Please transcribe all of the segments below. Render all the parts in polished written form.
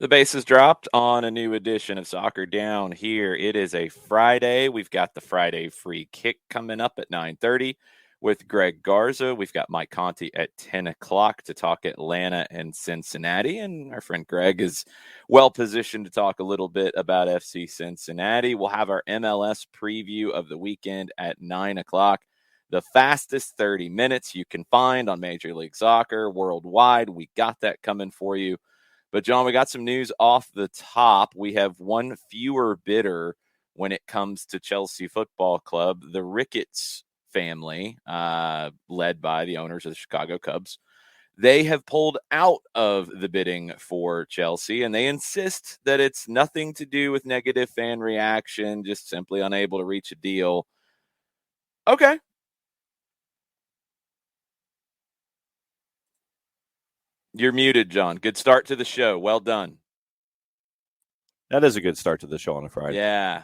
The base is dropped on a new edition of Soccer Down here. It is a Friday. We've got the Friday free kick coming up at 9:30 with Greg Garza. We've got Mike Conti at 10 o'clock to talk Atlanta and Cincinnati. And our friend Greg is well positioned to talk a little bit about FC Cincinnati. We'll have our MLS preview of the weekend at 9 o'clock. The fastest 30 minutes you can find on Major League Soccer worldwide. We got that coming for you. But, John, we got some news off the top. We have one fewer bidder when it comes to Chelsea Football Club. The Ricketts family, led by the owners of the Chicago Cubs, they have pulled out of the bidding for Chelsea, and they insist that it's nothing to do with negative fan reaction, just simply unable to reach a deal. Okay. You're muted, John. Good start to the show. Well done. That is a good start to the show on a Friday. Yeah.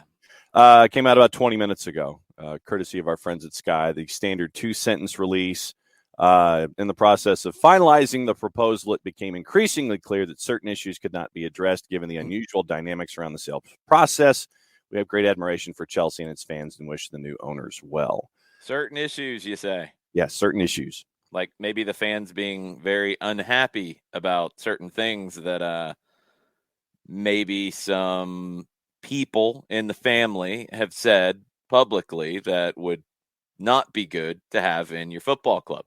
Came out about 20 minutes ago, courtesy of our friends at Sky. The standard 2-sentence release. In the process of finalizing the proposal, it became increasingly clear that certain issues could not be addressed given the unusual dynamics around the sale process. We have great admiration for Chelsea and its fans and wish the new owners well. Certain issues, you say? Yes, certain issues. Like maybe the fans being very unhappy about certain things that maybe some people in the family have said publicly that would not be good to have in your football club.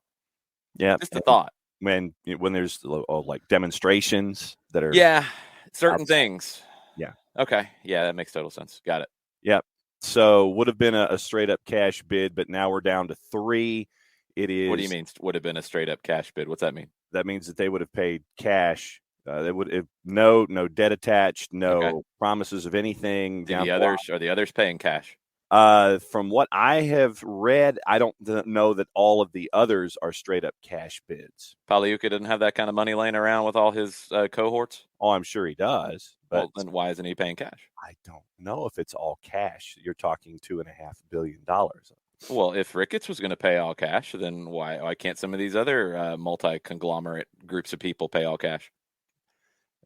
Yeah. Just a thought. When there's like demonstrations that are. Yeah, certain things. Yeah. Okay. Yeah, that makes total sense. Got it. Yep. So would have been a straight up cash bid, but now we're down to 3. It is. What do you mean would have been a straight up cash bid? What's that mean? That means that they would have paid cash. They would have no debt attached, no promises of anything. Are the others paying cash? From what I have read, I don't know that all of the others are straight up cash bids. Pagliuca didn't have that kind of money laying around with all his cohorts? Oh, I'm sure he does. But well, then why isn't he paying cash? I don't know if it's all cash. You're talking $2.5 billion. Well, if Ricketts was going to pay all cash, then why can't some of these other multi-conglomerate groups of people pay all cash?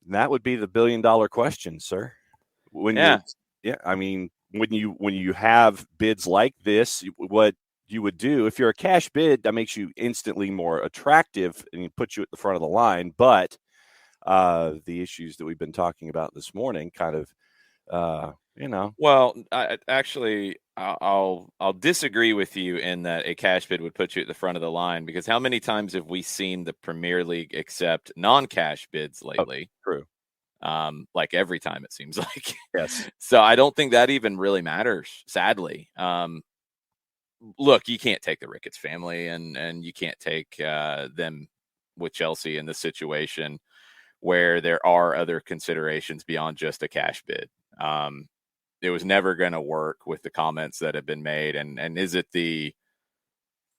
That would be the billion-dollar question, sir. I mean, when you have bids like this, what you would do if you're a cash bid, that makes you instantly more attractive and puts you at the front of the line. But the issues that we've been talking about this morning, kind of. Well, I'll disagree with you in that a cash bid would put you at the front of the line, because how many times have we seen the Premier League accept non-cash bids lately? Oh, true. Like every time, it seems like. Yes. So I don't think that even really matters, sadly. Look, you can't take the Ricketts family and you can't take them with Chelsea in this situation where there are other considerations beyond just a cash bid. It was never going to work with the comments that have been made. And is it the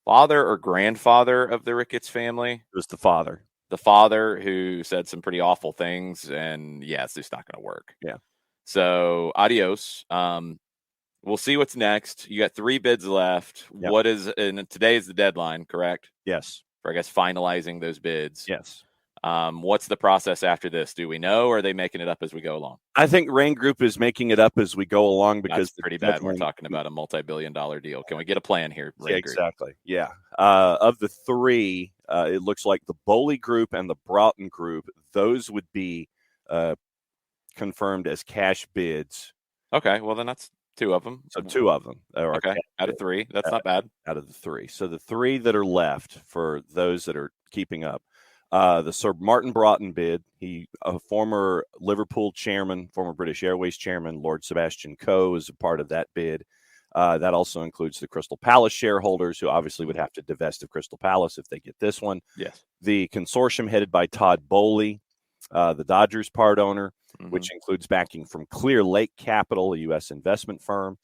father or grandfather of the Ricketts family? It was the father. The father who said some pretty awful things. And yes, it's not going to work. Yeah. So adios. We'll see what's next. You got 3 bids left. Yep. And today is the deadline, correct? Yes. For, I guess, finalizing those bids. Yes. What's the process after this? Do we know, or are they making it up as we go along? I think Rain Group is making it up as we go along, because that's pretty bad. We're talking about a multi-billion-dollar deal. Can we get a plan here? Yeah, exactly. Yeah. Of the 3, it looks like the Bowley Group and the Broughton Group, those would be confirmed as cash bids. Okay. Well, then that's 2 of them. So 2 of them. Okay. Out of 3. That's not bad. Out of the 3. So the 3 that are left for those that are keeping up. The Sir Martin Broughton bid, he a former Liverpool chairman, former British Airways chairman, Lord Sebastian Coe, is a part of that bid. That also includes the Crystal Palace shareholders, who obviously would have to divest of Crystal Palace if they get this one. Yes. The consortium headed by Todd Bowley, the Dodgers part owner, which includes backing from Clear Lake Capital, a U.S. investment firm.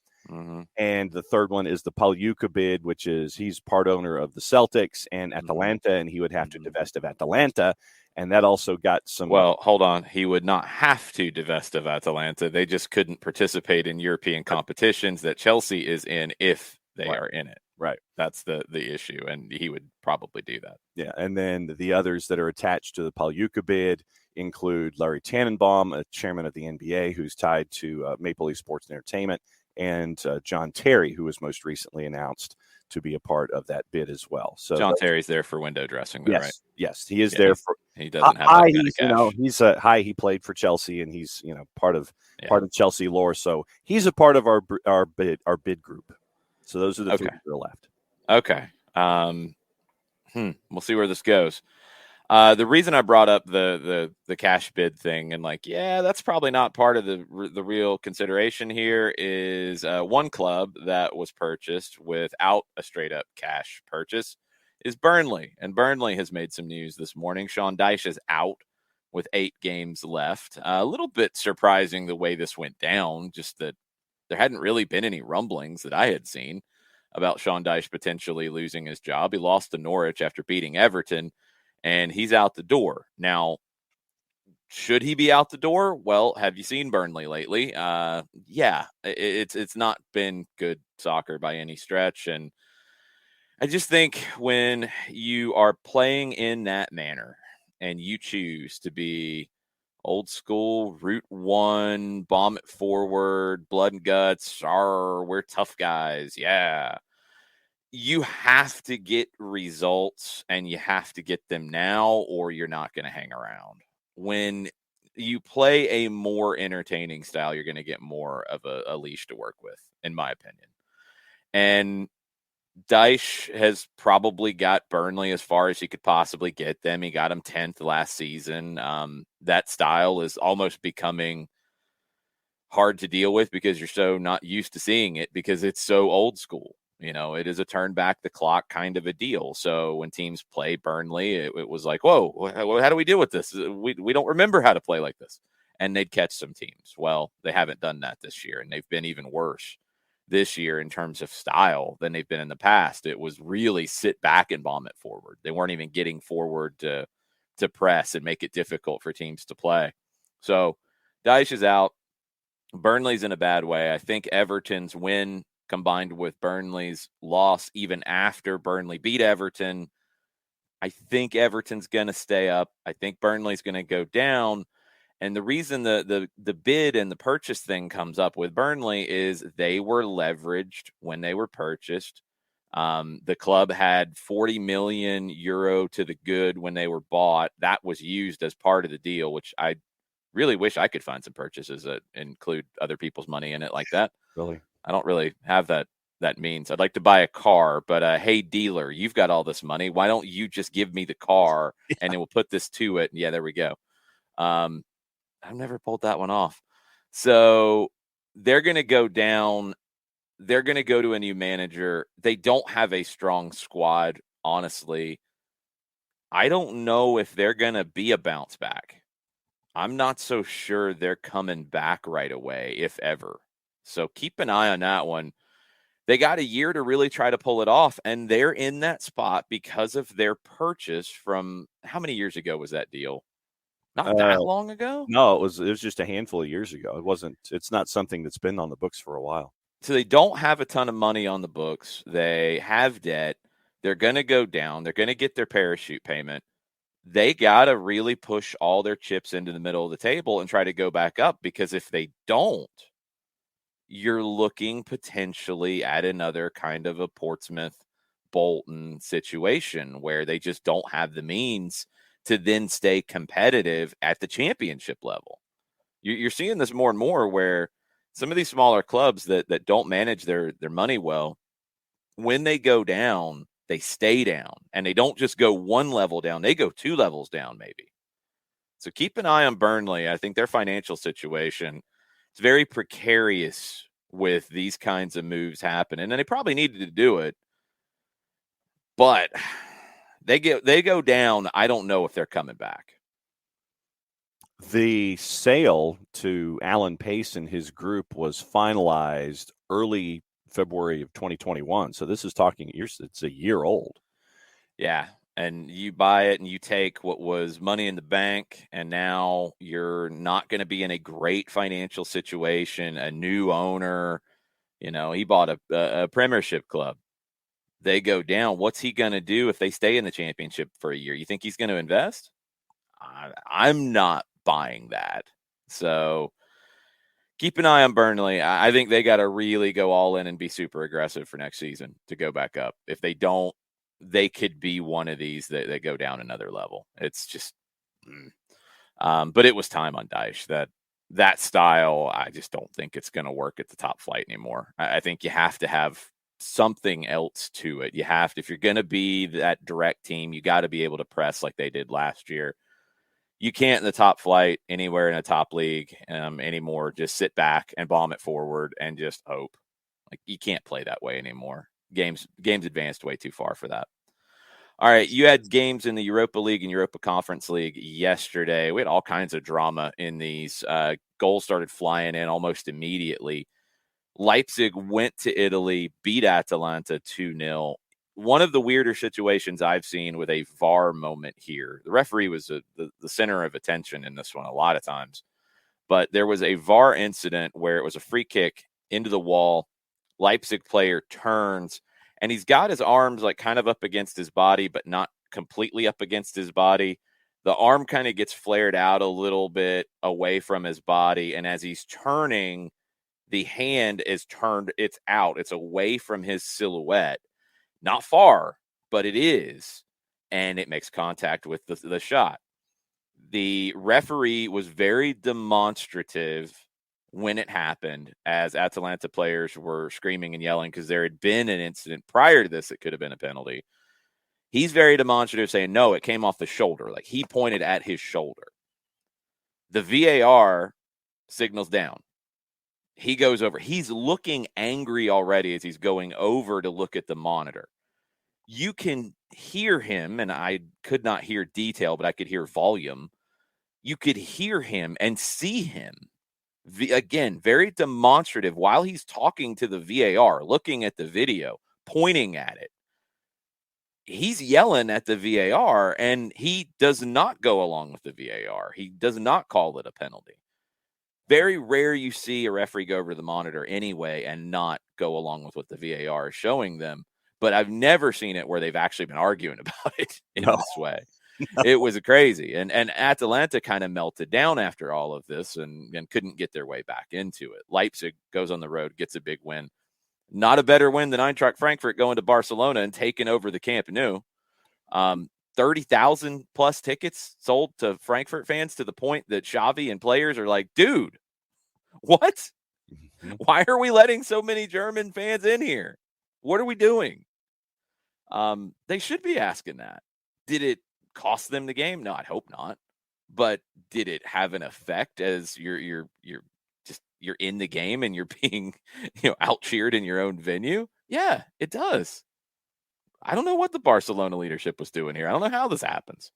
And the third one is the Pagliuca bid, which is he's part owner of the Celtics and Atalanta, and he would have to divest of Atalanta. And that also got some. Well, hold on. He would not have to divest of Atalanta. They just couldn't participate in European competitions that Chelsea is in if they are in it. Right. That's the issue. And he would probably do that. Yeah. And then the others that are attached to the Pagliuca bid include Larry Tannenbaum, a chairman of the NBA, who's tied to Maple Leaf Sports and Entertainment, and John Terry, who was most recently announced to be a part of that bid as well. So John Terry's there for window dressing, though, right? Yes, he is there for. He doesn't have that kind of cash. He's he played for Chelsea, and he's part of Chelsea lore. So he's a part of our bid group. So those are the three that are left. Okay. We'll see where this goes. The reason I brought up the cash bid thing and that's probably not part of the real consideration here is one club that was purchased without a straight up cash purchase is Burnley. And Burnley has made some news this morning. Sean Dyche is out with 8 games left. A little bit surprising the way this went down, just that there hadn't really been any rumblings that I had seen about Sean Dyche potentially losing his job. He lost to Norwich after beating Everton, and he's out the door. Now, should he be out the door? Well, have you seen Burnley lately? It's not been good soccer by any stretch. And I just think when you are playing in that manner and you choose to be old school, route one, bomb it forward, blood and guts, we're tough guys, you have to get results and you have to get them now or you're not going to hang around. When you play a more entertaining style, you're going to get more of a leash to work with, in my opinion. And Dyche has probably got Burnley as far as he could possibly get them. He got them 10th last season. That style is almost becoming hard to deal with because you're so not used to seeing it because it's so old school. It is a turn back the clock kind of a deal. So when teams play Burnley, it was like, whoa, how do we deal with this? We don't remember how to play like this. And they'd catch some teams. Well, they haven't done that this year, and they've been even worse this year in terms of style than they've been in the past. It was really sit back and bomb it forward. They weren't even getting forward to press and make it difficult for teams to play. So Dyche is out. Burnley's in a bad way. I think Everton's win combined with Burnley's loss, even after Burnley beat Everton, I think Everton's going to stay up. I think Burnley's going to go down. And the reason the bid and the purchase thing comes up with Burnley is they were leveraged when they were purchased. The club had 40 million euro to the good when they were bought. That was used as part of the deal, which I really wish I could find some purchases that include other people's money in it like that. Really? I don't really have that means. I'd like to buy a car, but hey, dealer, you've got all this money. Why don't you just give me the car and then we'll put this to it? And there we go. I've never pulled that one off. So they're going to go down. They're going to go to a new manager. They don't have a strong squad, honestly. I don't know if they're going to be a bounce back. I'm not so sure they're coming back right away, if ever. So keep an eye on that one. They got a year to really try to pull it off, and they're in that spot because of their purchase from how many years ago was that deal? Not that long ago? No, it was just a handful of years ago. It's not something that's been on the books for a while. So they don't have a ton of money on the books. They have debt. They're going to go down. They're going to get their parachute payment. They got to really push all their chips into the middle of the table and try to go back up, because if they don't, you're looking potentially at another kind of a Portsmouth Bolton situation where they just don't have the means to then stay competitive at the championship level. You're seeing this more and more where some of these smaller clubs that don't manage their money well, when they go down, they stay down, and they don't just go one level down. They go 2 levels down maybe. So keep an eye on Burnley. I think their financial situation is very precarious with these kinds of moves happening, and they probably needed to do it. But they go down. I don't know if they're coming back. The sale to Alan Pace and his group was finalized early February of 2021. So this is talking years. It's a year old. Yeah. And you buy it and you take what was money in the bank, and now you're not going to be in a great financial situation. A new owner, he bought a Premiership club. They go down. What's he going to do if they stay in the championship for a year? You think he's going to invest? I'm not buying that. So keep an eye on Burnley. I think they got to really go all in and be super aggressive for next season to go back up. If they don't, they could be one of these that go down another level. It's just, but it was time on Dyche. That style, I just don't think it's going to work at the top flight anymore. I think you have to have something else to it. You have to, if you're going to be that direct team, you got to be able to press like they did last year. You can't in the top flight anywhere in a top league anymore. Just sit back and bomb it forward and just hope. Like, you can't play that way anymore. Games advanced way too far for that. All right, you had games in the Europa League and Europa Conference League yesterday. We had all kinds of drama in these. Goals started flying in almost immediately. Leipzig went to Italy, beat Atalanta 2-0. One of the weirder situations I've seen with a VAR moment here. The referee was the center of attention in this one a lot of times. But there was a VAR incident where it was a free kick into the wall. Leipzig player turns, and he's got his arms like kind of up against his body, but not completely up against his body. The arm kind of gets flared out a little bit away from his body. And as he's turning, the hand is turned, it's out, it's away from his silhouette. Not far, but it is. And it makes contact with the shot. The referee was very demonstrative when it happened, as Atalanta players were screaming and yelling because there had been an incident prior to this that could have been a penalty. He's very demonstrative, saying, no, it came off the shoulder. Like, he pointed at his shoulder. The VAR signals down. He goes over. He's looking angry already as he's going over to look at the monitor. You can hear him, and I could not hear detail, but I could hear volume. You could hear him and see him. Again, very demonstrative while he's talking to the VAR, looking at the video, pointing at it. He's yelling at the VAR, and he does not go along with the VAR. He does not call it a penalty. Very rare you see a referee go over the monitor anyway and not go along with what the VAR is showing them. But I've never seen it where they've actually been arguing about it in this way. It was crazy. And Atalanta kind of melted down after all of this and couldn't get their way back into it. Leipzig goes on the road, gets a big win. Not a better win than Eintracht Frankfurt going to Barcelona and taking over the Camp Nou. 30,000 plus tickets sold to Frankfurt fans, to the point that Xavi and players are like, dude, what? Why are we letting so many German fans in here? What are we doing? They should be asking that. Did it cost them the game? No, I hope not. But did it have an effect as you're in the game and you're being, out cheered in your own venue? Yeah, it does. I don't know what the Barcelona leadership was doing here. I don't know how this happens.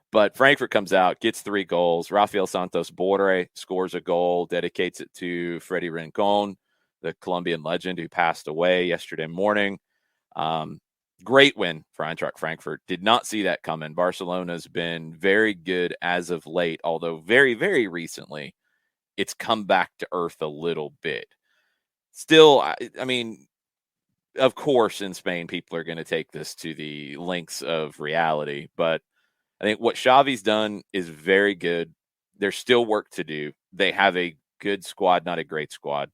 But Frankfurt comes out, gets 3 goals. Rafael Santos Borre scores a goal, dedicates it to Freddy Rincon, the Colombian legend who passed away yesterday morning. Great win for Eintracht Frankfurt. Did not see that coming. Barcelona's been very good as of late, although very, very recently it's come back to earth a little bit. Still, I mean, of course, in Spain, people are going to take this to the lengths of reality, but I think what Xavi's done is very good. There's still work to do. They have a good squad, not a great squad.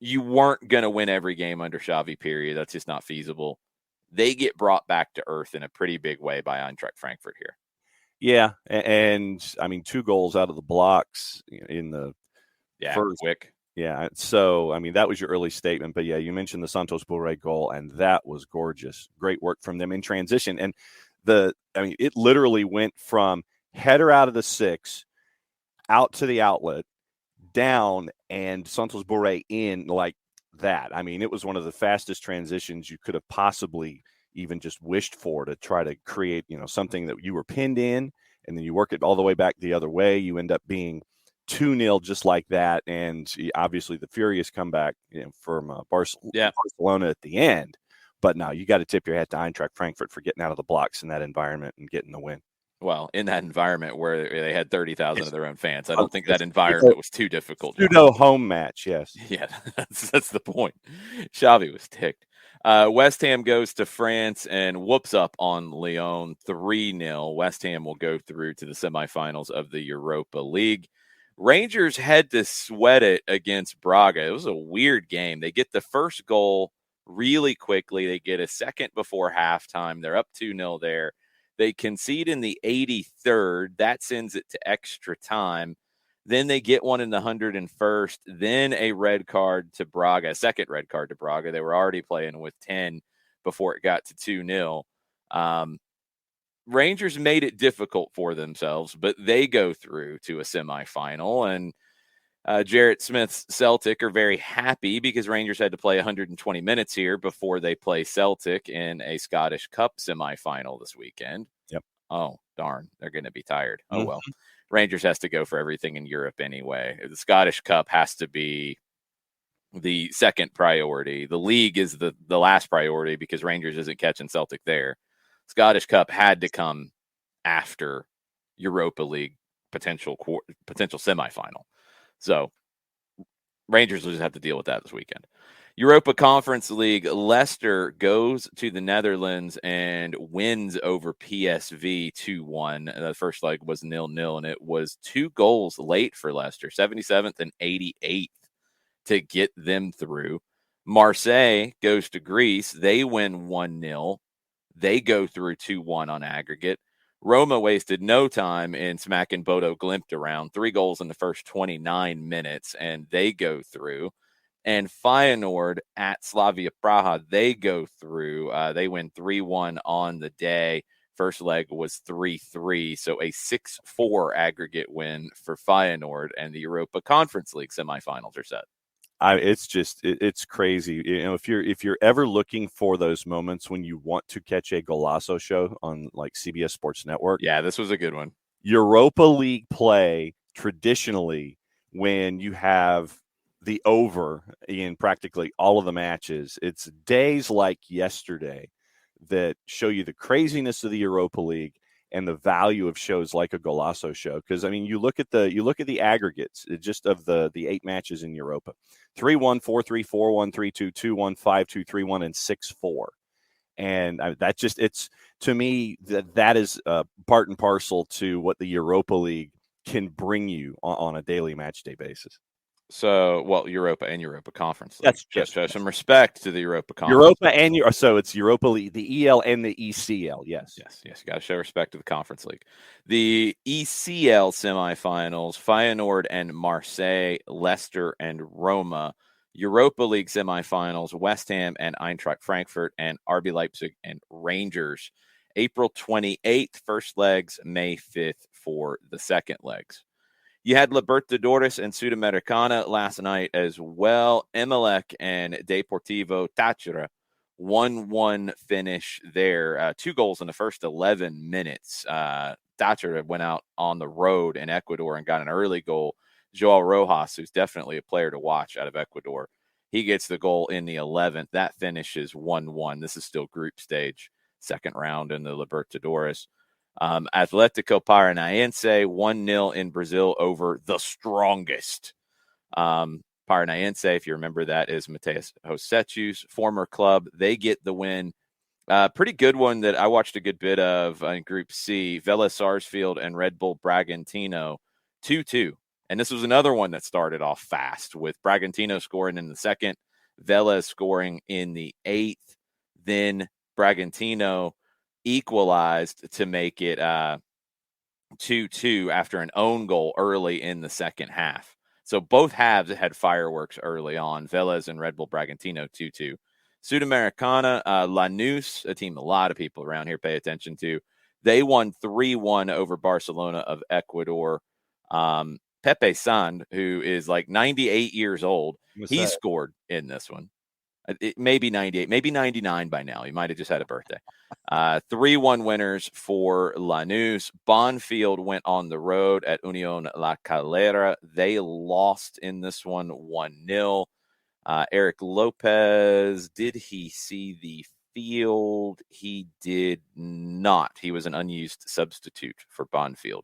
You weren't going to win every game under Xavi, period. That's just not feasible. They get brought back to earth in a pretty big way by Eintracht Frankfurt here. Yeah, and I mean, 2 goals out of the blocks in the first. Quick. Yeah, so, I mean, that was your early statement. But, yeah, you mentioned the Santos Borre goal, and that was gorgeous. Great work from them in transition. And it literally went from header out of the 6, out to the outlet, down, and Santos Borre in like that. I mean, it was one of the fastest transitions you could have possibly even just wished for, to try to create, something that you were pinned in, and then you work it all the way back the other way. You end up being 2-0 just like that. And obviously the furious comeback from Barcelona at the end. But no, you got to tip your hat to Eintracht Frankfurt for getting out of the blocks in that environment and getting the win. Well, in that environment where they had 30,000 of their own fans, I don't think that environment was too difficult. Pseudo home match, yes. Yeah, that's the point. Xavi was ticked. West Ham goes to France and whoops up on Lyon 3-0. West Ham will go through to the semifinals of the Europa League. Rangers had to sweat it against Braga. It was a weird game. They get the first goal really quickly. They get a second before halftime. They're up 2-0 there. They concede in the 83rd. That sends it to extra time. Then they get one in the 101st. Then a red card to Braga, a second red card to Braga. They were already playing with 10 before it got to 2-0. Rangers made it difficult for themselves, but they go through to a semifinal. And Jarrett Smith's Celtic are very happy because Rangers had to play 120 minutes here before they play Celtic in a Scottish Cup semifinal this weekend. Yep. Oh, darn. They're going to be tired. Oh, well. Rangers has to go for everything in Europe anyway. The Scottish Cup has to be the second priority. The league is the last priority because Rangers isn't catching Celtic there. Scottish Cup had to come after Europa League potential semifinal. So Rangers will just have to deal with that this weekend. Europa Conference League, Leicester goes to the Netherlands and wins over PSV 2-1. The first leg was 0-0, and it was 2 goals late for Leicester, 77th and 88th, to get them through. Marseille goes to Greece. They win 1-0. They go through 2-1 on aggregate. Roma wasted no time in smacking Bodo Glimt around. 3 goals in the first 29 minutes, and they go through. And Feyenoord at Slavia Praha, they go through. They win 3-1 on the day. First leg was 3-3, so a 6-4 aggregate win for Feyenoord, and the Europa Conference League semifinals are set. It's crazy. You know, if you're ever looking for those moments when you want to catch a Golazo show on like CBS Sports Network, yeah, this was a good one. Europa League play traditionally, when you have the over in practically all of the matches, it's days like yesterday that show you the craziness of the Europa League and the value of shows like a Golazo show. Because I mean, you look at the aggregates just of the 8 matches in Europa: 3-1, 4-3, 4-1, 3-2, 2-1, 5-2, 3-1, and 6-4. And that just, it's, to me, that is part and parcel to what the Europa League can bring you on a daily match day basis. So, well, Europa and Europa Conference League. That's just just show some respect to the Europa Conference. Europa and so it's Europa League, the EL and the ECL. Yes. You got to show respect to the Conference League. The ECL semifinals: Feyenoord and Marseille, Leicester and Roma. Europa League semifinals: West Ham and Eintracht Frankfurt, and RB Leipzig and Rangers. April 28th, first legs, May 5th for the second legs. You had Libertadores and Sudamericana last night as well. Emelec and Deportivo Táchira, 1-1 finish there. 2 goals in the first 11 minutes. Táchira went out on the road in Ecuador and got an early goal. Joao Rojas, who's definitely a player to watch out of Ecuador, he gets the goal in the 11th. That finishes 1-1. This is still group stage, second round in the Libertadores. Atlético Paranaense 1-0 in Brazil over the strongest. Paranaense, if you remember, that is Mateus Josechu's former club. They get the win. Pretty good one that I watched a good bit of in Group C. Vélez Sarsfield and Red Bull Bragantino 2-2. And this was another one that started off fast with Bragantino scoring in the second, Vélez scoring in the 8th. Then Bragantino equalized to make it 2-2 after an own goal early in the second half. So both halves had fireworks early on. Vélez and Red Bull Bragantino 2-2. Sudamericana, Lanús, a team a lot of people around here pay attention to. They won 3-1 over Barcelona of Ecuador. Pepe Sand, who is like 98 years old, he scored in this one. It may be 98, maybe 99 by now. He might have just had a birthday. 3-1 winners for Lanús. Bonfield went on the road at Unión La Calera. They lost in this one 1-0. Eric Lopez, did he see the field? He did not. He was an unused substitute for Bonfield.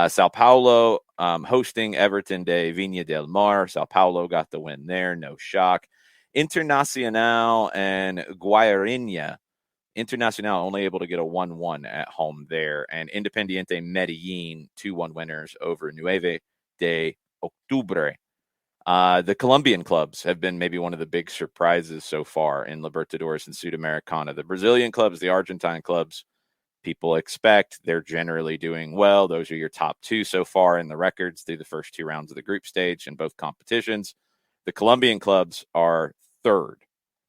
Sao Paulo hosting Everton de Viña del Mar. Sao Paulo got the win there. No shock. Internacional and Guaireña. Internacional only able to get a 1-1 at home there, and Independiente Medellin 2-1 winners over Nueve de Octubre. The Colombian clubs have been maybe one of the big surprises so far in Libertadores and Sudamericana. The Brazilian clubs, the Argentine clubs, people expect they're generally doing well. Those are your top two so far in the records through the first two rounds of the group stage in both competitions. The Colombian clubs are third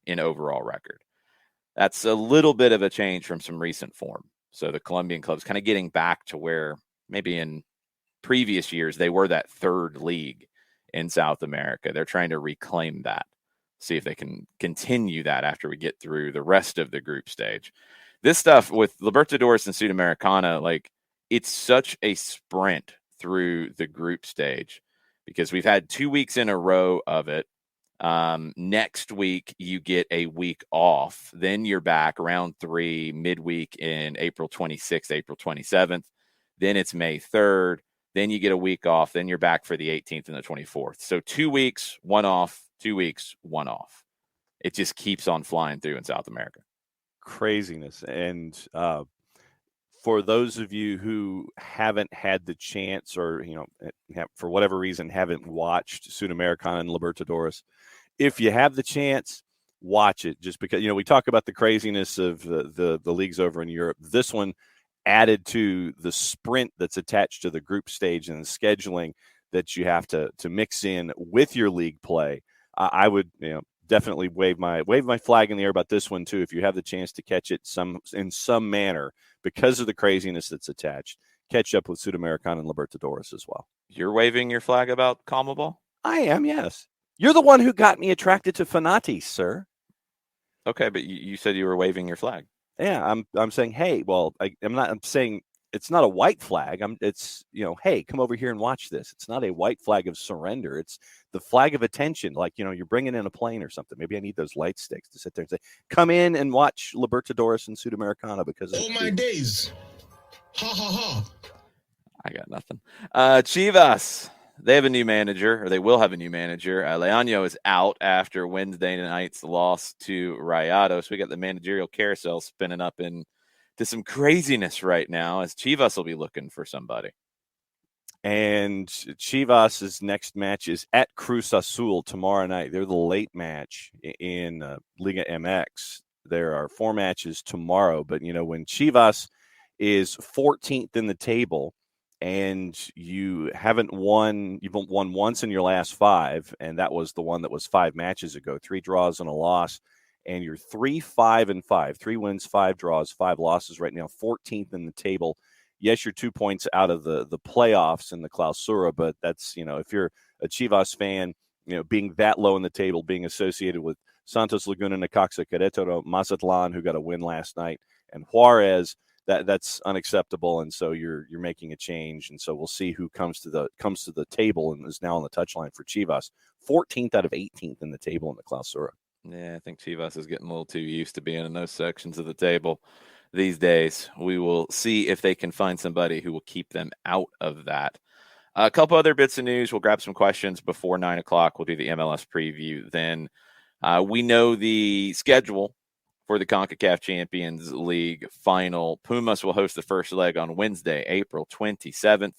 in overall record. That's a little bit of a change from some recent form. So the Colombian clubs kind of getting back to where maybe in previous years they were that third league in South America. They're trying to reclaim that, see if they can continue that after we get through the rest of the group stage. This stuff with Libertadores and Sudamericana, like, it's such a sprint through the group stage because we've had 2 weeks in a row of it. Next week, you get a week off. Then you're back round 3, midweek in April 26th, April 27th. Then it's May 3rd. Then you get a week off. Then you're back for the 18th and the 24th. So 2 weeks, 1 off, 2 weeks, 1 off. It just keeps on flying through in South America. Craziness. And for those of you who haven't had the chance or, for whatever reason, haven't watched Sudamericana and Libertadores, if you have the chance, watch it just because, we talk about the craziness of the leagues over in Europe. This one added to the sprint that's attached to the group stage and the scheduling that you have to mix in with your league play. I would, definitely wave my flag in the air about this one too. If you have the chance to catch it in some manner because of the craziness that's attached, catch up with Sudamericana and Libertadores as well. You're waving your flag about CONMEBOL? I am, yes. You're the one who got me attracted to Fanati, sir. Okay, but you said you were waving your flag. Yeah, I'm saying, hey, well, I'm saying it's not a white flag. It's hey, come over here and watch this. It's not a white flag of surrender. It's the flag of attention. Like, you're bringing in a plane or something. Maybe I need those light sticks to sit there and say, come in and watch Libertadores and Sudamericana because oh my days. Ha ha ha. I got nothing. Chivas. They have a new manager, or they will have a new manager. Leaño is out after Wednesday night's loss to Rayados. We got the managerial carousel spinning up into some craziness right now as Chivas will be looking for somebody. And Chivas' next match is at Cruz Azul tomorrow night. They're the late match in Liga MX. There are 4 matches tomorrow, but when Chivas is 14th in the table, and you've won once in your last 5, and that was the one that was 5 matches ago, 3 draws and a loss, and you're 3-5-5, 3 wins, 5 draws, 5 losses right now, 14th in the table. Yes, you're 2 points out of the playoffs in the Clausura, but that's, if you're a Chivas fan, being that low in the table, being associated with Santos Laguna, Necaxa, Querétaro, Mazatlan, who got a win last night, and Juarez, that's unacceptable, and so you're making a change, and so we'll see who comes to the table and is now on the touchline for Chivas. 14th out of 18th in the table in the Clausura. Yeah, I think Chivas is getting a little too used to being in those sections of the table these days. We will see if they can find somebody who will keep them out of that. A couple other bits of news. We'll grab some questions before 9 o'clock. We'll do the MLS preview. Then we know the schedule for the Concacaf Champions League final. Pumas will host the first leg on Wednesday, April 27th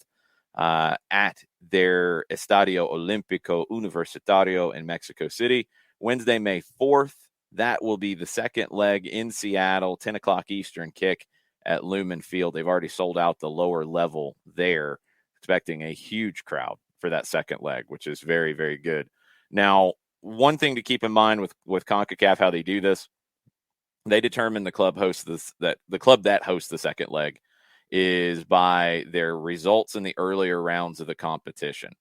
at their Estadio Olímpico Universitario in Mexico City. Wednesday, May 4th, that will be the second leg in Seattle, 10 o'clock Eastern kick at Lumen Field. They've already sold out the lower level there, expecting a huge crowd for that second leg, which is very, very good. Now, one thing to keep in mind with CONCACAF, how they do this, they determine the club that hosts the second leg is by their results in the earlier rounds of the competition.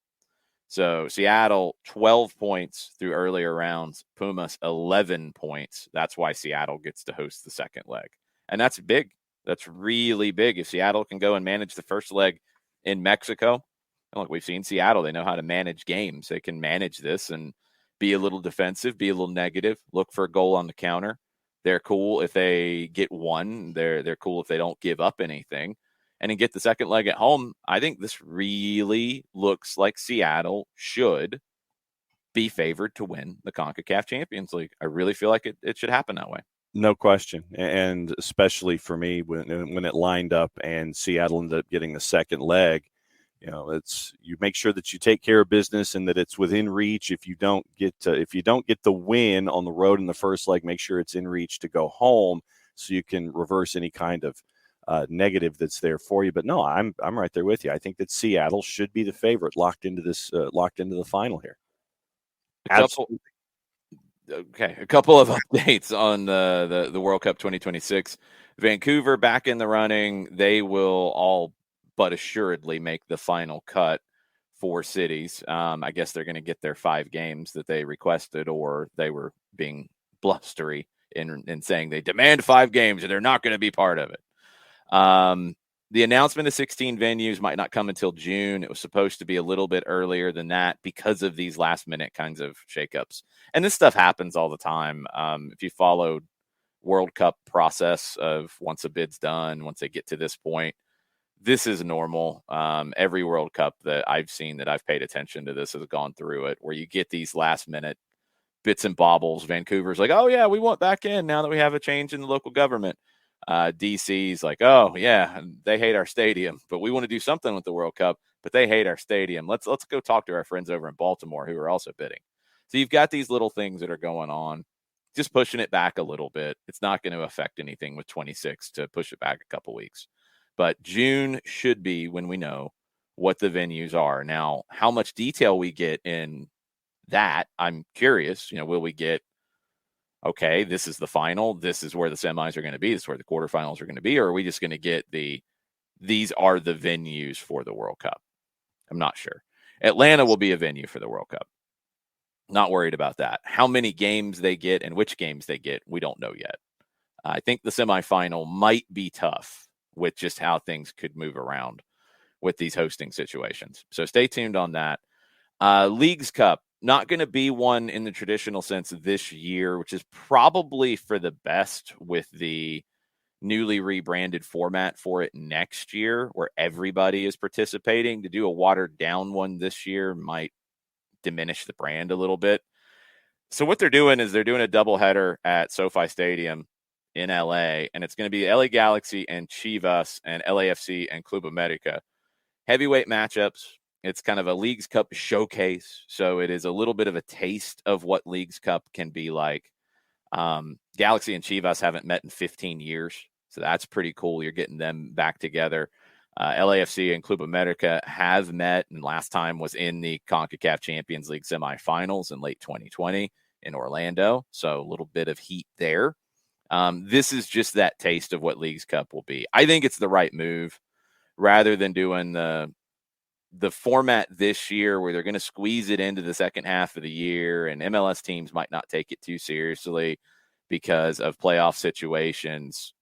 So Seattle, 12 points through earlier rounds, Pumas, 11 points. That's why Seattle gets to host the second leg. And that's big. That's really big. If Seattle can go and manage the first leg in Mexico, and look, we've seen Seattle. They know how to manage games. They can manage this and be a little defensive, be a little negative, look for a goal on the counter. They're cool if they get one. They're cool if they don't give up anything. And then get the second leg at home. I think this really looks like Seattle should be favored to win the Concacaf Champions League. I really feel like it should happen that way. No question. And especially for me, when it lined up and Seattle ended up getting the second leg, you make sure that you take care of business and that it's within reach. If you don't get the win on the road in the first leg, make sure it's in reach to go home so you can reverse any kind of negative that's there for you. But no, I'm right there with you. I think that Seattle should be the favorite, locked into the final here. Absolutely. Okay, a couple of updates on the World Cup 2026. Vancouver back in the running. They will all but assuredly make the final cut. 4 cities. I guess they're going to get their 5 games that they requested, or they were being blustery in saying they demand 5 games and they're not going to be part of it. The announcement of 16 venues might not come until June. It was supposed to be a little bit earlier than that because of these last-minute kinds of shakeups. And this stuff happens all the time. If you followed World Cup process of once a bid's done, once they get to this point, this is normal. Every World Cup that I've seen that I've paid attention to this has gone through it, where you get these last-minute bits and bobbles. Vancouver's like, oh, yeah, we want back in now that we have a change in the local government. DC's like, oh yeah, they hate our stadium, but we want to do something with the World Cup, but they hate our stadium. Let's go talk to our friends over in Baltimore who are also bidding. So you've got these little things that are going on, just pushing it back a little bit. It's not going to affect anything with 26 to push it back a couple weeks, but June should be when we know what the venues are. Now, how much detail we get in that, I'm curious. Will we get, okay, this is the final, this is where the semis are going to be, this is where the quarterfinals are going to be, or are we just going to get these are the venues for the World Cup? I'm not sure. Atlanta will be a venue for the World Cup. Not worried about that. How many games they get and which games they get, we don't know yet. I think the semifinal might be tough with just how things could move around with these hosting situations. So stay tuned on that. Leagues Cup, not going to be one in the traditional sense this year, which is probably for the best with the newly rebranded format for it next year, where everybody is participating. To do a watered down one this year might diminish the brand a little bit. So what they're doing is they're doing a doubleheader at SoFi Stadium in LA, and it's going to be LA Galaxy and Chivas and LAFC and Club America. Heavyweight matchups. It's kind of a Leagues Cup showcase, so it is a little bit of a taste of what Leagues Cup can be like. Galaxy and Chivas haven't met in 15 years, so that's pretty cool. You're getting them back together. LAFC and Club America have met, and last time was in the CONCACAF Champions League semifinals in late 2020 in Orlando, so a little bit of heat there. This is just that taste of what Leagues Cup will be. I think it's the right move, rather than doing the format this year where they're going to squeeze it into the second half of the year, and MLS teams might not take it too seriously because of playoff situations.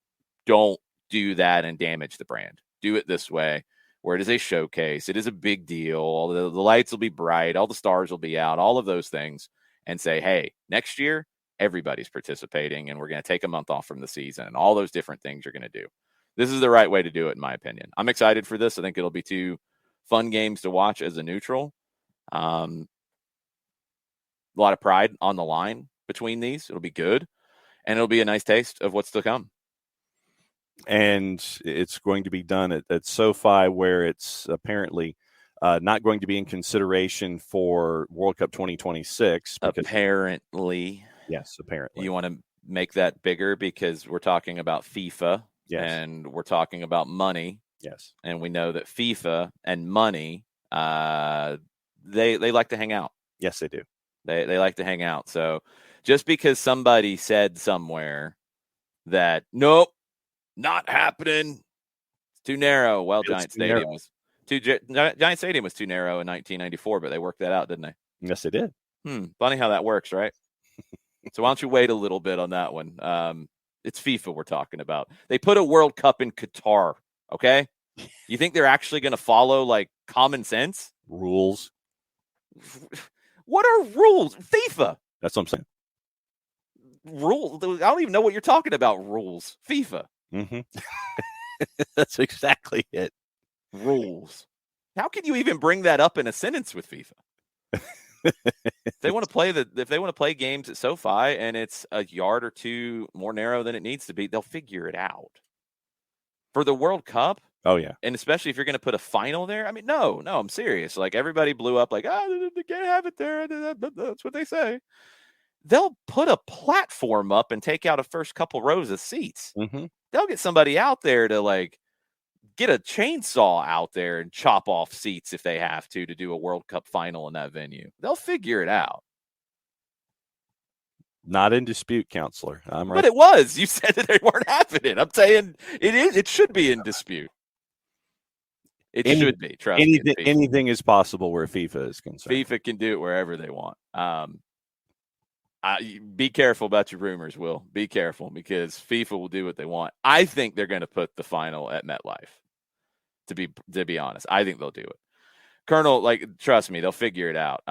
Don't do that and damage the brand. Do it this way, where it is a showcase. It is a big deal. All the lights will be bright. All the stars will be out, all of those things, and say, hey, next year, everybody's participating, and we're going to take a month off from the season, and all those different things you're going to do. This is the right way to do it, in my opinion. I'm excited for this. I think it'll be 2 fun games to watch as a neutral. A lot of pride on the line between these. It'll be good, and it'll be a nice taste of what's to come. And it's going to be done at SoFi, where it's apparently not going to be in consideration for World Cup 2026. Apparently. Yes, apparently. You want to make that bigger because we're talking about FIFA, yes, and we're talking about money. Yes. And we know that FIFA and money, they like to hang out. Yes, they do. They like to hang out. So just because somebody said somewhere that, nope, not happening, it's too narrow. Well, Giant Stadium was too narrow in 1994, but they worked that out, didn't they? Yes, they did. Funny how that works, right? So why don't you wait a little bit on that one? It's FIFA we're talking about. They put a World Cup in Qatar. Okay. You think they're actually going to follow like common sense rules? What are rules? FIFA. That's what I'm saying. Rules. I don't even know what you're talking about. Rules. FIFA. Mm-hmm. That's exactly it. Rules. How can you even bring that up in a sentence with FIFA? If they want to play games at SoFi and it's a yard or two more narrow than it needs to be, they'll figure it out. For the World Cup, oh yeah, and especially if you're going to put a final there, I mean, no, I'm serious. Like everybody blew up, like, they can't have it there. That's what they say. They'll put a platform up and take out a first couple rows of seats. Mm-hmm. They'll get somebody out there to like get a chainsaw out there and chop off seats if they have to do a World Cup final in that venue. They'll figure it out. Not in dispute, counselor. I'm right. But it was. You said that they weren't having it. I'm saying it is. It should be in dispute. It should be. Trust me. Anything is possible where FIFA is concerned. FIFA can do it wherever they want. Be careful about your rumors, Will. Be careful because FIFA will do what they want. I think they're going to put the final at MetLife. To be honest, I think they'll do it. Colonel, like, trust me, they'll figure it out.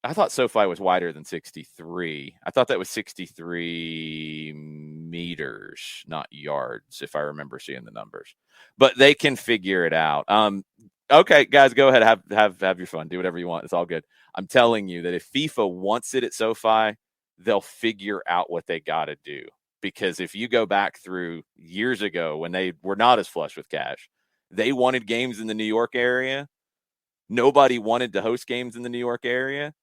I thought SoFi was wider than 63. I thought that was 63 meters, not yards, if I remember seeing the numbers. But they can figure it out. Okay, guys, go ahead. Have your fun. Do whatever you want. It's all good. I'm telling you that if FIFA wants it at SoFi, they'll figure out what they got to do. Because if you go back through years ago when they were not as flush with cash, they wanted games in the New York area. Nobody wanted to host games in the New York area.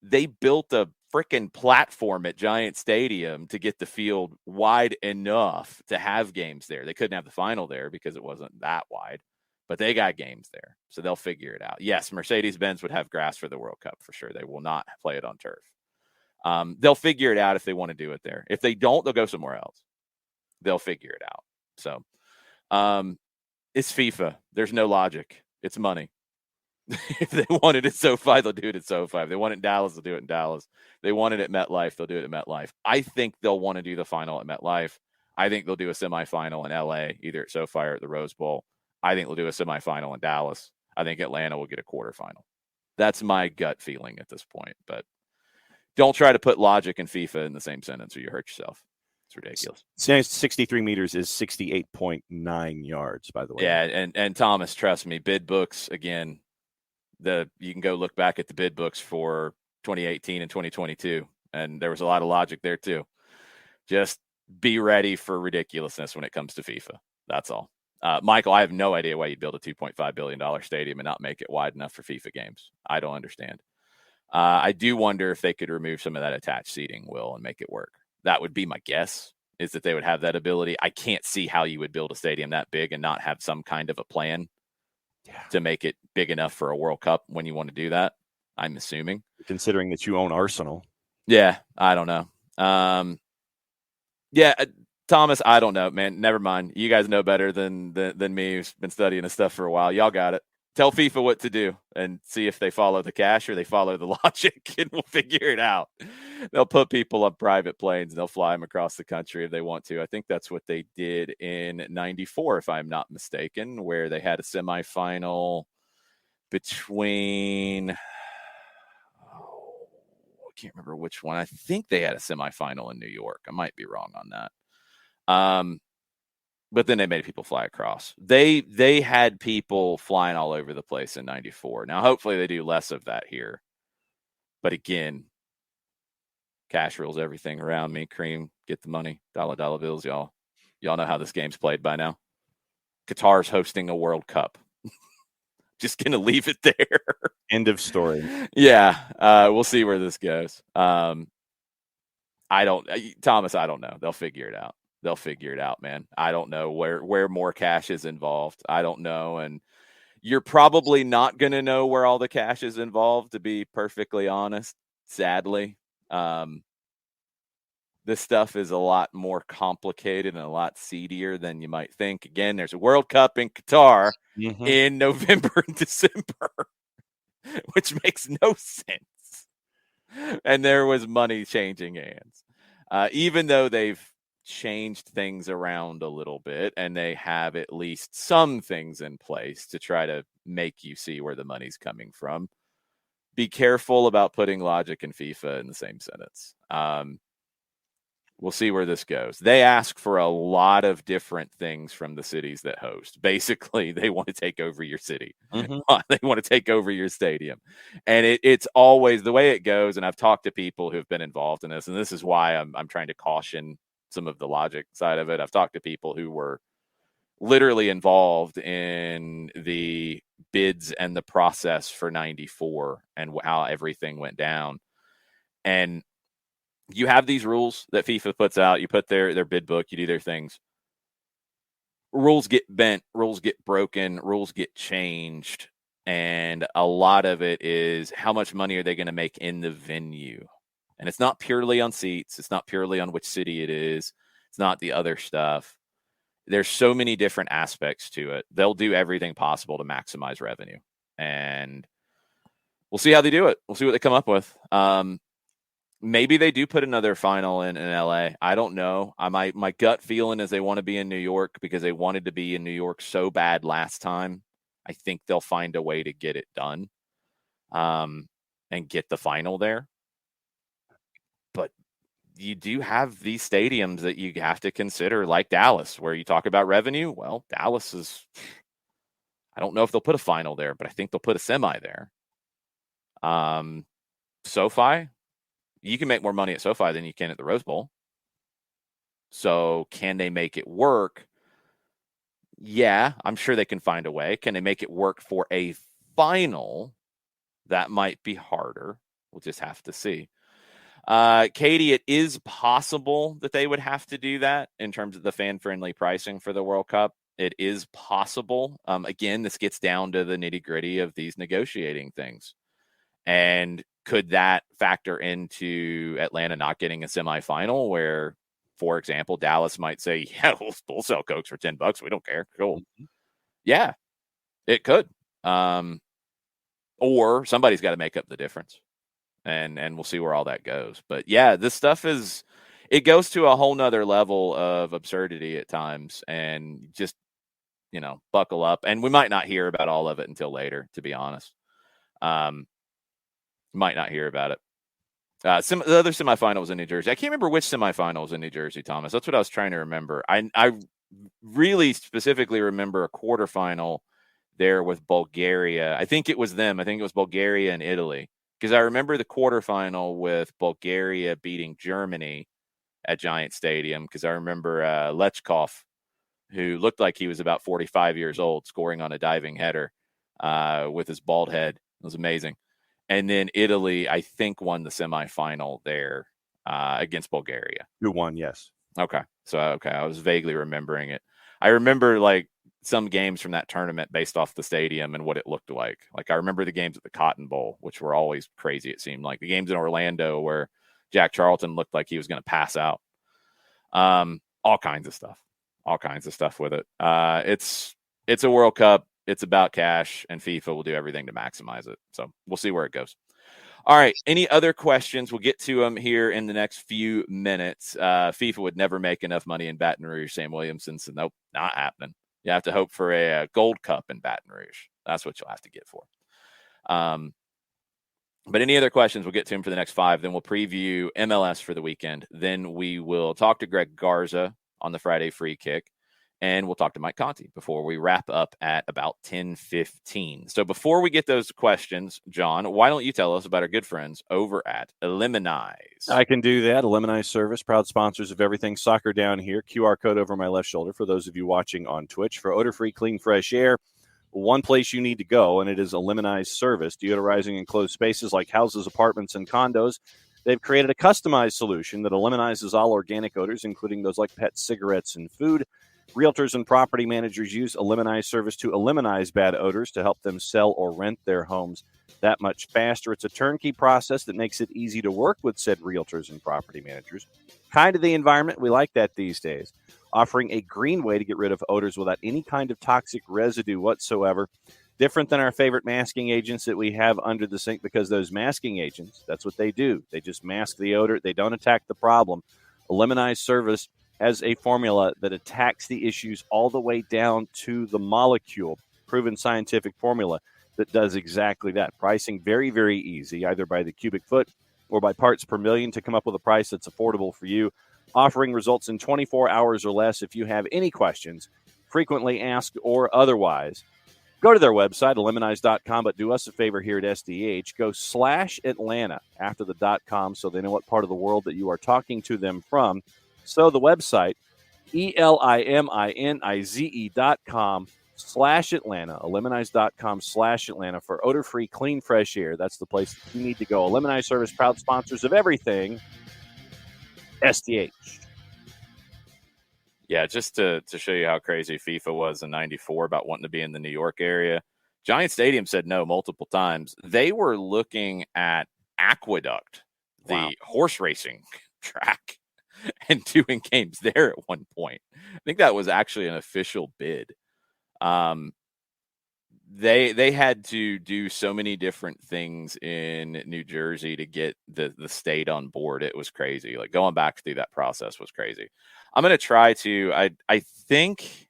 They built a freaking platform at Giant Stadium to get the field wide enough to have games there. They couldn't have the final there because it wasn't that wide, but they got games there. So they'll figure it out. Yes, Mercedes-Benz would have grass for the World Cup for sure. They will not play it on turf. They'll figure it out if they want to do it there. If they don't, they'll go somewhere else. They'll figure it out. So it's FIFA. There's no logic. It's money. If they want it at SoFi, they'll do it at SoFi. If they want it in Dallas, they'll do it in Dallas. If they want it at MetLife, they'll do it at MetLife. I think they'll want to do the final at MetLife. I think they'll do a semifinal in LA, either at SoFi or at the Rose Bowl. I think they'll do a semifinal in Dallas. I think Atlanta will get a quarterfinal. That's my gut feeling at this point. But don't try to put logic and FIFA in the same sentence or you hurt yourself. It's ridiculous. 63 meters is 68.9 yards, by the way. Yeah, and Thomas, trust me, bid books, again, you can go look back at the bid books for 2018 and 2022, and there was a lot of logic there too. Just be ready for ridiculousness when it comes to FIFA. That's all. Michael, I have no idea why you'd build a $2.5 billion stadium and not make it wide enough for FIFA games. I don't understand. I do wonder if they could remove some of that attached seating, Will, and make it work. That would be my guess, is that they would have that ability. I can't see how you would build a stadium that big and not have some kind of a plan to make it big enough for a World Cup when you want to do that, I'm assuming. Considering that you own Arsenal. Yeah, I don't know. Thomas, I don't know, man. Never mind. You guys know better than me, who's been studying this stuff for a while. Y'all got it. Tell FIFA what to do and see if they follow the cash or they follow the logic, and we'll figure it out. They'll put people on private planes and they'll fly them across the country if they want to. I think that's what they did in 94, if I'm not mistaken, where they had a semifinal between, I can't remember which one. I think they had a semifinal in New York. I might be wrong on that. But then they made people fly across. They had people flying all over the place in 94. Now, hopefully they do less of that here. But again, cash rules everything around me. Cream, get the money. Dollar bills, y'all. Y'all know how this game's played by now. Qatar's hosting a World Cup. Just going to leave it there. End of story. Yeah. We'll see where this goes. Thomas, I don't know. They'll figure it out. They'll figure it out, man. I don't know where more cash is involved. I don't know. And you're probably not going to know where all the cash is involved, to be perfectly honest, sadly. This stuff is a lot more complicated and a lot seedier than you might think. Again, there's a World Cup in Qatar in November and December, which makes no sense. And there was money changing hands. Even though they've changed things around a little bit and they have at least some things in place to try to make you see where the money's coming from, be careful about putting logic and FIFA in the same sentence. We'll see where this goes. They ask for a lot of different things from the cities that host. Basically, they want to take over your city. Mm-hmm. They want to take over your stadium. And it's always the way it goes. And I've talked to people who've been involved in this, and this is why I'm trying to caution some of the logic side of it. I've talked to people who were literally involved in the bids and the process for 94 and how everything went down. And you have these rules that FIFA puts out. You put their bid book, you do their things. Rules get bent, rules get broken, rules get changed. And a lot of it is how much money are they going to make in the venue? And it's not purely on seats. It's not purely on which city it is. It's not the other stuff. There's so many different aspects to it. They'll do everything possible to maximize revenue. And we'll see how they do it. We'll see what they come up with. Maybe they do put another final in LA. I don't know. My gut feeling is they want to be in New York because they wanted to be in New York so bad last time. I think they'll find a way to get it done and get the final there. But you do have these stadiums that you have to consider, like Dallas, where you talk about revenue. Well, Dallas is, I don't know if they'll put a final there, but I think they'll put a semi there. SoFi, you can make more money at SoFi than you can at the Rose Bowl. So can they make it work? Yeah, I'm sure they can find a way. Can they make it work for a final? That might be harder. We'll just have to see. Katie, it is possible that they would have to do that in terms of the fan-friendly pricing for the World Cup. It is possible. Again, this gets down to the nitty-gritty of these negotiating things. And could that factor into Atlanta not getting a semifinal where, for example, Dallas might say, yeah, we'll sell Cokes for $10. We don't care. Cool. Yeah, it could. Or somebody's got to make up the difference. And we'll see where all that goes. But yeah, this stuff it goes to a whole nother level of absurdity at times. And just, buckle up. And we might not hear about all of it until later, to be honest. Might not hear about it. The other semifinal was in New Jersey. I can't remember which semifinal was in New Jersey, Thomas. That's what I was trying to remember. I really specifically remember a quarterfinal there with Bulgaria. I think it was them. I think it was Bulgaria and Italy. Because I remember the quarterfinal with Bulgaria beating Germany at Giant Stadium. Because I remember Lechkov, who looked like he was about 45 years old, scoring on a diving header with his bald head. It was amazing. And then Italy, I think, won the semifinal there against Bulgaria. Who won? Yes. Okay. I was vaguely remembering it. I remember some games from that tournament based off the stadium and what it looked like. Like I remember the games at the Cotton Bowl, which were always crazy. It seemed like the games in Orlando where Jack Charlton looked like he was going to pass out. All kinds of stuff with it. It's a World Cup. It's about cash, and FIFA will do everything to maximize it. So we'll see where it goes. All right. Any other questions? We'll get to them here in the next few minutes. FIFA would never make enough money in Baton Rouge, Sam Williamson said, nope, not happening. You have to hope for a gold cup in Baton Rouge. That's what you'll have to get for. But any other questions, we'll get to him for the next 5. Then we'll preview MLS for the weekend. Then we will talk to Greg Garza on the Friday free kick. And we'll talk to Mike Conti before we wrap up at about 10:15. So before we get those questions, John, why don't you tell us about our good friends over at Eliminize? I can do that. Eliminize Service, proud sponsors of everything soccer down here. QR code over my left shoulder for those of you watching on Twitch. For odor-free, clean, fresh air, one place you need to go, and it is Eliminize Service. Deodorizing enclosed spaces like houses, apartments, and condos. They've created a customized solution that eliminizes all organic odors, including those like pets, cigarettes, and food. Realtors and property managers use Eliminize Service to eliminate bad odors to help them sell or rent their homes that much faster. It's a turnkey process that makes it easy to work with said realtors and property managers. Kind of the environment, we like that these days. Offering a green way to get rid of odors without any kind of toxic residue whatsoever. Different than our favorite masking agents that we have under the sink, because those masking agents, that's what they do. They just mask the odor. They don't attack the problem. Eliminize Service has a formula that attacks the issues all the way down to the molecule. Proven scientific formula that does exactly that. Pricing very, very easy, either by the cubic foot or by parts per million, to come up with a price that's affordable for you. offering results in 24 hours or less. If you have any questions, frequently asked or otherwise, go to their website, aluminize.com, but do us a favor here at SDH. Go /Atlanta after the .com so they know what part of the world that you are talking to them from. So the website, ELIMINIZE.com /Atlanta, aluminize.com /Atlanta for odor-free, clean, fresh air. That's the place that you need to go. Aluminize Service, proud sponsors of everything SDH. Yeah, just to show you how crazy FIFA was in '94 about wanting to be in the New York area. Giant Stadium said no multiple times. They were looking at Aqueduct, the horse racing track, and doing games there at one point. I think that was actually an official bid. They had to do so many different things in New Jersey to get the state on board. It was crazy. Like going back through that process was crazy. I'm going to try to, I think,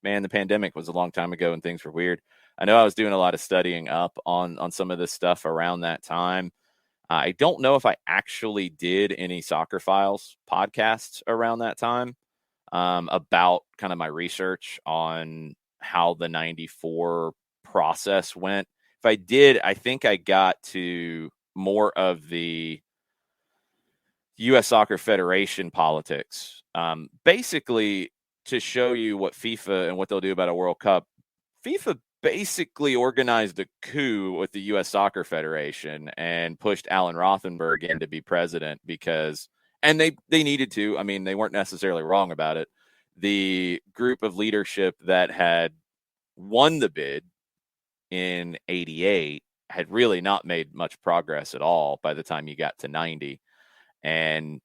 man, the pandemic was a long time ago and things were weird. I know I was doing a lot of studying up on some of this stuff around that time. I don't know if I actually did any Soccer Files podcasts around that time about kind of my research on how the 94 process went. If I did, I think I got to more of the U.S. Soccer Federation politics. Basically, to show you what FIFA and what they'll do about a World Cup, FIFA basically organized a coup with the U.S. Soccer Federation and pushed Alan Rothenberg in to be president because, and they needed to. I mean, they weren't necessarily wrong about it. The group of leadership that had won the bid in '88 had really not made much progress at all by the time you got to '90. And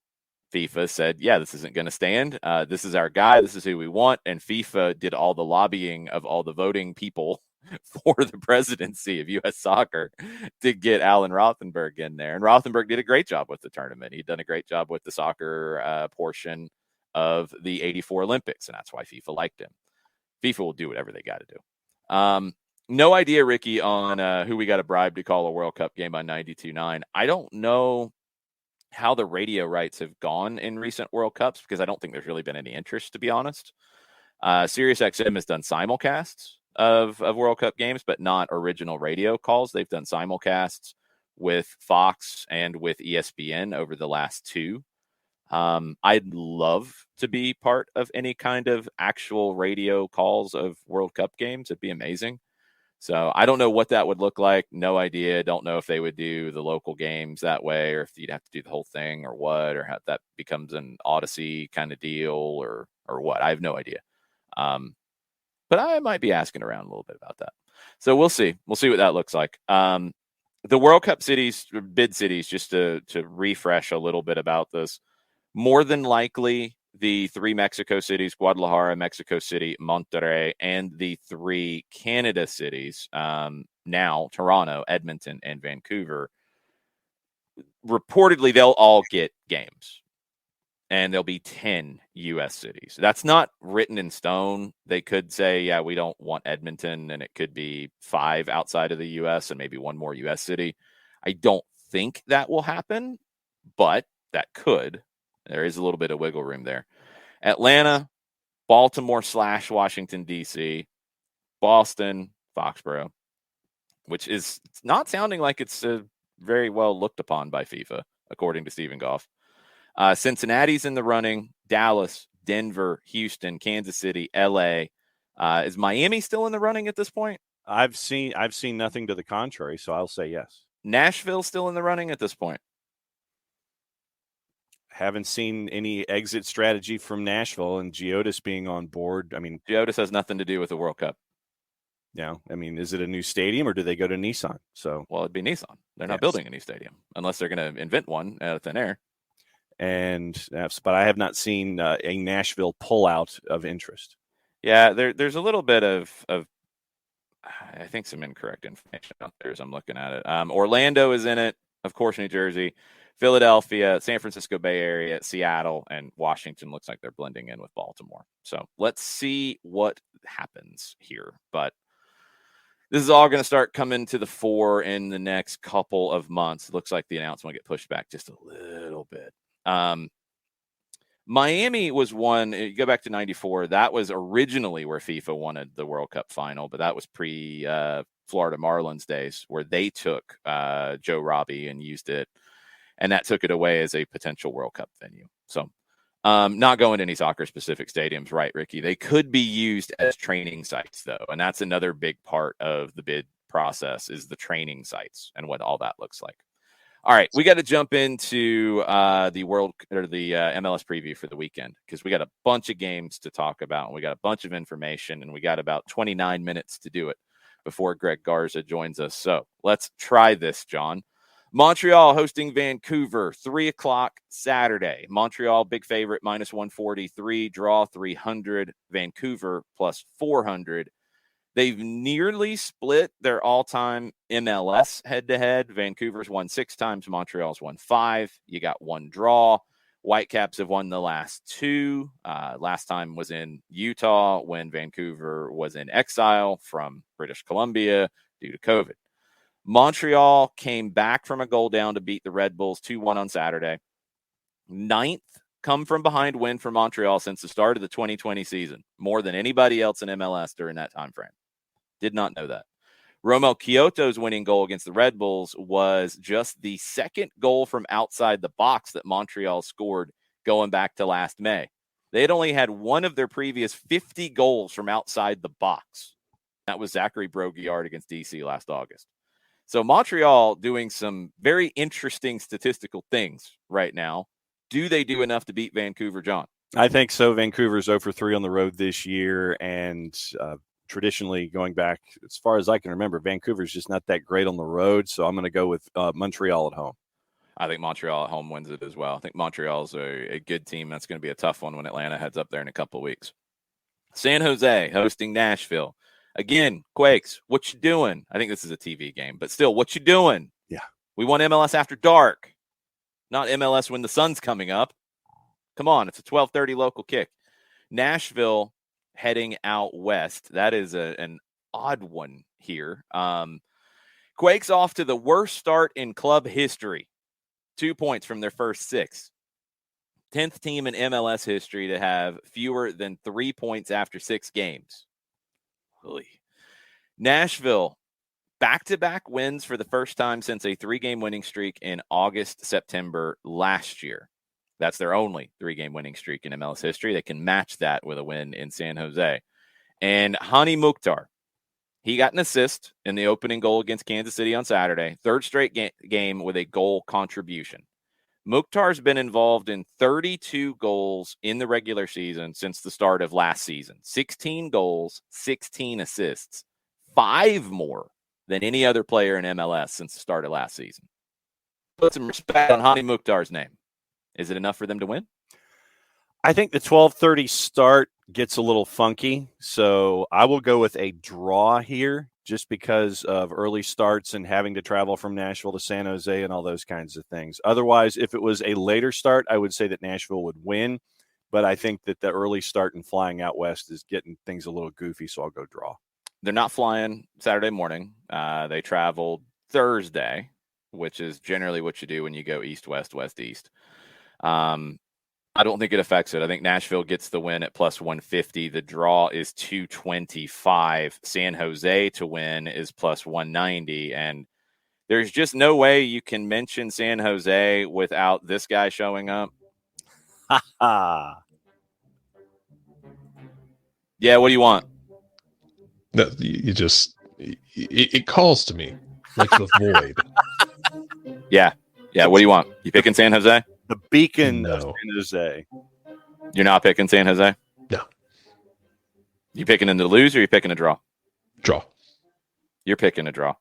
FIFA said, yeah, this isn't going to stand. This is our guy. This is who we want. And FIFA did all the lobbying of all the voting people for the presidency of U.S. Soccer to get Alan Rothenberg in there. And Rothenberg did a great job with the tournament. He'd done a great job with the soccer portion of the '84 Olympics, and that's why FIFA liked him. FIFA will do whatever they got to do. No idea, Ricky, on who we got to bribe to call a World Cup game on 92.9. I don't know how the radio rights have gone in recent World Cups because I don't think there's really been any interest, to be honest. SiriusXM has done simulcasts of World Cup games, but not original radio calls. They've done simulcasts with Fox and with ESPN over the last two. I'd love to be part of any kind of actual radio calls of World Cup games. It'd be amazing. So I don't know what that would look like. No idea. Don't know if they would do the local games that way or if you'd have to do the whole thing or what, or how that becomes an Odyssey kind of deal or what. I have no idea. But I might be asking around a little bit about that. So we'll see. We'll see what that looks like. The World Cup cities, bid cities, just to refresh a little bit about this, more than likely the three Mexico cities, Guadalajara, Mexico City, Monterrey, and the three Canada cities, now Toronto, Edmonton, and Vancouver, reportedly they'll all get games. And there'll be 10 U.S. cities. That's not written in stone. They could say, yeah, we don't want Edmonton, and it could be 5 outside of the U.S. and maybe one more U.S. city. I don't think that will happen, but that could. There is a little bit of wiggle room there. Atlanta, Baltimore / Washington, D.C., Boston, Foxborough, which is not sounding like it's very well looked upon by FIFA, according to Stephen Goff. Cincinnati's in the running, Dallas, Denver, Houston, Kansas City, L.A. Is Miami still in the running at this point? I've seen nothing to the contrary, so I'll say yes. Nashville still in the running at this point? Haven't seen any exit strategy from Nashville and Geodis being on board. I mean, Geodis has nothing to do with the World Cup. Yeah, I mean, is it a new stadium or do they go to Nissan? Well, it'd be Nissan. They're not building a new stadium unless they're going to invent one out of thin air. But I have not seen a Nashville pullout of interest. Yeah, there's a little bit of I think some incorrect information out there as I'm looking at it. Orlando is in it, of course, New Jersey, Philadelphia, San Francisco Bay Area, Seattle, and Washington looks like they're blending in with Baltimore. So let's see what happens here. But this is all going to start coming to the fore in the next couple of months. It looks like the announcement will get pushed back just a little bit. Miami was one. You go back to 94. That was originally where FIFA wanted the World Cup final, but that was pre Florida Marlins days where they took Joe Robbie and used it. And that took it away as a potential World Cup venue. So not going to any soccer-specific stadiums, right, Ricky? They could be used as training sites, though. And that's another big part of the bid process is the training sites and what all that looks like. All right, we got to jump into the MLS preview for the weekend because we got a bunch of games to talk about. And we got a bunch of information, and we got about 29 minutes to do it before Greg Garza joins us. So let's try this, John. Montreal hosting Vancouver, 3 o'clock Saturday. Montreal, big favorite, minus 143, draw 300. Vancouver, plus 400. They've nearly split their all-time MLS head-to-head. Vancouver's won 6 times. Montreal's won 5. You got 1 draw. Whitecaps have won the last 2. Last time was in Utah when Vancouver was in exile from British Columbia due to COVID. Montreal came back from a goal down to beat the Red Bulls 2-1 on Saturday. 9th come-from-behind win for Montreal since the start of the 2020 season, more than anybody else in MLS during that time frame. Did not know that. Romel Kyoto's winning goal against the Red Bulls was just the second goal from outside the box that Montreal scored going back to last May. They had only had one of their previous 50 goals from outside the box. That was Zachary Brault-Guillard against DC last August. So Montreal doing some very interesting statistical things right now. Do they do enough to beat Vancouver, John? I think so. Vancouver's 0-3 on the road this year, and traditionally, going back as far as I can remember, Vancouver's just not that great on the road, so I'm going to go with Montreal at home. I think Montreal at home wins it as well. I think Montreal's a good team. That's going to be a tough one when Atlanta heads up there in a couple of weeks. San Jose hosting Nashville. Again, Quakes, what you doing? I think this is a TV game, but still, what you doing? Yeah. We want MLS after dark, not MLS when the sun's coming up. Come on, it's a 12:30 local kick. Nashville heading out west. That is an odd one here. Quakes off to the worst start in club history. 2 points from their first 6. 10th team in MLS history to have fewer than 3 points after 6 games. Nashville, back-to-back wins for the first time since a 3-game winning streak in August, September last year. That's their only 3-game winning streak in MLS history. They can match that with a win in San Jose. And Hani Mukhtar, he got an assist in the opening goal against Kansas City on Saturday. 3rd straight game with a goal contribution. Mukhtar's been involved in 32 goals in the regular season since the start of last season. 16 goals, 16 assists, 5 more than any other player in MLS since the start of last season. Put some respect on Hani Mukhtar's name. Is it enough for them to win? I think the 12:30 start gets a little funky, so I will go with a draw here just because of early starts and having to travel from Nashville to San Jose and all those kinds of things. Otherwise, if it was a later start, I would say that Nashville would win, but I think that the early start and flying out west is getting things a little goofy, so I'll go draw. They're not flying Saturday morning. They traveled Thursday, which is generally what you do when you go east-west, west-east. I don't think it affects it. I think Nashville gets the win at plus 150. The draw is 225. San Jose to win is plus 190. And there's just no way you can mention San Jose without this guy showing up. Yeah, what do you want? No, you just it calls to me like the void. Yeah. What do you want? You picking San Jose? The beacon No. of San Jose. You're not picking San Jose? No. You picking them to lose or you picking a draw? Draw. You're picking a draw.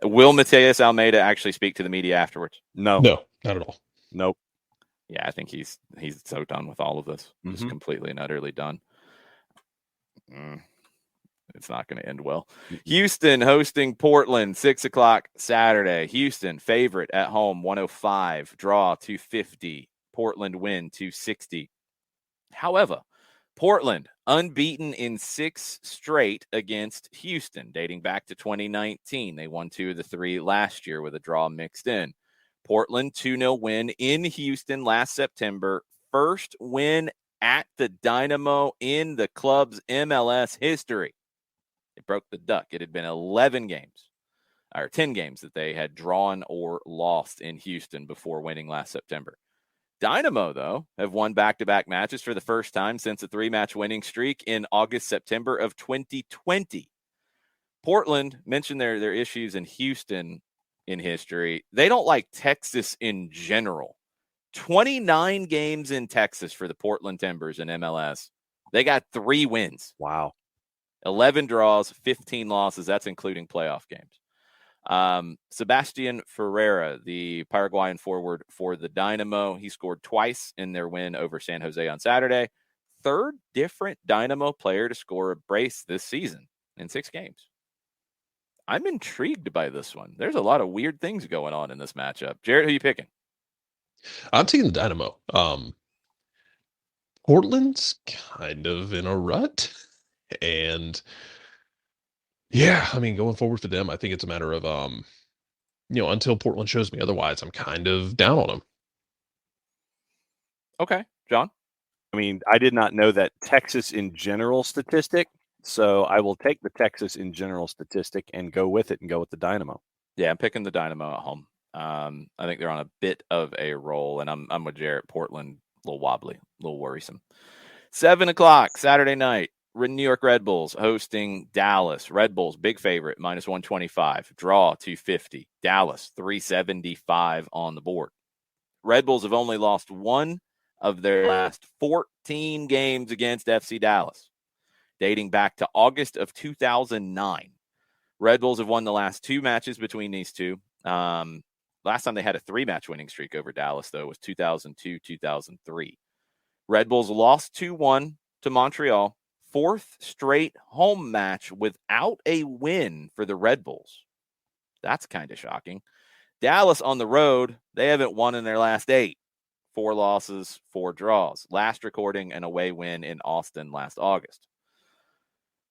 Will Mateus Almeida actually speak to the media afterwards? No, not at all. Nope. Yeah, I think he's so done with all of this. Just completely and utterly done. It's not going to end well. Houston hosting Portland, 6 o'clock Saturday. Houston, favorite at home, 105. Draw, 250. Portland win, 260. However, Portland, unbeaten in 6 straight against Houston, dating back to 2019. They won 2 of the 3 last year with a draw mixed in. Portland, 2-0 win in Houston last September, first win at the Dynamo in the club's MLS history. It broke the duck. It had been 10 games that they had drawn or lost in Houston before winning last September. Dynamo, though, have won back-to-back matches for the first time since a 3-match winning streak in August-September of 2020. Portland mentioned their issues in Houston in history. They don't like Texas in general. 29 games in Texas for the Portland Timbers in MLS. They got 3 wins. Wow. 11 draws, 15 losses. That's including playoff games. Sebastian Ferreira, the Paraguayan forward for the Dynamo, he scored twice in their win over San Jose on Saturday. 3rd different Dynamo player to score a brace this season in 6 games. I'm intrigued by this one. There's a lot of weird things going on in this matchup. Jared, who are you picking? I'm taking the Dynamo. Portland's kind of in a rut. And yeah, I mean, going forward for them, I think it's a matter of, until Portland shows me otherwise, I'm kind of down on them. Okay. John? I mean, I did not know that Texas in general statistic, so I will take the Texas in general statistic and go with it and go with the Dynamo. Yeah, I'm picking the Dynamo at home. I think they're on a bit of a roll, and I'm with Jarrett. Portland, a little wobbly, a little worrisome. 7 o'clock Saturday night. New York Red Bulls hosting Dallas. Red Bulls, big favorite, minus 125. Draw 250. Dallas, 375 on the board. Red Bulls have only lost 1 of their last 14 games against FC Dallas, dating back to August of 2009. Red Bulls have won the last 2 matches between these two. Last time they had a 3-match winning streak over Dallas, though, was 2002-2003. Red Bulls lost 2-1 to Montreal. 4th straight home match without a win for the Red Bulls. That's kind of shocking. Dallas on the road, they haven't won in their last 8. 4 losses, 4 draws. Last recording an away win in Austin last August.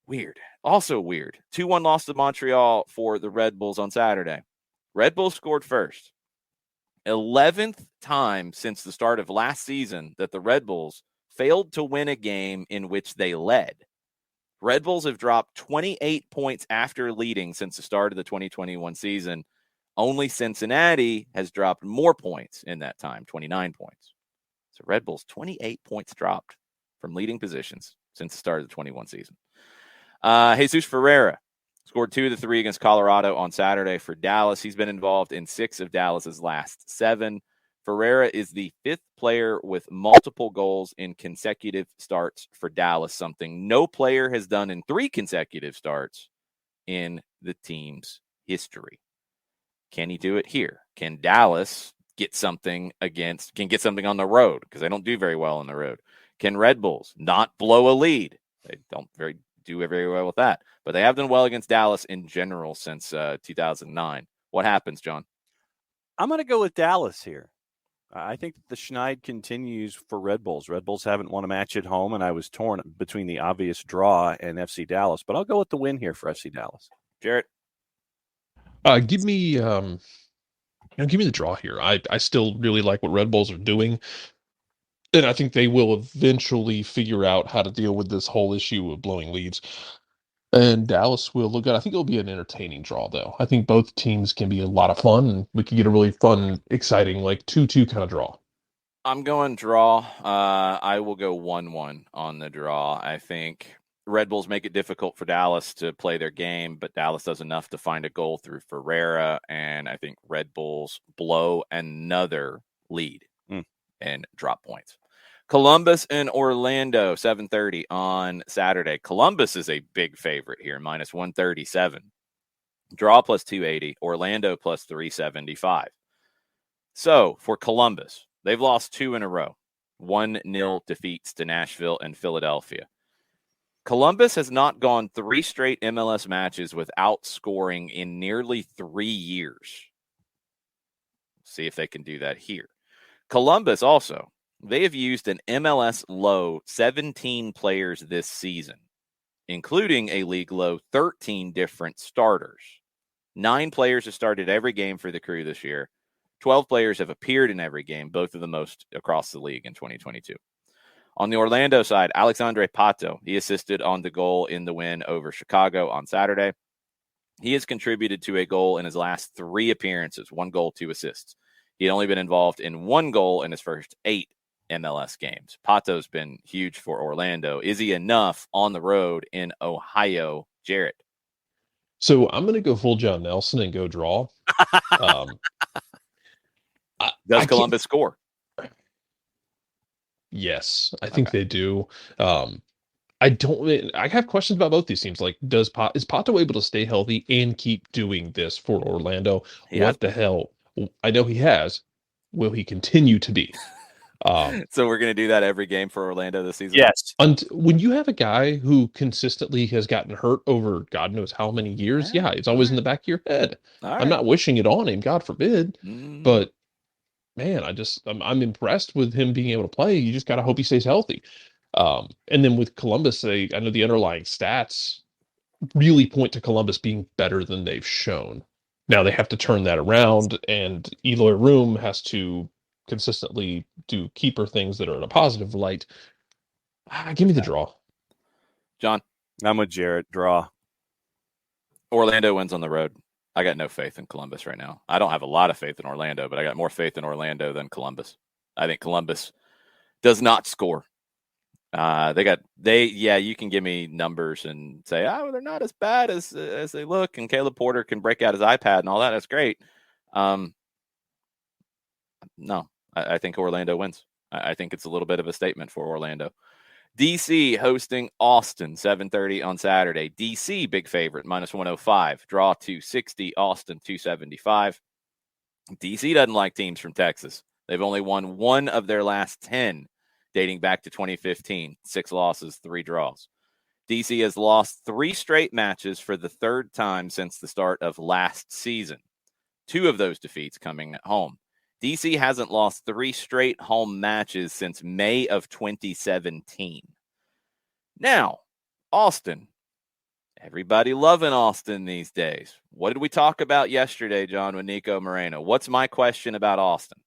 Weird. Also weird. 2-1 loss to Montreal for the Red Bulls on Saturday. Red Bulls scored first. 11th time since the start of last season that the Red Bulls failed to win a game in which they led. Red Bulls have dropped 28 points after leading since the start of the 2021 season. Only Cincinnati has dropped more points in that time, 29 points. So Red Bulls, 28 points dropped from leading positions since the start of the 21 season. Jesus Ferreira scored 2 of the 3 against Colorado on Saturday for Dallas. He's been involved in 6 of Dallas's last 7. Ferreira is the 5th player with multiple goals in consecutive starts for Dallas, something no player has done in 3 consecutive starts in the team's history. Can he do it here? Can Dallas get something on the road? Because they don't do very well on the road. Can Red Bulls not blow a lead? They don't do very well with that. But they have done well against Dallas in general since 2009. What happens, John? I'm going to go with Dallas here. I think the schneid continues for Red Bulls. Red Bulls haven't won a match at home, and I was torn between the obvious draw and FC Dallas. But I'll go with the win here for FC Dallas. Jarrett? Give me the draw here. I still really like what Red Bulls are doing. And I think they will eventually figure out how to deal with this whole issue of blowing leads. And Dallas will look good. I think it'll be an entertaining draw, though. I think both teams can be a lot of fun, and we could get a really fun, exciting, 2-2 kind of draw. I'm going draw. I will go 1-1 on the draw. I think Red Bulls make it difficult for Dallas to play their game, but Dallas does enough to find a goal through Ferreira, and I think Red Bulls blow another lead and drop points. Columbus and Orlando, 7:30 on Saturday. Columbus is a big favorite here, minus 137. Draw plus 280. Orlando plus 375. So for Columbus, they've lost 2 in a row. 1-0 defeats to Nashville and Philadelphia. Columbus has not gone 3 straight MLS matches without scoring in nearly 3 years. See if they can do that here. Columbus also, they have used an MLS low 17 players this season, including a league low 13 different starters. 9 players have started every game for the Crew this year. 12 players have appeared in every game, both of the most across the league in 2022. On the Orlando side, Alexandre Pato, he assisted on the goal in the win over Chicago on Saturday. He has contributed to a goal in his last 3 appearances, 1 goal, 2 assists. He had only been involved in 1 goal in his first 8 MLS games. Pato's been huge for Orlando. Is he enough on the road in Ohio, Jarrett? So I'm going to go full John Nelson and go draw. Does Columbus score? Yes, I think they do. I have questions about both these teams. Like, is Pato able to stay healthy and keep doing this for Orlando? What the hell? I know he has. Will he continue to be? So we're going to do that every game for Orlando this season? Yes. When you have a guy who consistently has gotten hurt over God knows how many years, it's always in the back of your head. I'm not wishing it on him, God forbid. But, man, I'm impressed with him being able to play. You just got to hope he stays healthy. And then with Columbus, I know the underlying stats really point to Columbus being better than they've shown. Now they have to turn that around, and Eloy Room has to consistently do keeper things that are in a positive light. Give me the draw. John? I'm with Jarrett. Draw. Orlando wins on the road. I got no faith in Columbus right now. I don't have a lot of faith in Orlando, but I got more faith in Orlando than Columbus. I think Columbus does not score. You can give me numbers and say, they're not as bad as they look, and Caleb Porter can break out his iPad and all that. That's great. No, I think Orlando wins. I think it's a little bit of a statement for Orlando. DC hosting Austin, 7:30 on Saturday. DC, big favorite, -105. Draw 260, Austin 275. DC doesn't like teams from Texas. They've only won 1 of their last 10, dating back to 2015. 6 losses, 3 draws. DC has lost 3 straight matches for the 3rd time since the start of last season. 2 of those defeats coming at home. DC hasn't lost 3 straight home matches since May of 2017. Now, Austin. Everybody loving Austin these days. What did we talk about yesterday, John, with Nico Moreno? What's my question about Austin?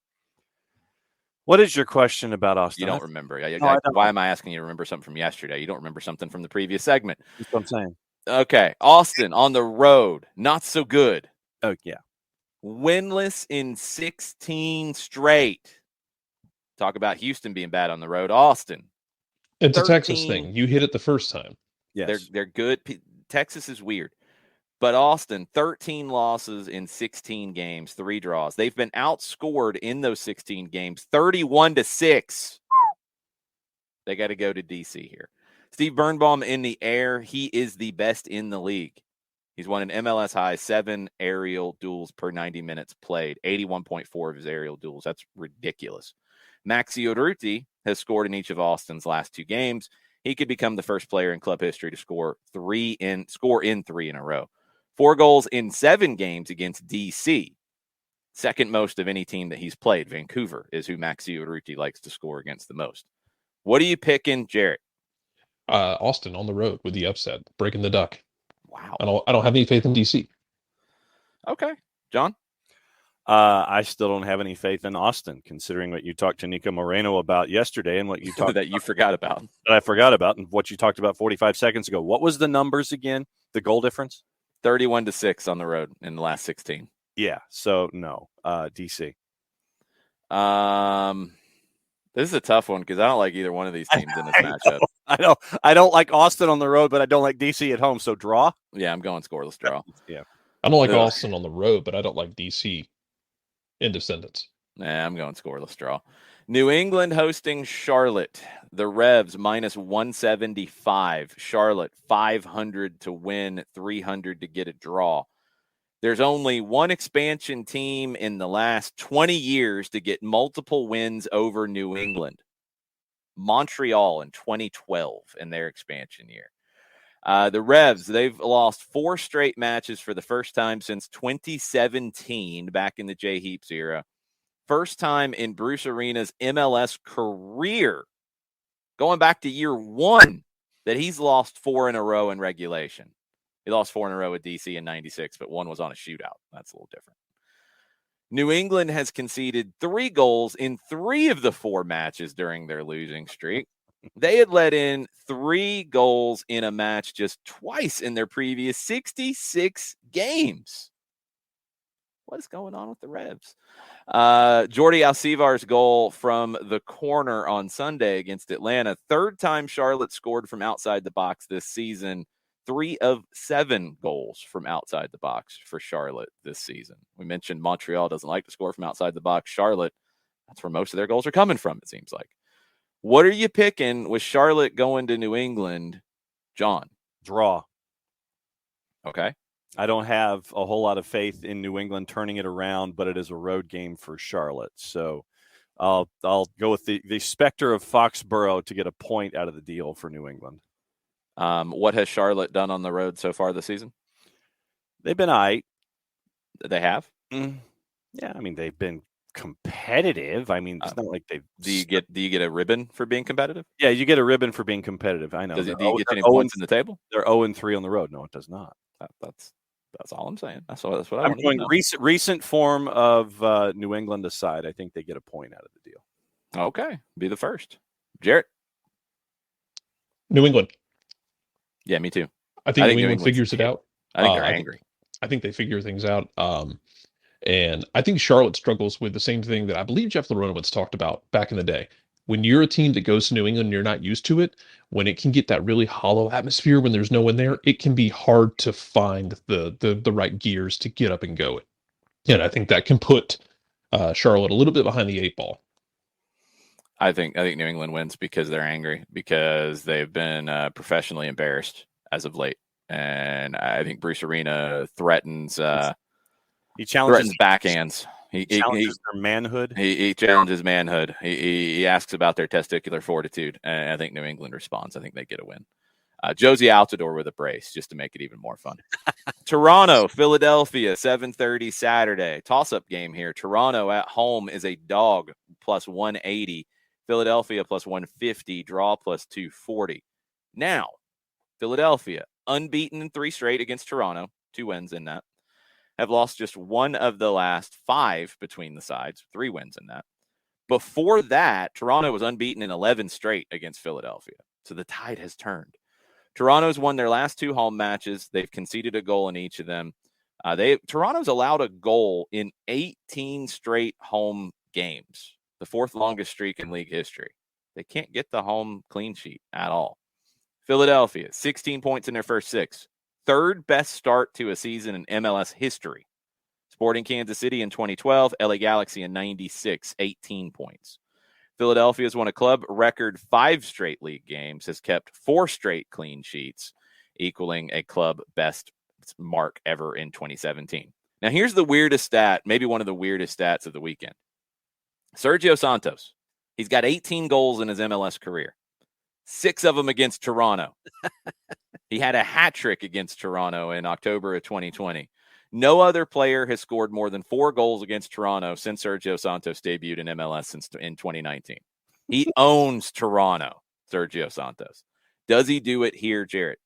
What is your question about Austin? You don't remember. I don't. Why am I asking you to remember something from yesterday? You don't remember something from the previous segment. That's what I'm saying. Okay. Austin on the road. Not so good. Oh, yeah. Winless in 16 straight. Talk about Houston being bad on the road. Austin. It's a Texas thing. You hit it the first time. Yes. They're good. Texas is weird. But Austin, 13 losses in 16 games, 3 draws. They've been outscored in those 16 games, 31-6. They got to go to DC here. Steve Birnbaum in the air. He is the best in the league. He's won an MLS high 7 aerial duels per 90 minutes played, 81.4 of his aerial duels. That's ridiculous. Maxi Urruti has scored in each of Austin's last 2 games. He could become the first player in club history to score in 3 in a row. 4 goals in 7 games against DC. Second most of any team that he's played. Vancouver is who Maxi Urruti likes to score against the most. What are you picking, Jarrett? Austin on the road with the upset, breaking the duck. Wow. I don't have any faith in DC. Okay. John? I still don't have any faith in Austin, considering what you talked to Nico Moreno about yesterday and what you talked that you forgot about. That I forgot about, and what you talked about 45 seconds ago. What was the numbers again? The goal difference? 31-6 on the road in the last 16. Yeah. So no, DC. This is a tough one because I don't like either one of these teams in this matchup. I don't like Austin on the road, but I don't like DC at home. So draw. Yeah, I'm going scoreless draw. Yeah. I don't like Austin on the road, but I don't like DC in descendants. Nah, I'm going scoreless draw. New England hosting Charlotte. The Revs -175. Charlotte 500 to win, 300 to get a draw. There's only one expansion team in the last 20 years to get multiple wins over New England. Montreal in 2012 in their expansion year. The Revs, they've lost 4 straight matches for the first time since 2017, back in the Jay Heaps era. First time in Bruce Arena's MLS career, going back to year 1, that he's lost 4 in a row in regulation. He lost 4 in a row with DC in 96, but 1 was on a shootout. That's a little different. New England has conceded 3 goals in 3 of the 4 matches during their losing streak. They had let in 3 goals in a match just twice in their previous 66 games. What is going on with the Revs? Jordi Alcivar's goal from the corner on Sunday against Atlanta. 3rd time Charlotte scored from outside the box this season. 3 of 7 goals from outside the box for Charlotte this season. We mentioned Montreal doesn't like to score from outside the box. Charlotte, that's where most of their goals are coming from, it seems like. What are you picking with Charlotte going to New England, John? Draw. Okay. I don't have a whole lot of faith in New England turning it around, but it is a road game for Charlotte. So I'll go with the specter of Foxborough to get a point out of the deal for New England. What has Charlotte done on the road so far this season? They've been all right. They have? Yeah, I mean, they've been competitive. I mean, it's not like they've... Do you get a ribbon for being competitive? Yeah, you get a ribbon for being competitive. I know. Do you get any points in the table? They're 0-3 on the road. No, it does not. That's all I'm saying. That's what I I'm want going to know. recent form of New England aside. I think they get a point out of the deal. Okay. Be the first. Jarrett? New England. Yeah, me too. I think New England figures it out. I think they're angry. I think they figure things out. And I think Charlotte struggles with the same thing that I believe Jeff Laronowitz talked about back in the day. When you're a team that goes to New England and you're not used to it, when it can get that really hollow atmosphere, when there's no one there, it can be hard to find the right gears to get up and go. And I think that can put Charlotte a little bit behind the 8 ball. I think New England wins because they're angry, because they've been professionally embarrassed as of late. And I think Bruce Arena threatens he challenges backhands. He challenges their manhood. He challenges manhood. He asks about their testicular fortitude. And I think New England responds. I think they get a win. Josie Altidore with a brace just to make it even more fun. Toronto, Philadelphia, 7:30 Saturday. Toss-up game here. Toronto at home is a dog plus 180. Philadelphia plus 150. Draw plus 240. Now, Philadelphia, unbeaten in 3 straight against Toronto. 2 wins in that. Have lost just 1 of the last 5 between the sides. 3 wins in that. Before that, Toronto was unbeaten in 11 straight against Philadelphia. So the tide has turned. Toronto's won their last 2 home matches. They've conceded a goal in each of them. Toronto's allowed a goal in 18 straight home games, the 4th longest streak in league history. They can't get the home clean sheet at all. Philadelphia, 16 points in their first 6. 3rd best start to a season in MLS history. Sporting Kansas City in 2012, LA Galaxy in 96, 18 points. Philadelphia's won a club record 5 straight league games, has kept 4 straight clean sheets, equaling a club best mark ever in 2017. Now, here's the weirdest stat, maybe one of the weirdest stats of the weekend. Sergio Santos, he's got 18 goals in his MLS career, 6 of them against Toronto. He had a hat trick against Toronto in October of 2020. No other player has scored more than 4 goals against Toronto since Sergio Santos debuted in MLS in 2019. He owns Toronto, Sergio Santos. Does he do it here, Jarrett?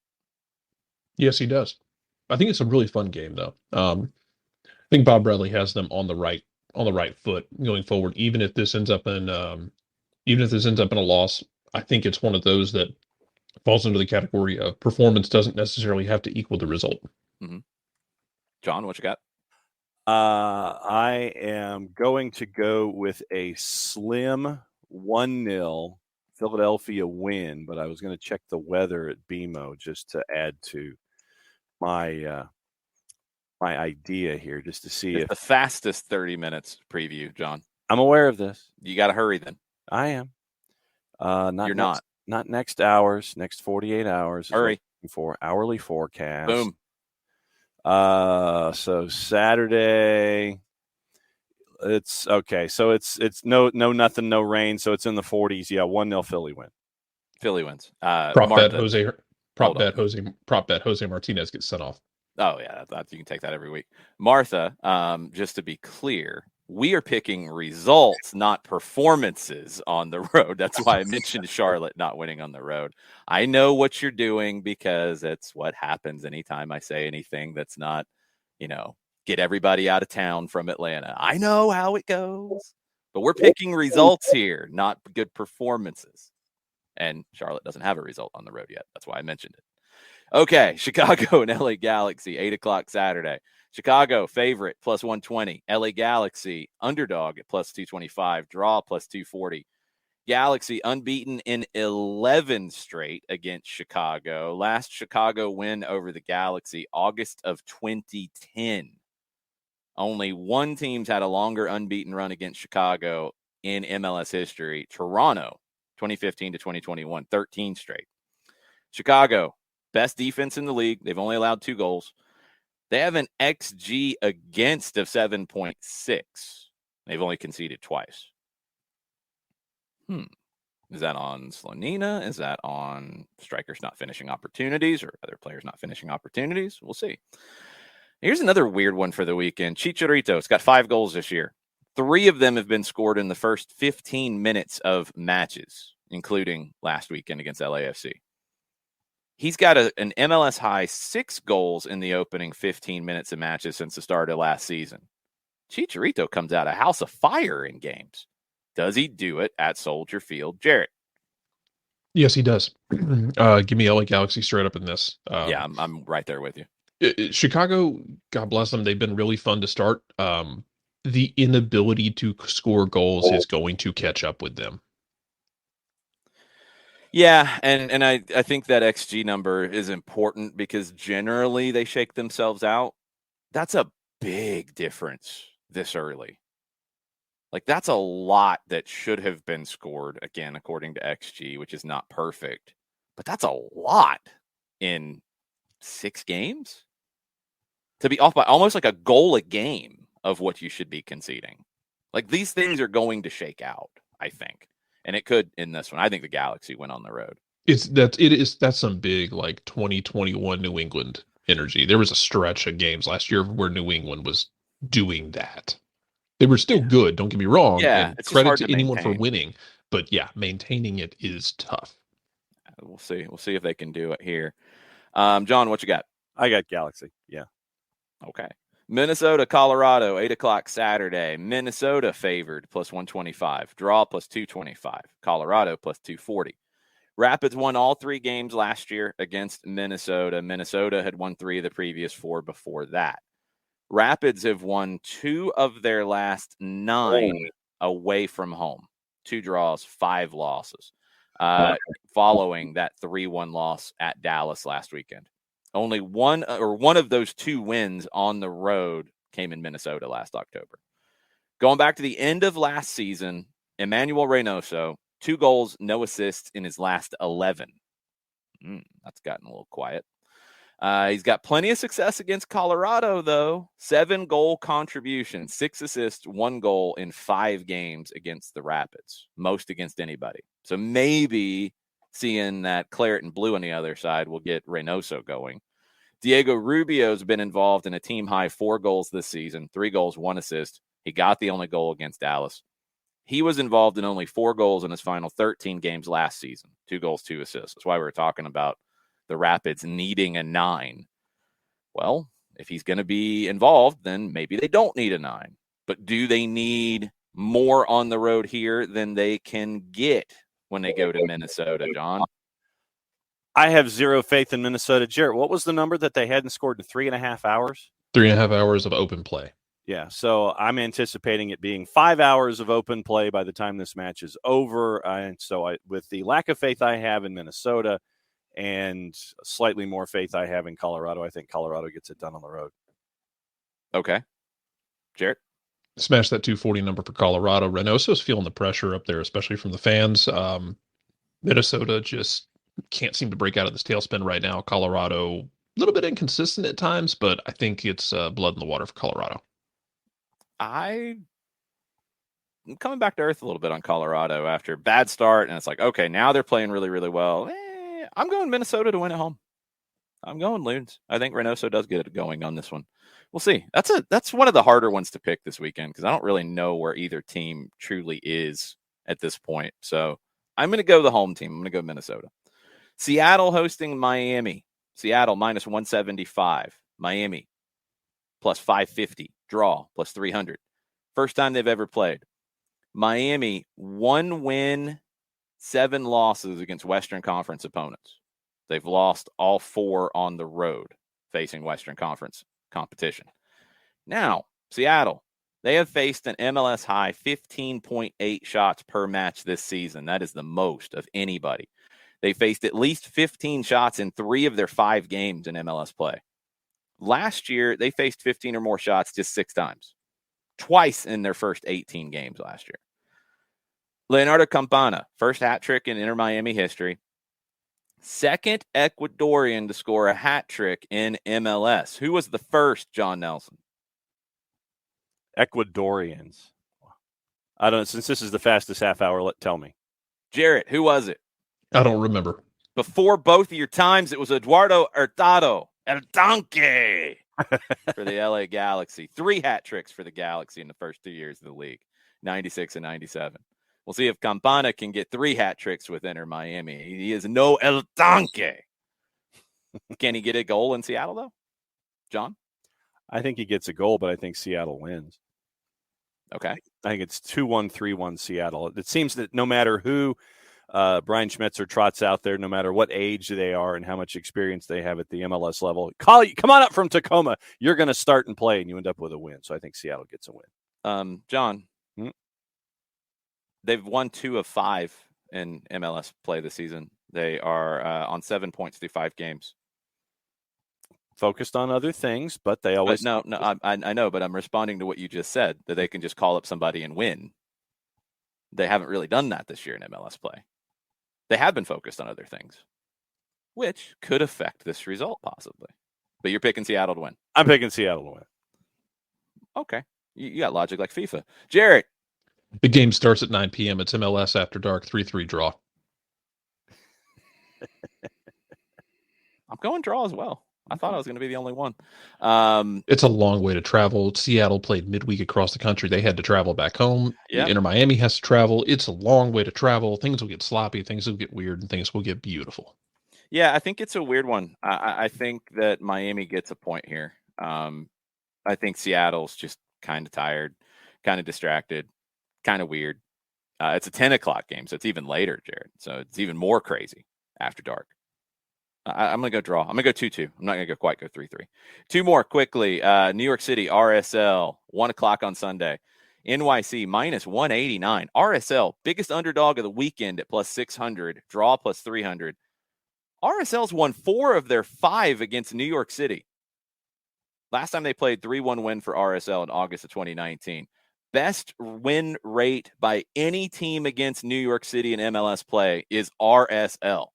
Yes, he does. I think it's a really fun game, though. I think Bob Bradley has them on the right foot going forward. Even if this ends up in a loss, I think it's one of those that falls into the category of performance doesn't necessarily have to equal the result. Mm-hmm. John, what you got? I am going to go with a slim 1-0 Philadelphia win, but I was going to check the weather at BMO just to add to my my idea here, just to see it's if the fastest 30 minutes preview, John. I'm aware of this. You got to hurry then. I am. You're not. Not next hours, next 48 hours. Hurry. For hourly forecast. Boom. So Saturday, it's okay. So it's no nothing, no rain. So it's in the 40s. Yeah, 1-0 Philly win. Philly wins. Prop bet Jose Martinez gets sent off. Oh yeah, you can take that every week. Martha, just to be clear, we are picking results, not performances on the road. That's why I mentioned Charlotte not winning on the road. I know what you're doing because it's what happens anytime I say anything that's not, get everybody out of town from Atlanta. I know how it goes, but we're picking results here, not good performances. And Charlotte doesn't have a result on the road yet. That's why I mentioned it. Okay, Chicago and LA Galaxy, 8 o'clock Saturday. Chicago, favorite, plus 120. LA Galaxy, underdog at plus 225. Draw, plus 240. Galaxy unbeaten in 11 straight against Chicago. Last Chicago win over the Galaxy, August of 2010. Only one team's had a longer unbeaten run against Chicago in MLS history. Toronto, 2015 to 2021, 13 straight. Chicago, best defense in the league. They've only allowed 2 goals. They have an XG against of 7.6. They've only conceded twice. Is that on Slonina? Is that on strikers not finishing opportunities or other players not finishing opportunities? We'll see. Here's another weird one for the weekend. Chicharito's got 5 goals this year. 3 of them have been scored in the first 15 minutes of matches, including last weekend against LAFC. He's got an MLS high 6 goals in the opening 15 minutes of matches since the start of last season. Chicharito comes out a house of fire in games. Does he do it at Soldier Field? Jarrett? Yes, he does. Give me LA Galaxy straight up in this. Yeah, I'm right there with you. Chicago, God bless them, they've been really fun to start. The inability to score goals is going to catch up with them. Yeah, and I think that XG number is important because generally they shake themselves out. That's a big difference this early. Like, that's a lot that should have been scored, again, according to XG, which is not perfect. But that's a lot in 6 games? To be off by almost like a goal a game of what you should be conceding. Like, these things are going to shake out, I think. And it could in this one. I think the Galaxy went on the road. That's some big, like, 2021 New England energy. There was a stretch of games last year where New England was doing that. They were still good, don't get me wrong. Yeah, and it's credit to anyone maintain. for winning. But yeah, maintaining it is tough. We'll see. We'll see if they can do it here. John, what you got? I got Galaxy. Yeah. Okay. Minnesota, Colorado, 8 o'clock Saturday. Minnesota favored, plus 125. Draw, plus 225. Colorado, plus 240. Rapids won all 3 games last year against Minnesota. Minnesota had won 3 of the previous 4 before that. Rapids have won 2 of their last 9 away from home. 2 draws, 5 losses, following that 3-1 loss at Dallas last weekend. Only one of those 2 wins on the road came in Minnesota last October. Going back to the end of last season, Emmanuel Reynoso, 2 goals, no assists in his last 11. That's gotten a little quiet. He's got plenty of success against Colorado, though. 7-goal contribution, 6 assists, 1 goal in 5 games against the Rapids, most against anybody. So maybe seeing that claret and blue on the other side will get Reynoso going. Diego Rubio's been involved in a team-high 4 goals this season, 3 goals, 1 assist. He got the only goal against Dallas. He was involved in only 4 goals in his final 13 games last season, 2 goals, 2 assists. That's why we were talking about the Rapids needing a 9. Well, if he's going to be involved, then maybe they don't need a 9. But do they need more on the road here than they can get when they go to Minnesota, John? I have 0 faith in Minnesota. Jarrett, what was the number that they hadn't scored in 3.5 hours? 3.5 hours of open play. Yeah, so I'm anticipating it being 5 hours of open play by the time this match is over. And so with the lack of faith I have in Minnesota, and slightly more faith I have in Colorado, I think Colorado gets it done on the road. Okay. Jarrett? Smash that 240 number for Colorado. Reynoso's feeling the pressure up there, especially from the fans. Minnesota just can't seem to break out of this tailspin right now. Colorado, a little bit inconsistent at times, but I think it's blood in the water for Colorado. I'm coming back to earth a little bit on Colorado after a bad start, and it's like, okay, now they're playing really, really well. I'm going Minnesota to win at home. I'm going Loons. I think Reynoso does get it going on this one. We'll see. That's one of the harder ones to pick this weekend because I don't really know where either team truly is at this point. So I'm going to go the home team. I'm going to go Minnesota. Seattle hosting Miami. Seattle minus 175. Miami plus 550. Draw, plus 300. First time they've ever played. Miami, 1 win, 7 losses against Western Conference opponents. They've lost all 4 on the road facing Western Conference competition. Now, Seattle, they have faced an MLS high 15.8 shots per match this season. That is the most of anybody. They faced at least 15 shots in 3 of their 5 games in MLS play. Last year, they faced 15 or more shots just 6 times. Twice in their first 18 games last year. Leonardo Campana, first hat trick in Inter Miami history. Second Ecuadorian to score a hat trick in MLS. Who was the first, John Nelson? Ecuadorians. I don't know. Since this is the fastest half hour, tell me. Jarrett, who was it? I don't remember. Before both of your times, it was Eduardo Hurtado, El Donkey, for the LA Galaxy. 3 hat tricks for the Galaxy in the first 2 years of the league, 96 and 97. We'll see if Campana can get 3 hat tricks with Inter Miami. He is no El Donkey. Can he get a goal in Seattle, though? John? I think he gets a goal, but I think Seattle wins. Okay. I think it's 2-1, 3-1 Seattle. It seems that no matter who Brian Schmetzer trots out there, no matter what age they are and how much experience they have at the MLS level, come on up from Tacoma. You're going to start and play, and you end up with a win. So I think Seattle gets a win. John, they've won 2 of 5 in MLS play this season. They are on 7 points through 5 games. Focused on other things, but they always... No, I know, but I'm responding to what you just said, that they can just call up somebody and win. They haven't really done that this year in MLS play. They have been focused on other things, which could affect this result possibly. But you're picking Seattle to win. I'm picking Seattle to win. Okay. You got logic like FIFA. Jarrett. The game starts at 9 p.m. It's MLS After Dark, 3-3 draw. I'm going draw as well. I thought I was going to be the only one. It's a long way to travel. Seattle played midweek across the country. They had to travel back home. Yeah. Inter Miami has to travel. It's a long way to travel. Things will get sloppy. Things will get weird. And things will get beautiful. Yeah, I think it's a weird one. I think that Miami gets a point here. I think Seattle's just kind of tired, kind of distracted, kind of weird. It's a 10 o'clock game, so it's even later, Jared. So it's even more crazy after dark. I'm going to go draw. I'm going to go 2-2. I'm not going to quite go 3-3. 2 more quickly. New York City, RSL, 1 o'clock on Sunday. NYC, minus 189. RSL, biggest underdog of the weekend at plus 600. Draw plus 300. RSL's won 4 of their 5 against New York City. Last time they played, 3-1 win for RSL in August of 2019. Best win rate by any team against New York City in MLS play is RSL.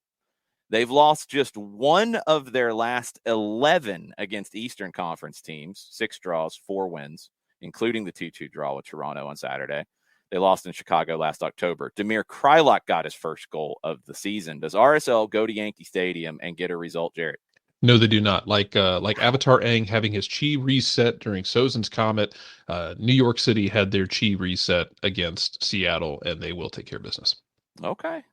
They've lost just 1 of their last 11 against Eastern Conference teams, 6 draws, 4 wins, including the 2-2 draw with Toronto on Saturday. They lost in Chicago last October. Damir Kreilach got his first goal of the season. Does RSL go to Yankee Stadium and get a result, Jarrett? No, they do not. Like Avatar Aang having his chi reset during Sozin's Comet, New York City had their chi reset against Seattle, and they will take care of business. Okay.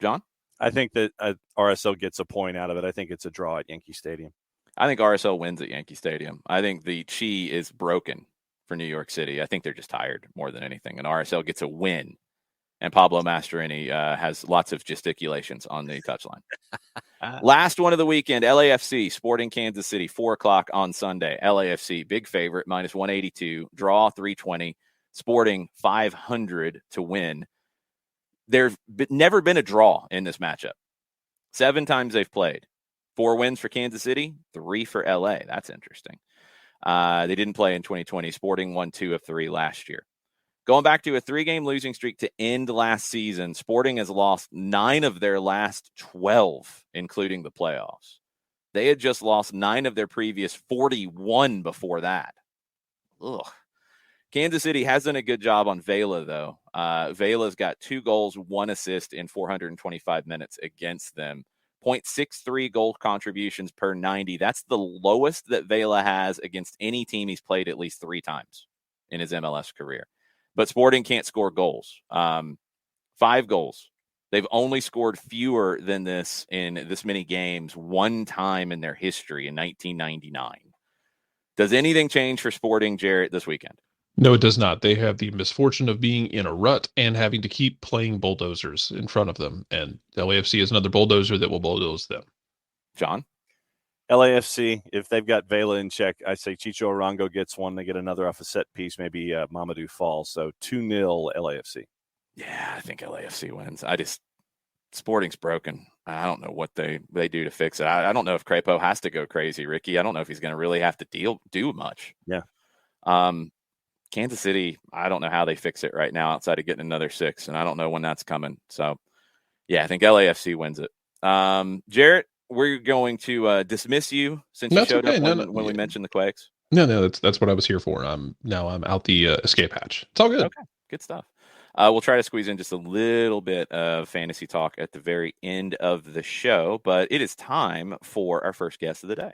John? I think that RSL gets a point out of it. I think it's a draw at Yankee Stadium. I think RSL wins at Yankee Stadium. I think the chi is broken for New York City. I think they're just tired more than anything. And RSL gets a win. And Pablo Mastroeni has lots of gesticulations on the touchline. Last one of the weekend, LAFC, Sporting Kansas City, 4 o'clock on Sunday. LAFC, big favorite, minus 182. Draw 320. Sporting 500 to win. There's never been a draw in this matchup. 7 times they've played. 4 wins for Kansas City, 3 for LA. That's interesting. They didn't play in 2020. Sporting won 2 of 3 last year. Going back to a 3-game losing streak to end last season, Sporting has lost 9 of their last 12, including the playoffs. They had just lost 9 of their previous 41 before that. Ugh. Kansas City has done a good job on Vela, though. Vela's got 2 goals, 1 assist in 425 minutes against them. 0.63 goal contributions per 90. That's the lowest that Vela has against any team he's played at least 3 times in his MLS career. But Sporting can't score goals. 5 goals. They've only scored fewer than this in this many games 1 time in their history in 1999. Does anything change for Sporting, Jarrett, this weekend? No, it does not. They have the misfortune of being in a rut and having to keep playing bulldozers in front of them. And LAFC is another bulldozer that will bulldoze them. John? LAFC, if they've got Vela in check, I say Chicho Arango gets one. They get another off a set piece, maybe Mamadou falls. So 2-0 LAFC. Yeah, I think LAFC wins. Sporting's broken. I don't know what they do to fix it. I don't know if Crepo has to go crazy, Ricky. I don't know if he's going to really have to do much. Yeah. Kansas City, I don't know how they fix it right now outside of getting another 6, and I don't know when that's coming. So, yeah, I think LAFC wins it. Jarrett, we're going to dismiss you since you showed up when we mentioned the Quakes. No, that's what I was here for. I'm out the escape hatch. It's all good. Okay, good stuff. We'll try to squeeze in just a little bit of fantasy talk at the very end of the show, but it is time for our first guest of the day.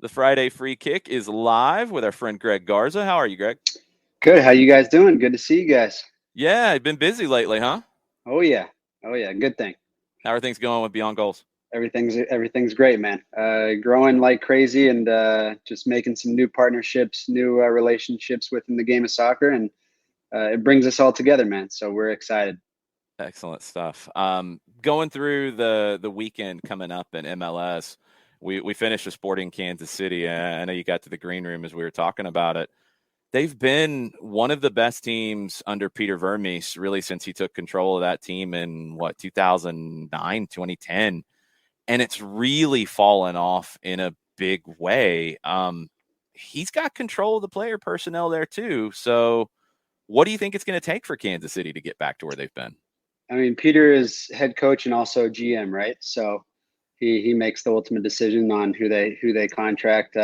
The Friday Free Kick is live with our friend Greg Garza. How are you, Greg? Good. How you guys doing? Good to see you guys. Yeah, you've been busy lately, huh? Oh yeah. Good thing. How are things going with Beyond Goals? Everything's great, man. Growing like crazy and just making some new partnerships, new relationships within the game of soccer, and it brings us all together, man. So we're excited. Excellent stuff. Going through the weekend coming up in MLS, we finished with Sporting Kansas City. I know you got to the green room as we were talking about it. They've been one of the best teams under Peter Vermes really since he took control of that team in 2009, 2010. And it's really fallen off in a big way. He's got control of the player personnel there too. So what do you think it's going to take for Kansas City to get back to where they've been? I mean, Peter is head coach and also GM, right? So he makes the ultimate decision on who they contract.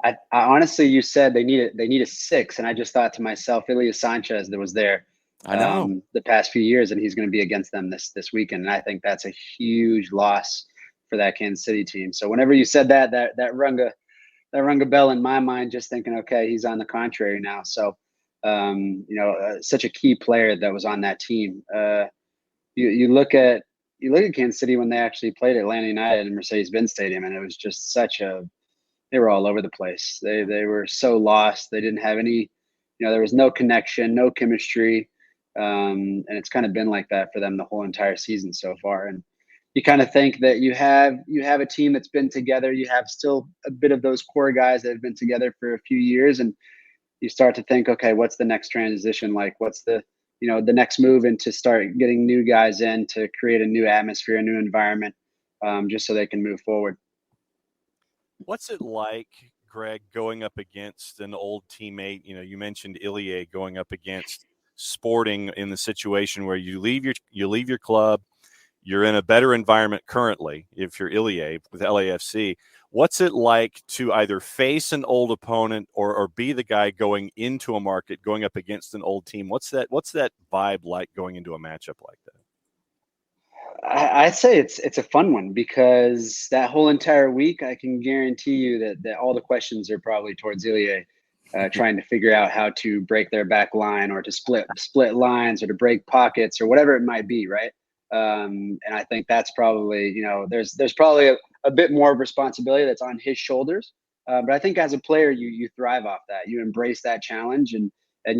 I honestly, you said they need a 6, and I just thought to myself, Ilya Sanchez that was there I know the past few years, and he's going to be against them this weekend, and I think that's a huge loss for that Kansas City team. So whenever you said that rung a bell in my mind, just thinking, okay, he's on the contrary now. So such a key player that was on that team. You look at Kansas City when they actually played Atlanta United in Mercedes-Benz Stadium, and it was just they were all over the place. They were so lost. They didn't have any, there was no connection, no chemistry. And it's kind of been like that for them the whole entire season so far. And you kind of think that you have a team that's been together. You have still a bit of those core guys that have been together for a few years. And you start to think, okay, what's the next transition like? What's the next move into start getting new guys in to create a new atmosphere, a new environment, just so they can move forward. What's it like, Greg, going up against an old teammate? You mentioned Ilya going up against Sporting in the situation where you leave your club, you're in a better environment currently if you're Ilya with LAFC. What's it like to either face an old opponent or be the guy going into a market, going up against an old team? What's that vibe like going into a matchup like that? I'd say it's a fun one because that whole entire week, I can guarantee you that all the questions are probably towards Ilya, trying to figure out how to break their back line or to split lines or to break pockets or whatever it might be, right? And I think that's probably, there's probably a bit more of responsibility that's on his shoulders. But I think as a player, you thrive off that. You embrace that challenge and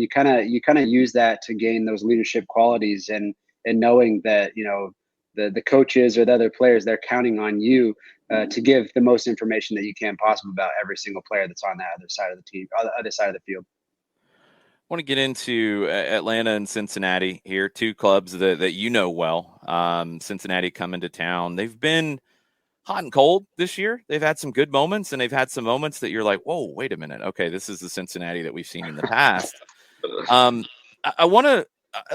you kind of use that to gain those leadership qualities and knowing that, the coaches or the other players, they're counting on you to give the most information that you can possible about every single player that's on that other side of the team, on the other side of the field. I want to get into Atlanta and Cincinnati here, two clubs that you know well. Cincinnati coming to town. They've been hot and cold this year. They've had some good moments, and they've had some moments that you're like, whoa, wait a minute. Okay, this is the Cincinnati that we've seen in the past. I want to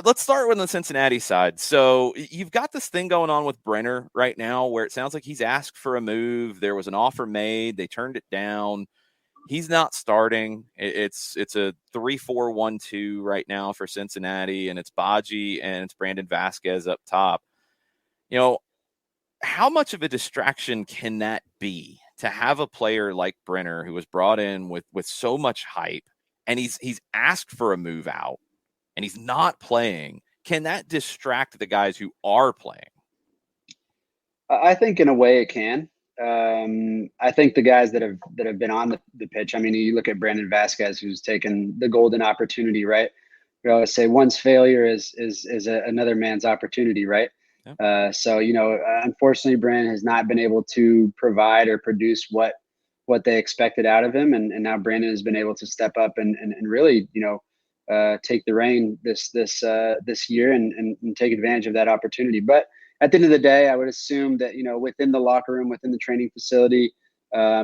let's start with the Cincinnati side. So you've got this thing going on with Brenner right now where it sounds like he's asked for a move. There was an offer made. They turned it down. He's not starting. It's a 3-4-1-2 right now for Cincinnati, and it's Baji and it's Brandon Vasquez up top. How much of a distraction can that be to have a player like Brenner who was brought in with so much hype and he's asked for a move out and he's not playing, can that distract the guys who are playing? I think in a way it can. I think the guys that have been on the pitch, I mean, you look at Brandon Vasquez, who's taken the golden opportunity, right? We always say one's failure is another man's opportunity, right? Yeah. So, unfortunately, Brandon has not been able to provide or produce what they expected out of him. And now Brandon has been able to step up and really, take the reign this year and take advantage of that opportunity. But at the end of the day, I would assume that, within the locker room, within the training facility,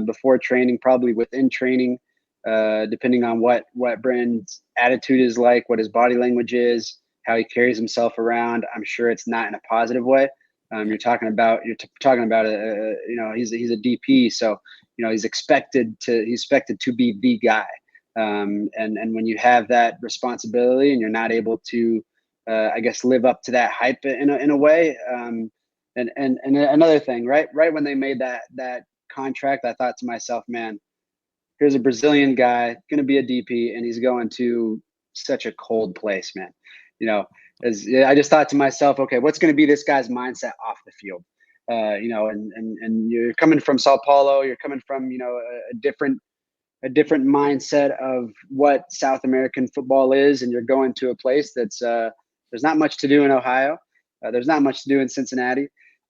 before training, probably within training, depending on what Brandon's attitude is like, what his body language is, how he carries himself around, I'm sure it's not in a positive way. You're talking about he's a DP, so he's expected to be the guy. And when you have that responsibility and you're not able to, I guess, live up to that hype in a way. And another thing, right when they made that contract, I thought to myself, man, here's a Brazilian guy going to be a DP, and he's going to such a cold place, man. I just thought to myself, okay, what's going to be this guy's mindset off the field? And you're coming from Sao Paulo, you're coming from, a different mindset of what South American football is, and you're going to a place that's there's not much to do in Ohio. There's not much to do in Cincinnati,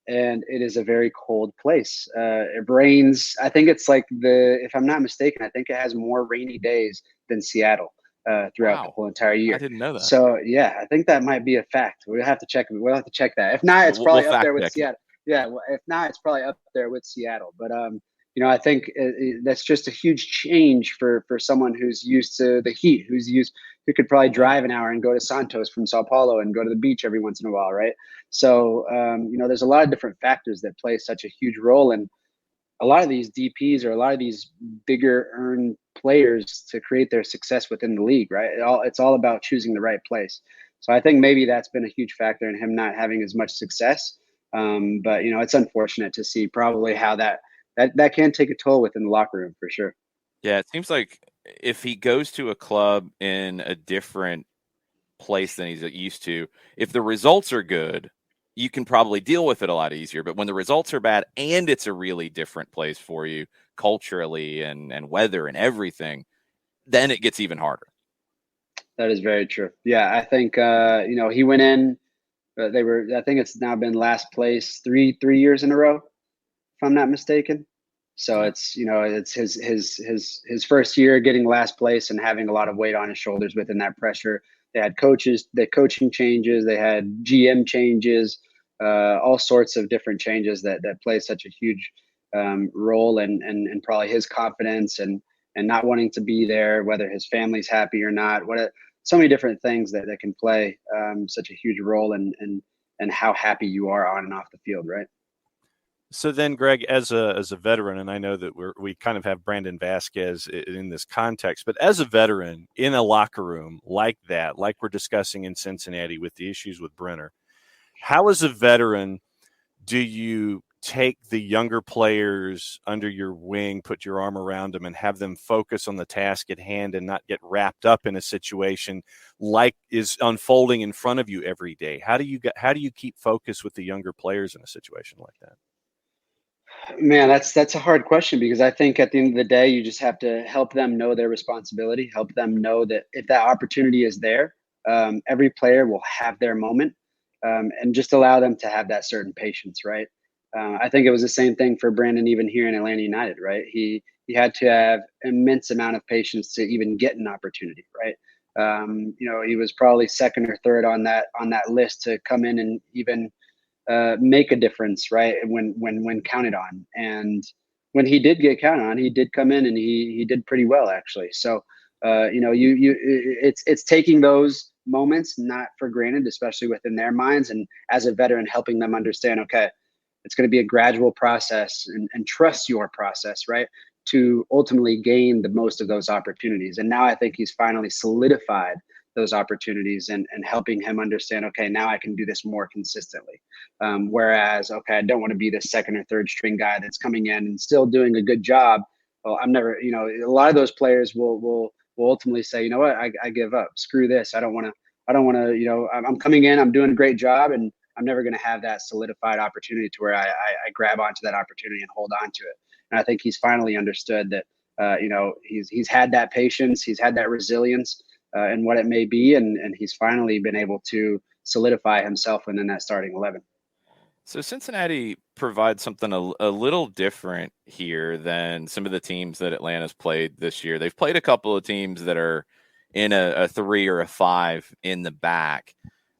and it is a very cold place. It rains. I think it's like if I'm not mistaken, I think it has more rainy days than Seattle throughout the whole entire year. I didn't know that. So yeah, I think that might be a fact. We'll have to check that. If not, it's probably up there with Seattle. Yeah, well, if not, it's probably up there with Seattle. But I think that's just a huge change for someone who's used to the heat, who could probably drive an hour and go to Santos from Sao Paulo and go to the beach every once in a while, right? So, there's a lot of different factors that play such a huge role. And a lot of these DPs or a lot of these bigger earned players to create their success within the league, right? It's all about choosing the right place. So I think maybe that's been a huge factor in him not having as much success. But, it's unfortunate to see probably how that can take a toll within the locker room for sure. Yeah, it seems like if he goes to a club in a different place than he's used to, if the results are good, you can probably deal with it a lot easier. But when the results are bad and it's a really different place for you culturally and weather and everything, then it gets even harder. That is very true. Yeah, I think, he went in, I think it's now been last place three years in a row, if I'm not mistaken. So it's his first year getting last place and having a lot of weight on his shoulders within that pressure. They had coaching changes, they had GM changes, all sorts of different changes that play such a huge role and probably his confidence and not wanting to be there, whether his family's happy or not. So many different things that can play such a huge role in how happy you are on and off the field, right? So then, Greg, as a veteran, and I know that we kind of have Brandon Vasquez in this context, but as a veteran in a locker room like that, like we're discussing in Cincinnati with the issues with Brenner, how as a veteran do you take the younger players under your wing, put your arm around them, and have them focus on the task at hand and not get wrapped up in a situation like is unfolding in front of you every day? How do you keep focus with the younger players in a situation like that? Man, that's a hard question, because I think at the end of the day, you just have to help them know their responsibility, help them know that if that opportunity is there, every player will have their moment, and just allow them to have that certain patience, right? I think it was the same thing for Brandon, even here in Atlanta United, right? He had to have immense amount of patience to even get an opportunity, right? He was probably second or third on that list to come in and even make a difference, right? When counted on, and when he did get counted on, he did come in and he did pretty well, actually. So, it's taking those moments not for granted, especially within their minds, and as a veteran, helping them understand, okay, it's going to be a gradual process, and trust your process, right, to ultimately gain the most of those opportunities. And now I think he's finally solidified those opportunities and helping him understand, okay, now I can do this more consistently. Whereas, okay, I don't want to be the second or third string guy that's coming in and still doing a good job. Well, I'm never, a lot of those players will will ultimately say, you know what, I give up. Screw this. I don't want to, you know, I'm coming in, I'm doing a great job, and I'm never going to have that solidified opportunity to where I grab onto that opportunity and hold on to it. And I think he's finally understood that, you know, he's had that patience, he's had that resilience, and what it may be, and he's finally been able to solidify himself within that starting 11. So Cincinnati provides something a little different here than some of the teams that Atlanta's played this year. They've played a couple of teams that are in a 3 or a 5 in the back,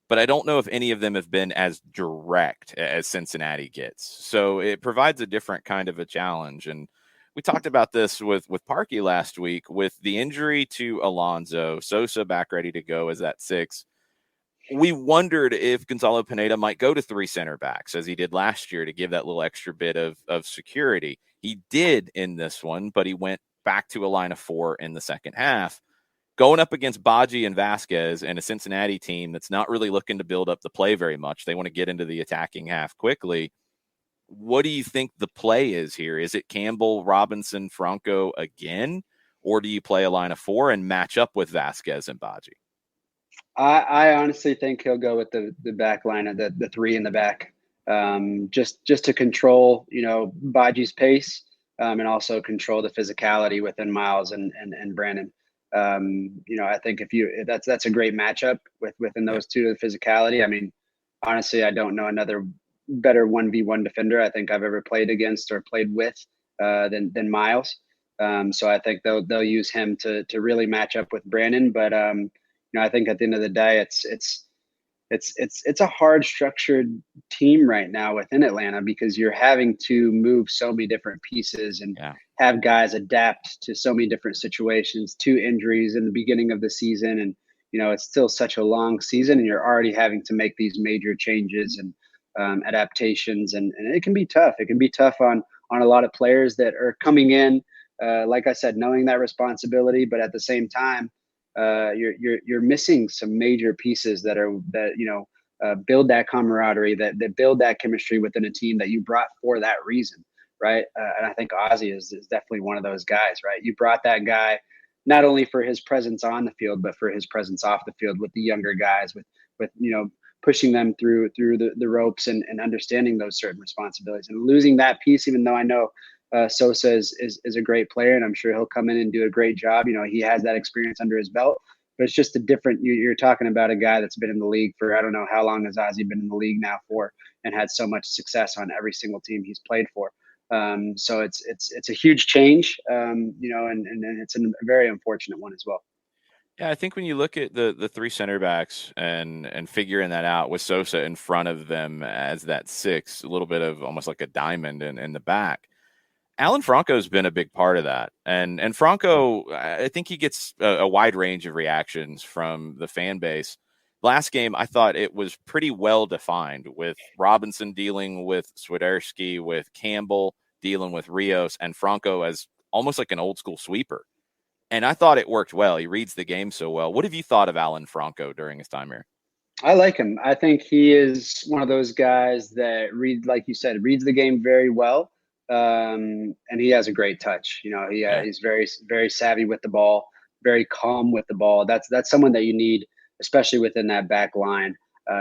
but I don't know if any of them have been as direct as Cincinnati gets. So it provides a different kind of a challenge. And we talked about this with Parkey last week with the injury to Alonso, Sosa back ready to go as that 6. We wondered if Gonzalo Pineda might go to 3 center backs as he did last year to give that little extra bit of security. He did in this one, but he went back to a line of 4 in the second half, going up against Badji and Vasquez and a Cincinnati team that's not really looking to build up the play very much. They want to get into the attacking half quickly. What do you think the play is here? Is it Campbell, Robinson, Franco again, or do you play a line of 4 and match up with Vasquez and Badji? I honestly think he'll go with the back line of the 3 in the back, just to control, you know, Badji's pace, and also control the physicality within Miles and Brandon. You know, I think that's a great matchup within those two, the physicality. I mean, honestly, I don't know another better 1v1 defender I think I've ever played against or played with than Miles. So I think they'll use him to really match up with Brandon, but you know, I think at the end of the day, it's a hard structured team right now within Atlanta because you're having to move so many different pieces and have guys adapt to so many different situations, 2 injuries in the beginning of the season. And, you know, it's still such a long season and you're already having to make these major changes and adaptations. And it can be tough. It can be tough on a lot of players that are coming in, like I said, knowing that responsibility, but at the same time, you're missing some major pieces that you know build that camaraderie, that build that chemistry within a team that you brought for that reason, right? And I think Ozzy is definitely one of those guys, right? You brought that guy not only for his presence on the field, but for his presence off the field with the younger guys, with you know pushing them through the ropes and understanding those certain responsibilities. And losing that piece, even though I know Sosa is a great player, and I'm sure he'll come in and do a great job. You know, he has that experience under his belt, but it's just a different. You're talking about a guy that's been in the league for I don't know how long has Ozzy been in the league now for, and had so much success on every single team he's played for. So it's a huge change, you know, and it's a very unfortunate one as well. Yeah, I think when you look at the 3 center backs and figuring that out with Sosa in front of them as that 6, a little bit of almost like a diamond in the back. Alan Franco's been a big part of that. And Franco, I think he gets a wide range of reactions from the fan base. Last game, I thought it was pretty well defined with Robinson dealing with Swiderski, with Campbell dealing with Rios, and Franco as almost like an old school sweeper. And I thought it worked well. He reads the game so well. What have you thought of Alan Franco during his time here? I like him. I think he is one of those guys that like you said, reads the game very well. And he has a great touch. You know, he's very, very savvy with the ball, very calm with the ball. That's someone that you need, especially within that back line,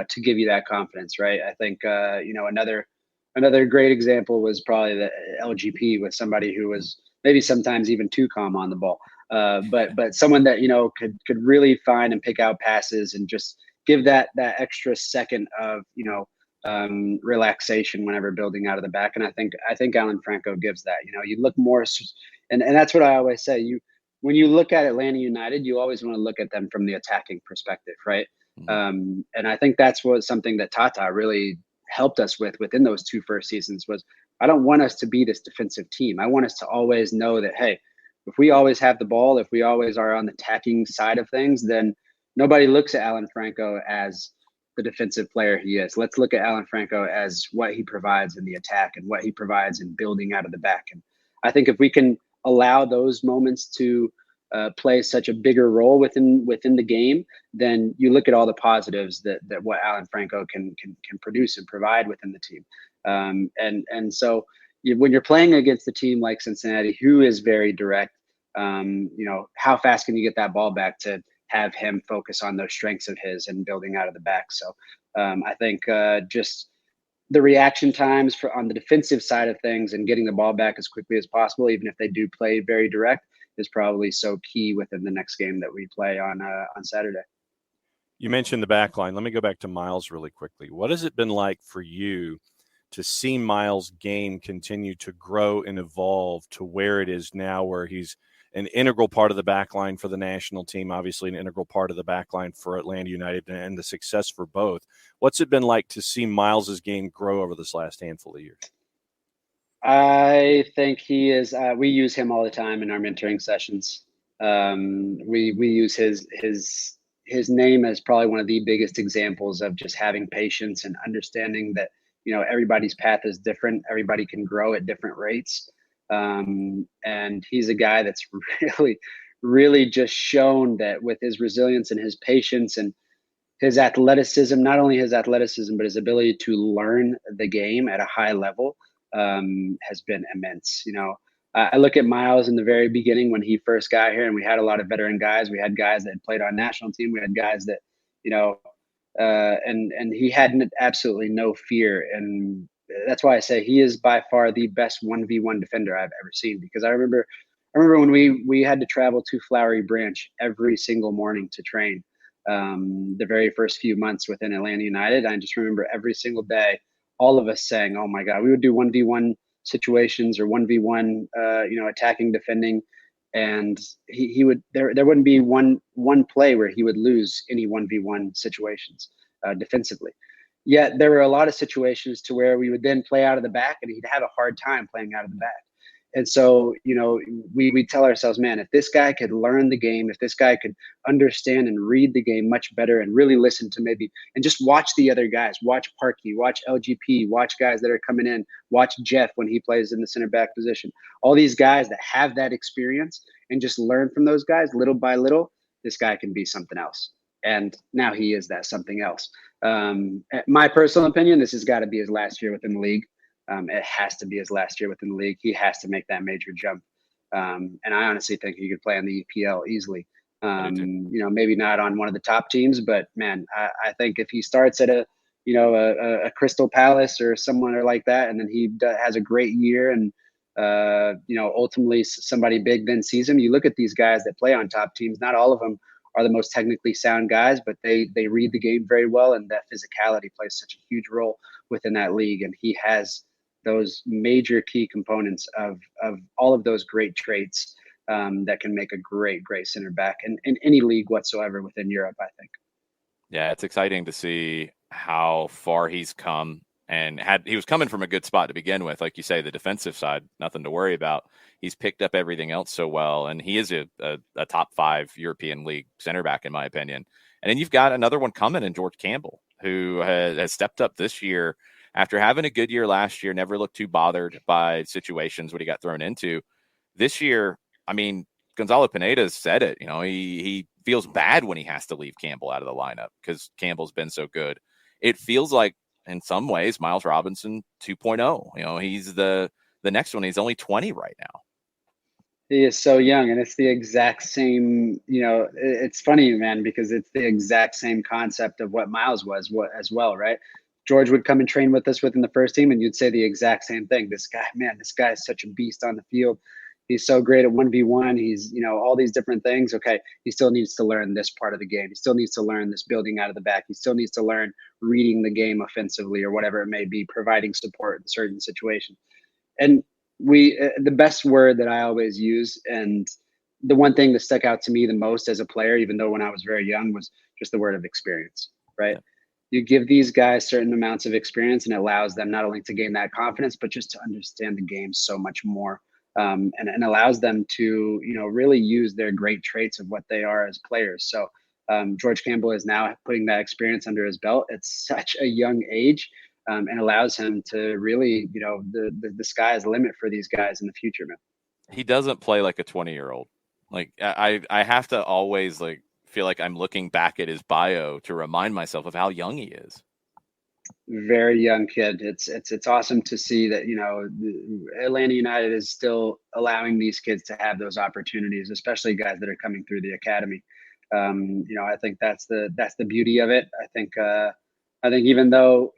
to give you that confidence, right? I think, you know, another great example was probably the LGP with somebody who was maybe sometimes even too calm on the ball. But someone that, you know, could really find and pick out passes and just give that extra second of, you know, relaxation whenever building out of the back. And I think Alan Franco gives that. You know, you look more, and that's what I always say. When you look at Atlanta United, you always want to look at them from the attacking perspective, right? Mm-hmm. And I think that's something that Tata really helped us within those 2 first seasons was, I don't want us to be this defensive team. I want us to always know that, hey, if we always have the ball, if we always are on the attacking side of things, then nobody looks at Alan Franco as the defensive player he is. Let's look at Alan Franco as what he provides in the attack and what he provides in building out of the back. And I think if we can allow those moments to play such a bigger role within the game, then you look at all the positives that what Alan Franco can produce and provide within the team. And so when you're playing against a team like Cincinnati, who is very direct, How fast can you get that ball back to have him focus on those strengths of his and building out of the back? So I think just the reaction times on the defensive side of things and getting the ball back as quickly as possible, even if they do play very direct, is probably so key within the next game that we play on Saturday. You mentioned the back line. Let me go back to Miles really quickly. What has it been like for you to see Miles' game continue to grow and evolve to where it is now, where he's an integral part of the back line for the national team, obviously an integral part of the back line for Atlanta United, and the success for both? What's it been like to see Miles' game grow over this last handful of years? I think he is. We use him all the time in our mentoring sessions. We use his name as probably one of the biggest examples of just having patience and understanding that everybody's path is different. Everybody can grow at different rates, and he's a guy that's really just shown that with his resilience and his patience and his athleticism, not only his athleticism but his ability to learn the game at a high level has been immense. I look at Miles in the very beginning when he first got here, and we had a lot of veteran guys. We had guys that had played on national team. We had guys that, and he had absolutely no fear. And that's why I say he is by far the best 1v1 defender I've ever seen, because I remember when we had to travel to Flowery Branch every single morning to train the very first few months within Atlanta United. I just remember every single day, all of us saying, "Oh my God," we would do 1v1 situations or 1v1, attacking, defending. And he would, there wouldn't be one play where he would lose any 1v1 situations defensively. Yet there were a lot of situations to where we would then play out of the back and he'd have a hard time playing out of the back. And so, we tell ourselves, man, if this guy could learn the game, if this guy could understand and read the game much better and really listen to and just watch the other guys, watch Parkey, watch LGP, watch guys that are coming in, watch Jeff when he plays in the center back position, all these guys that have that experience, and just learn from those guys little by little, this guy can be something else. And now he is that something else. My personal opinion, this has got to be his last year within the league. It has to be his last year within the league. He has to make that major jump. And I honestly think he could play in the EPL easily. Maybe not on one of the top teams, but man, I think if he starts at a Crystal Palace or somewhere like that, and then he has a great year and, ultimately somebody big then sees him. You look at these guys that play on top teams, not all of them are the most technically sound guys, but they read the game very well. And that physicality plays such a huge role within that league. And he has those major key components of all of those great traits that can make a great center back in any league whatsoever within Europe, I think. Yeah, it's exciting to see how far he's come, and he was coming from a good spot to begin with. Like you say, the defensive side, nothing to worry about. He's picked up everything else so well, and he is a top 5 European League center back, in my opinion. And then you've got another one coming in George Campbell, who has stepped up this year after having a good year last year, never looked too bothered by situations what he got thrown into. This year, I mean, Gonzalo Pineda said it. He feels bad when he has to leave Campbell out of the lineup because Campbell's been so good. It feels like, in some ways, Miles Robinson 2.0. He's the next one. He's only 20 right now. He is so young, and it's the exact same, it's funny, man, because it's the exact same concept of what Miles was as well, right? George would come and train with us within the first team, and you'd say the exact same thing. This guy is such a beast on the field. He's so great at 1v1. He's, all these different things. Okay, he still needs to learn this part of the game. He still needs to learn this building out of the back. He still needs to learn reading the game offensively or whatever it may be, providing support in certain situations. And the best word that I always use, and the one thing that stuck out to me the most as a player, even though when I was very young, was just the word of experience, right? Yeah. You give these guys certain amounts of experience, and it allows them not only to gain that confidence, but just to understand the game so much more. And allows them to, really use their great traits of what they are as players. So George Campbell is now putting that experience under his belt at such a young age, and allows him to really, the sky is the limit for these guys in the future, man. He doesn't play like a 20-year-old. Like I have to always feel like I'm looking back at his bio to remind myself of how young he is. Very young kid. It's awesome to see that, Atlanta United is still allowing these kids to have those opportunities, especially guys that are coming through the academy. I think that's the beauty of it. I think even though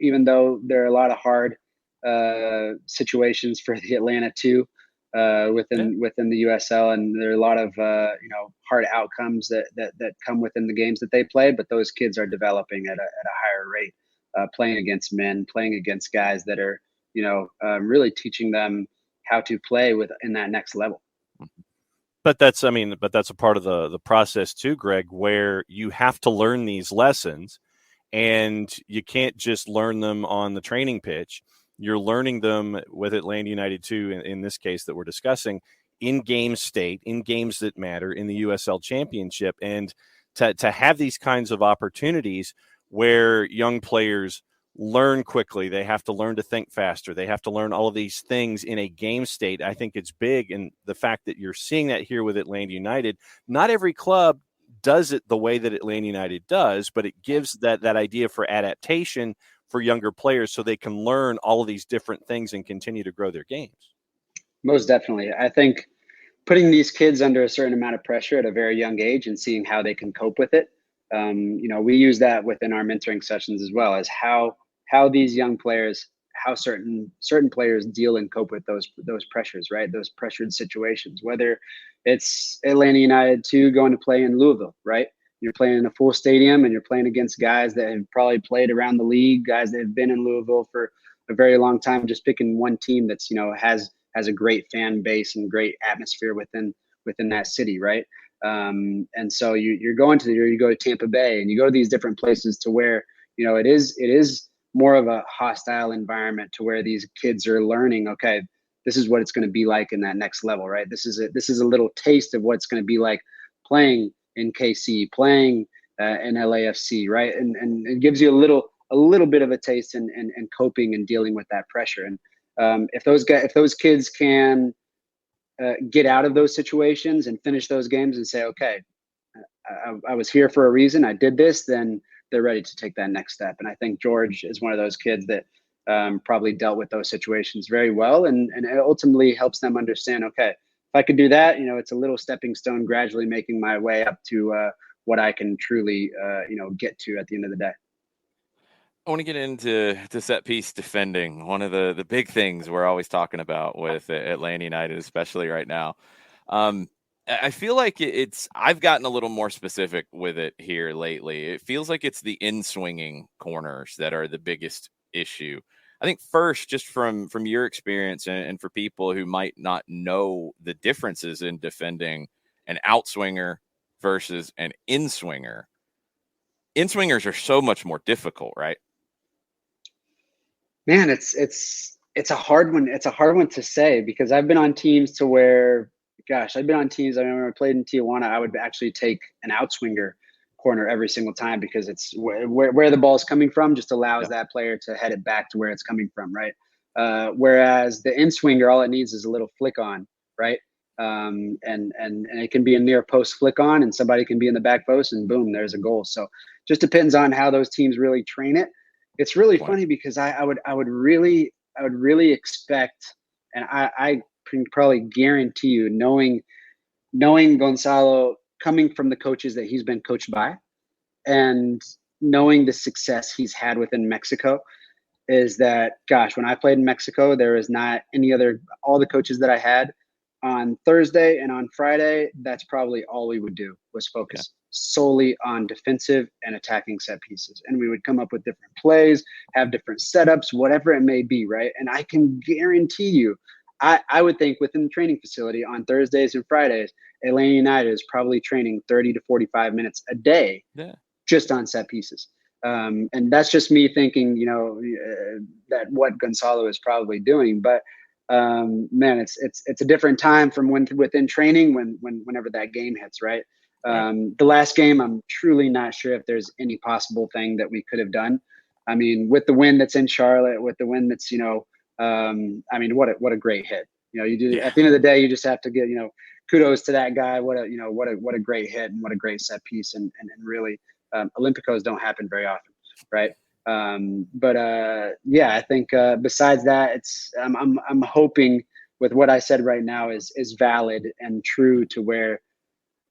there are a lot of hard situations for the Atlanta too, within the USL, and there are a lot of hard outcomes that come within the games that they play, but those kids are developing at a higher rate. Playing against men, playing against guys that are, really teaching them how to play in that next level. But that's a part of the process too, Greg, where you have to learn these lessons, and you can't just learn them on the training pitch. You're learning them with Atlanta United too, in this case that we're discussing, in game state, in games that matter, in the USL Championship, and to have these kinds of opportunities where young players learn quickly. They have to learn to think faster. They have to learn all of these things in a game state. I think it's big. And the fact that you're seeing that here with Atlanta United, not every club does it the way that Atlanta United does, but it gives that idea for adaptation for younger players so they can learn all of these different things and continue to grow their games. Most definitely. I think putting these kids under a certain amount of pressure at a very young age and seeing how they can cope with it. We use that within our mentoring sessions as well, as how these young players, how certain players deal and cope with those pressures, right? Those pressured situations, whether it's Atlanta United 2 going to play in Louisville, right? You're playing in a full stadium and you're playing against guys that have probably played around the league, guys that have been in Louisville for a very long time, just picking one team that's, has a great fan base and great atmosphere within that city, right? And so you go to Tampa Bay and you go to these different places to where, it is more of a hostile environment to where these kids are learning, okay, this is what it's going to be like in that next level, right? This is a little taste of what it's going to be like playing in KC, playing in LAFC, right? And it gives you a little bit of a taste and coping and dealing with that pressure. And if those kids can get out of those situations and finish those games and say, okay, I was here for a reason, I did this, then they're ready to take that next step. And I think George is one of those kids that probably dealt with those situations very well, and it ultimately helps them understand, okay, if I could do that, it's a little stepping stone, gradually making my way up to what I can truly, get to at the end of the day. I want to get into set piece defending. One of the big things we're always talking about with Atlanta United, especially right now. I feel like I've gotten a little more specific with it here lately. It feels like it's the in-swinging corners that are the biggest issue. I think first, just from your experience and for people who might not know the differences in defending an outswinger versus an in-swinger. In-swingers are so much more difficult, right? Man, it's a hard one. It's a hard one to say, because I've been on teams to where, I remember I played in Tijuana, I would actually take an outswinger corner every single time, because it's where the ball is coming from just allows that player to head it back to where it's coming from, right? Whereas the in-swinger, all it needs is a little flick on, right? And it can be a near post flick on, and somebody can be in the back post, and boom, there's a goal. So just depends on how those teams really train it. It's really funny, because I would really expect, and I can probably guarantee you, knowing Gonzalo, coming from the coaches that he's been coached by, and knowing the success he's had within Mexico, is that, gosh, when I played in Mexico, there is not all the coaches that I had on Thursday and on Friday, that's probably all we would do, was focus solely on defensive and attacking set pieces. And we would come up with different plays, have different setups, whatever it may be, right? And I can guarantee you, I would think within the training facility on Thursdays and Fridays, Atlanta United is probably training 30 to 45 minutes a day just on set pieces. And that's just me thinking, that what Gonzalo is probably doing. But man, it's a different time from within training whenever that game hits, right? The last game, I'm truly not sure if there's any possible thing that we could have done. I mean, with the win that's in Charlotte, with the win that's, what a great hit. You do at the end of the day, you just have to get, kudos to that guy. What a great hit, and what a great set piece. And really, Olympicos don't happen very often, right? Yeah, I think besides that, I'm hoping with what I said right now is valid and true to where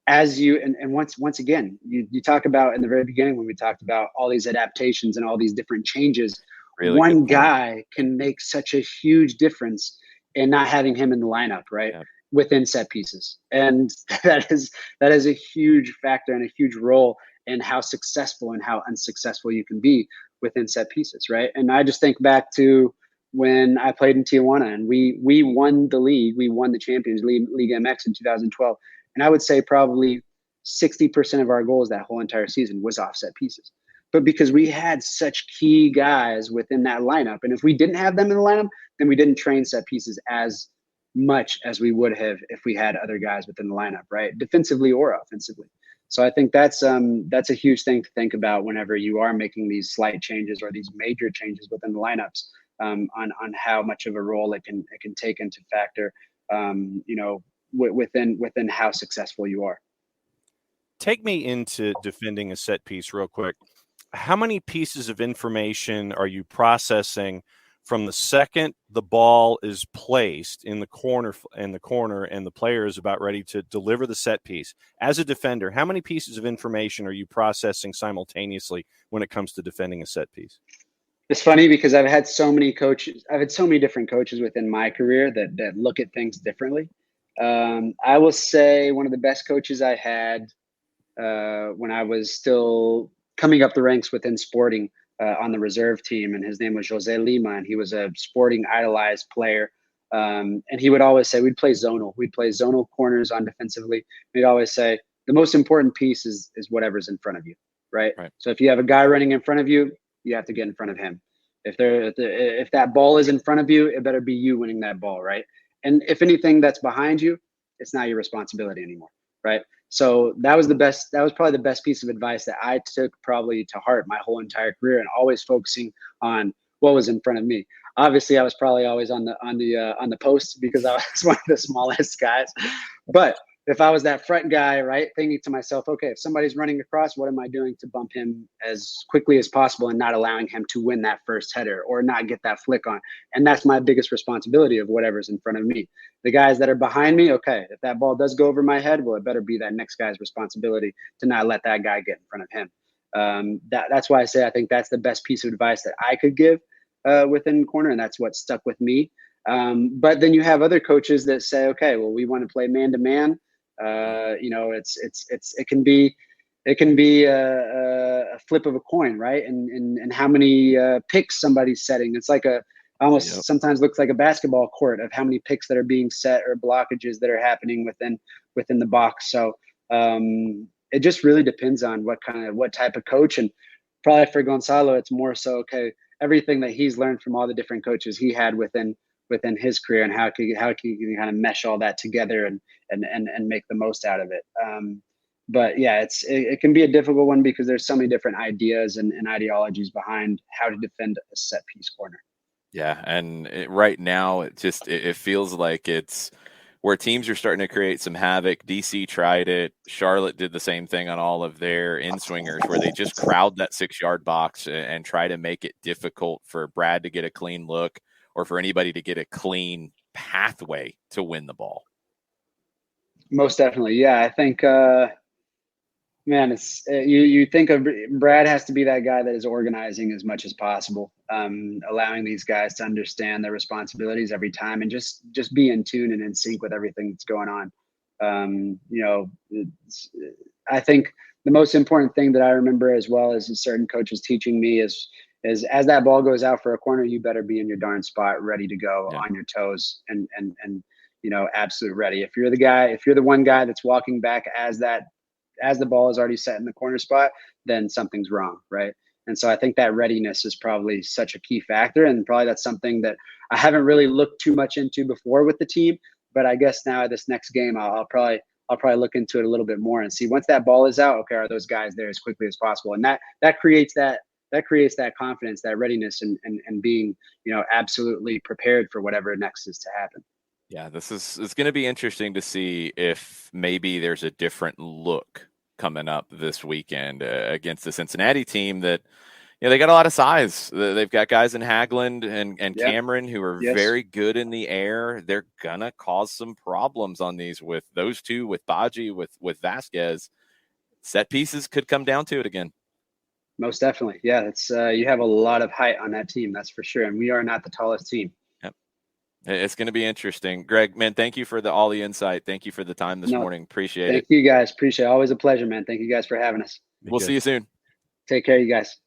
once again, you talk about in the very beginning when we talked about all these adaptations and all these different changes, Really one good point. guy can make such a huge difference in not having him in the lineup, right? Yep. Within set pieces. And that is a huge factor and a huge role in how successful and how unsuccessful you can be within set pieces, right? And I just think back to when I played in Tijuana and we won the league, we won the Champions League MX in 2012. And I would say probably 60% of our goals that whole entire season was offset pieces. But because we had such key guys within that lineup, and if we didn't have them in the lineup, then we didn't train set pieces as much as we would have if we had other guys within the lineup, right? Defensively or offensively. So I think that's a huge thing to think about whenever you are making these slight changes or these major changes within the lineups, on how much of a role it can take into factor, within how successful you are. Take me into defending a set piece real quick. How many pieces of information are you processing from the second the ball is placed in the corner and the player is about ready to deliver the set piece? As a defender, how many pieces of information are you processing simultaneously when it comes to defending a set piece? It's funny because I've had so many different coaches within my career that look at things differently. I will say one of the best coaches I had when I was still coming up the ranks within Sporting on the reserve team, and his name was Jose Lima, and he was a Sporting idolized player. And he would always say, we'd play zonal corners on defensively. He'd always say, the most important piece is whatever's in front of you, right? So if you have a guy running in front of you, you have to get in front of him. If that ball is in front of you, it better be you winning that ball, right? And if anything that's behind you, it's not your responsibility anymore, right? So that was probably the best piece of advice that I took probably to heart my whole entire career, and always focusing on what was in front of me. Obviously, I was probably always on the post because I was one of the smallest guys. But if I was that front guy, right, thinking to myself, okay, if somebody's running across, what am I doing to bump him as quickly as possible and not allowing him to win that first header or not get that flick on? And that's my biggest responsibility of whatever's in front of me. The guys that are behind me, okay, if that ball does go over my head, well, it better be that next guy's responsibility to not let that guy get in front of him. That's why I say I think that's the best piece of advice that I could give within corner, and that's what stuck with me. But then you have other coaches that say, okay, well, we want to play man to man. It can be a flip of a coin, right? And how many picks somebody's setting. It's like almost sometimes looks like a basketball court of how many picks that are being set or blockages that are happening within the box. So it just really depends on what type of coach. And probably for Gonzalo, it's more so, okay, everything that he's learned from all the different coaches he had within his career, and how can you kind of mesh all that together and make the most out of it. But yeah, it can be a difficult one because there's so many different ideas and ideologies behind how to defend a set piece corner. Yeah, and right now it feels like it's where teams are starting to create some havoc. DC tried it. Charlotte did the same thing on all of their in-swingers, where they just crowd that 6-yard box and try to make it difficult for Brad to get a clean look or for anybody to get a clean pathway to win the ball. Most definitely. Yeah, I think, it's you think of Brad has to be that guy that is organizing as much as possible, allowing these guys to understand their responsibilities every time and just be in tune and in sync with everything that's going on. I think the most important thing that I remember as well as certain coaches teaching me is as that ball goes out for a corner, you better be in your darn spot, ready to go, on your toes and absolute ready. If you're the one guy that's walking back as the ball is already set in the corner spot, then something's wrong, right? And so I think that readiness is probably such a key factor, and probably that's something that I haven't really looked too much into before with the team. But I guess now this next game, I'll probably look into it a little bit more and see once that ball is out, okay, are those guys there as quickly as possible? And that creates that confidence, that readiness, and being absolutely prepared for whatever next is to happen. Yeah, it's going to be interesting to see if maybe there's a different look coming up this weekend against the Cincinnati team that, Yeah, they got a lot of size. They've got guys in Hagland and Yeah. Cameron who are Yes. very good in the air. They're gonna cause some problems on these with those two, with Baji, with Vasquez. Set pieces could come down to it again. Most definitely. Yeah, it's you have a lot of height on that team, that's for sure. And we are not the tallest team. Yep. It's going to be interesting. Greg, man, thank you for all the insight. Thank you for the time this morning. Appreciate it. Thank you guys. Appreciate it. Always a pleasure, man. Thank you guys for having us. We'll see you soon. Take care, you guys.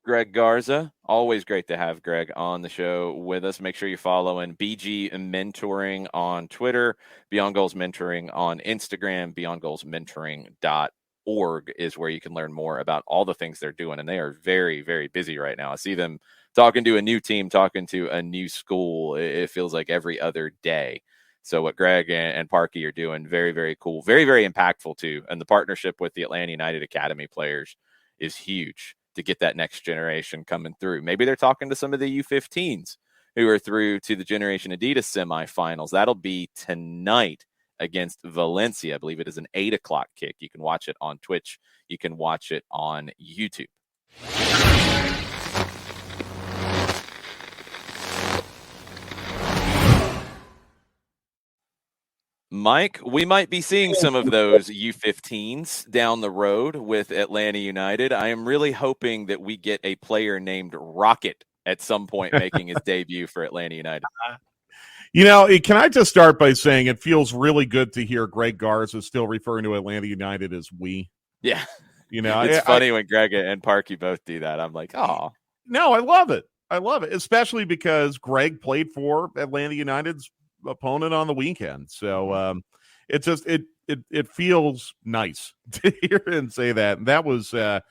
Greg Garza, always great to have Greg on the show with us. Make sure you follow in BG Mentoring on Twitter, Beyond Goals Mentoring on Instagram, beyondgoalsmentoring.org is where you can learn more about all the things they're doing. And they are very, very busy right now. I see them talking to a new team, talking to a new school. It feels like every other day. So what Greg and Parky are doing, very, very cool, very, very impactful too. And the partnership with the Atlanta United Academy players is huge to get that next generation coming through. Maybe they're talking to some of the U15s who are through to the Generation Adidas semifinals. That'll be tonight against Valencia. I believe it is an 8:00 kick. You can watch it on Twitch. You can watch it on YouTube. Mike, we might be seeing some of those U15s down the road with Atlanta United. I am really hoping that we get a player named Rocket at some point making his debut for Atlanta United. Can I just start by saying it feels really good to hear Greg Garza still referring to Atlanta United as we. Yeah. It's funny when Greg and Parky both do that. I'm like, oh. No, I love it. I love it, especially because Greg played for Atlanta United's opponent on the weekend. So it feels nice to hear him say that. And that was a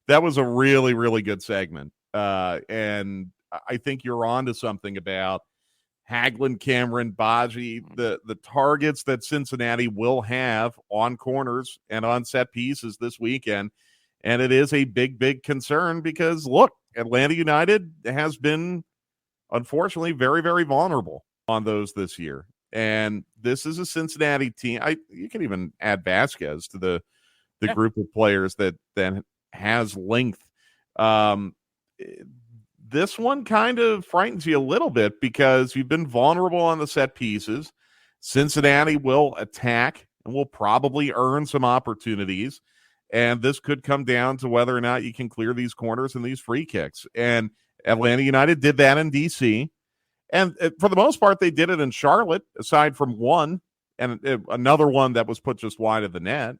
really, really good segment. And I think you're on to something about Hagland, Cameron, Baji, the targets that Cincinnati will have on corners and on set pieces this weekend. And it is a big, big concern because, look, Atlanta United has been, unfortunately, very, very vulnerable on those this year. And this is a Cincinnati team. You can even add Vasquez to the group of players that has length. This one kind of frightens you a little bit because you've been vulnerable on the set pieces. Cincinnati will attack and will probably earn some opportunities. And this could come down to whether or not you can clear these corners and these free kicks. And Atlanta United did that in D.C., and for the most part, they did it in Charlotte, aside from one, and another one that was put just wide of the net,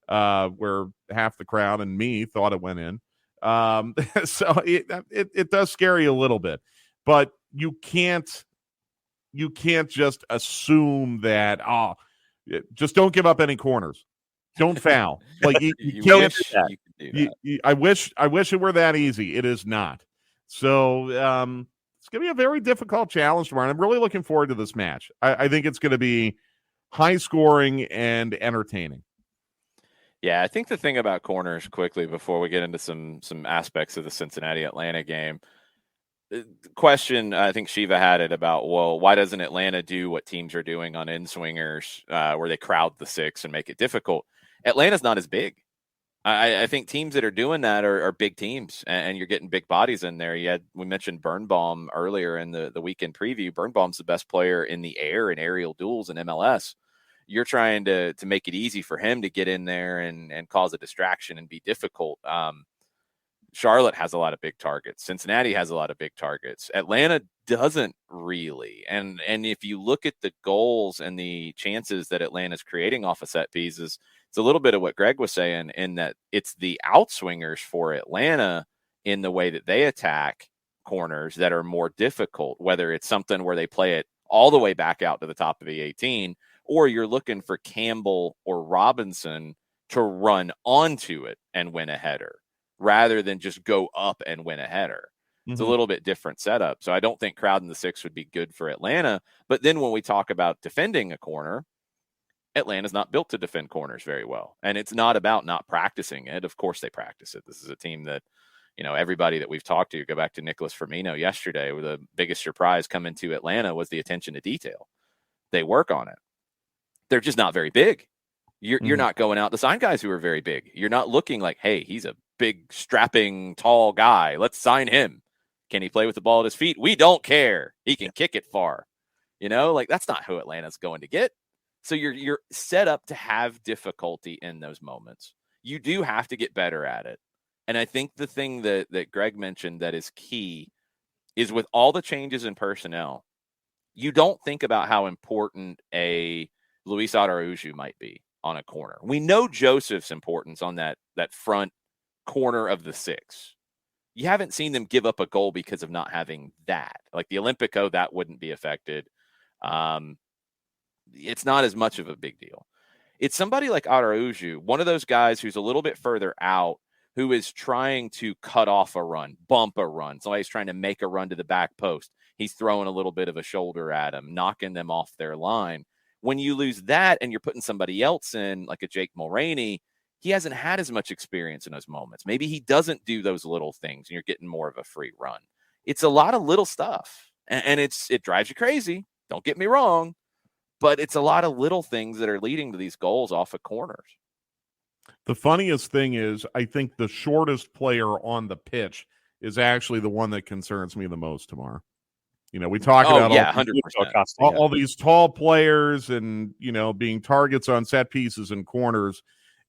where half the crowd and me thought it went in. So it does scare you a little bit, but you can't just assume that, just don't give up any corners. Don't foul. Like you can't do that. You can do that. I wish it were that easy. It is not. So it's going to be a very difficult challenge tomorrow. I'm really looking forward to this match. I think it's going to be high scoring and entertaining. Yeah, I think the thing about corners, quickly before we get into some aspects of the Cincinnati-Atlanta game, the question, I think Shiva had it about, well, why doesn't Atlanta do what teams are doing on in-swingers where they crowd the six and make it difficult? Atlanta's not as big. I think teams that are doing that are big teams, and you're getting big bodies in there. We mentioned Birnbaum earlier in the weekend preview. Birnbaum's the best player in the air in aerial duels in MLS. You're trying to make it easy for him to get in there and cause a distraction and be difficult. Charlotte has a lot of big targets. Cincinnati has a lot of big targets. Atlanta doesn't really. And if you look at the goals and the chances that Atlanta's creating off of set pieces, it's a little bit of what Greg was saying in that it's the outswingers for Atlanta in the way that they attack corners that are more difficult, whether it's something where they play it all the way back out to the top of the 18, or you're looking for Campbell or Robinson to run onto it and win a header rather than just go up and win a header. It's a little bit different setup. So I don't think crowding the six would be good for Atlanta. But then when we talk about defending a corner, Atlanta's not built to defend corners very well. And it's not about not practicing it. Of course they practice it. This is a team that, everybody that we've talked to, go back to Nicholas Firmino yesterday, where the biggest surprise coming to Atlanta was the attention to detail. They work on it. They're just not very big. You're not going out to sign guys who are very big. You're not looking like, hey, he's a big, strapping, tall guy. Let's sign him. Can he play with the ball at his feet? We don't care. He can kick it far. Like that's not who Atlanta's going to get. So you're set up to have difficulty in those moments. You do have to get better at it. And I think the thing that Greg mentioned that is key is with all the changes in personnel, you don't think about how important a Luis Araujo might be on a corner. We know Joseph's importance on that front corner of the 6. You haven't seen them give up a goal because of not having that. Like the Olympico, that wouldn't be affected. It's not as much of a big deal. It's somebody like Araujo, one of those guys who's a little bit further out, who is trying to cut off a run, bump a run. Somebody's trying to make a run to the back post. He's throwing a little bit of a shoulder at him, knocking them off their line. When you lose that and you're putting somebody else in, like a Jake Mulroney, he hasn't had as much experience in those moments. Maybe he doesn't do those little things and you're getting more of a free run. It's a lot of little stuff, and it drives you crazy. Don't get me wrong, but it's a lot of little things that are leading to these goals off of corners. The funniest thing is, I think the shortest player on the pitch is actually the one that concerns me the most tomorrow. We talk about 100%. all these tall players and, being targets on set pieces and corners.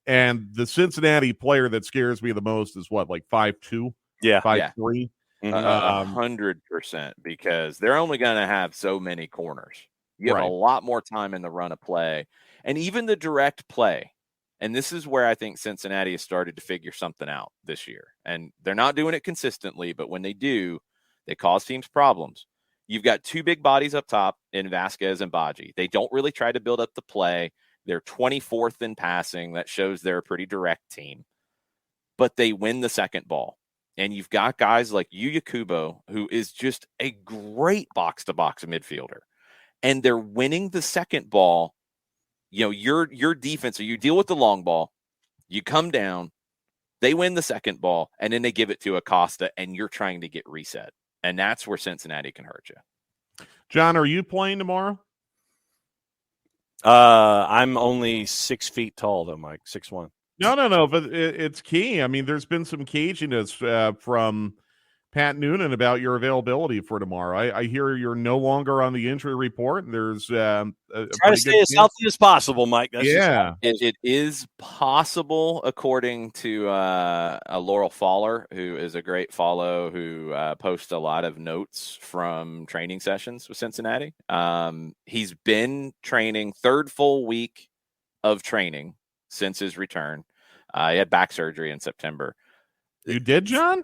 And the Cincinnati player that scares me the most is what, like 5'2"? Yeah. 5'3"? 100%, because they're only going to have so many corners. You have a lot more time in the run of play. And even the direct play. And this is where I think Cincinnati has started to figure something out this year. And they're not doing it consistently, but when they do, they cause teams problems. You've got 2 big bodies up top in Vasquez and Baji. They don't really try to build up the play. They're 24th in passing. That shows they're a pretty direct team. But they win the second ball. And you've got guys like Yuya Kubo, who is just a great box-to-box midfielder. And they're winning the second ball. Your defense, or you deal with the long ball, you come down, they win the second ball, and then they give it to Acosta, and you're trying to get reset. And that's where Cincinnati can hurt you. John, are you playing tomorrow? I'm only 6 feet tall, though, Mike. 6'1". No, but it's key. I mean, there's been some caginess from Pat Noonan about your availability for tomorrow. I hear you're no longer on the injury report, and there's try to stay as healthy as possible, Mike. That's it is possible, according to Laurel Faller, who is a great follow, who posts a lot of notes from training sessions with Cincinnati. He's been training, 3rd full week of training since his return. He had back surgery in September. You did, John?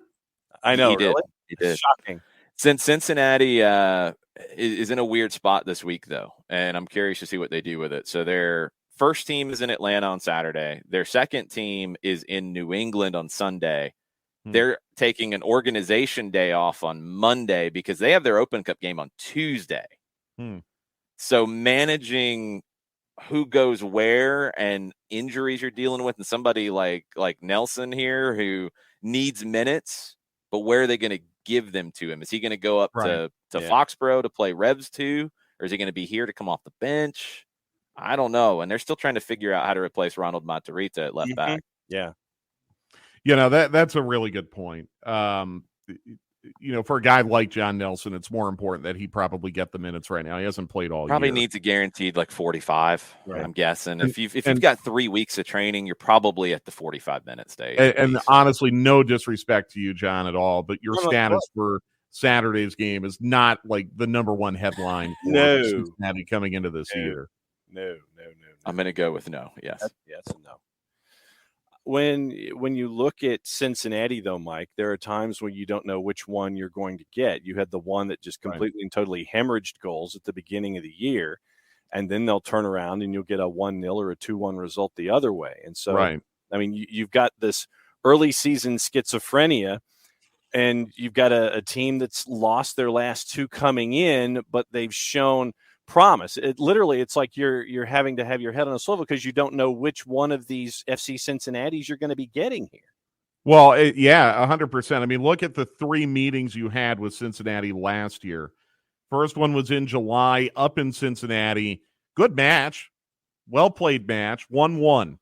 I know. He did. Really? He did. Shocking. Since Cincinnati is in a weird spot this week, though, and I'm curious to see what they do with it. So their first team is in Atlanta on Saturday. Their second team is in New England on Sunday. They're taking an organization day off on Monday because they have their Open Cup game on Tuesday. So managing who goes where and injuries you're dealing with, and somebody like Nelson here who needs minutes, but where are they going to give them to him? Is he going to go up to Foxborough to play Revs 2, or is he going to be here to come off the bench? I don't know. And they're still trying to figure out how to replace Ronald Matarrita at left back. Yeah. That's a really good point. For a guy like John Nelson, it's more important that he probably get the minutes right now. He hasn't played all year. Probably needs a guaranteed 45, I'm guessing. If you've got 3 weeks of training, you're probably at the 45 minute stage. And honestly, no disrespect to you, John, at all, but your status for Saturday's game is not like the number one headline for Cincinnati coming into this year. No. I'm going to go with no. Yes. Yes and no. When you look at Cincinnati, though, Mike, there are times when you don't know which one you're going to get. You had the one that just completely and totally hemorrhaged goals at the beginning of the year, and then they'll turn around and you'll get a 1-0 or a 2-1 result the other way. And so, I mean, you've got this early season schizophrenia, and you've got a team that's lost their last 2 coming in, but they've shown promise. It's like you're having to have your head on a swivel because you don't know which one of these FC Cincinnatis you're going to be getting here. Well, 100%. I mean, look at the 3 meetings you had with Cincinnati last year. First one was in July up in Cincinnati. Good match. Well-played match. 1-1.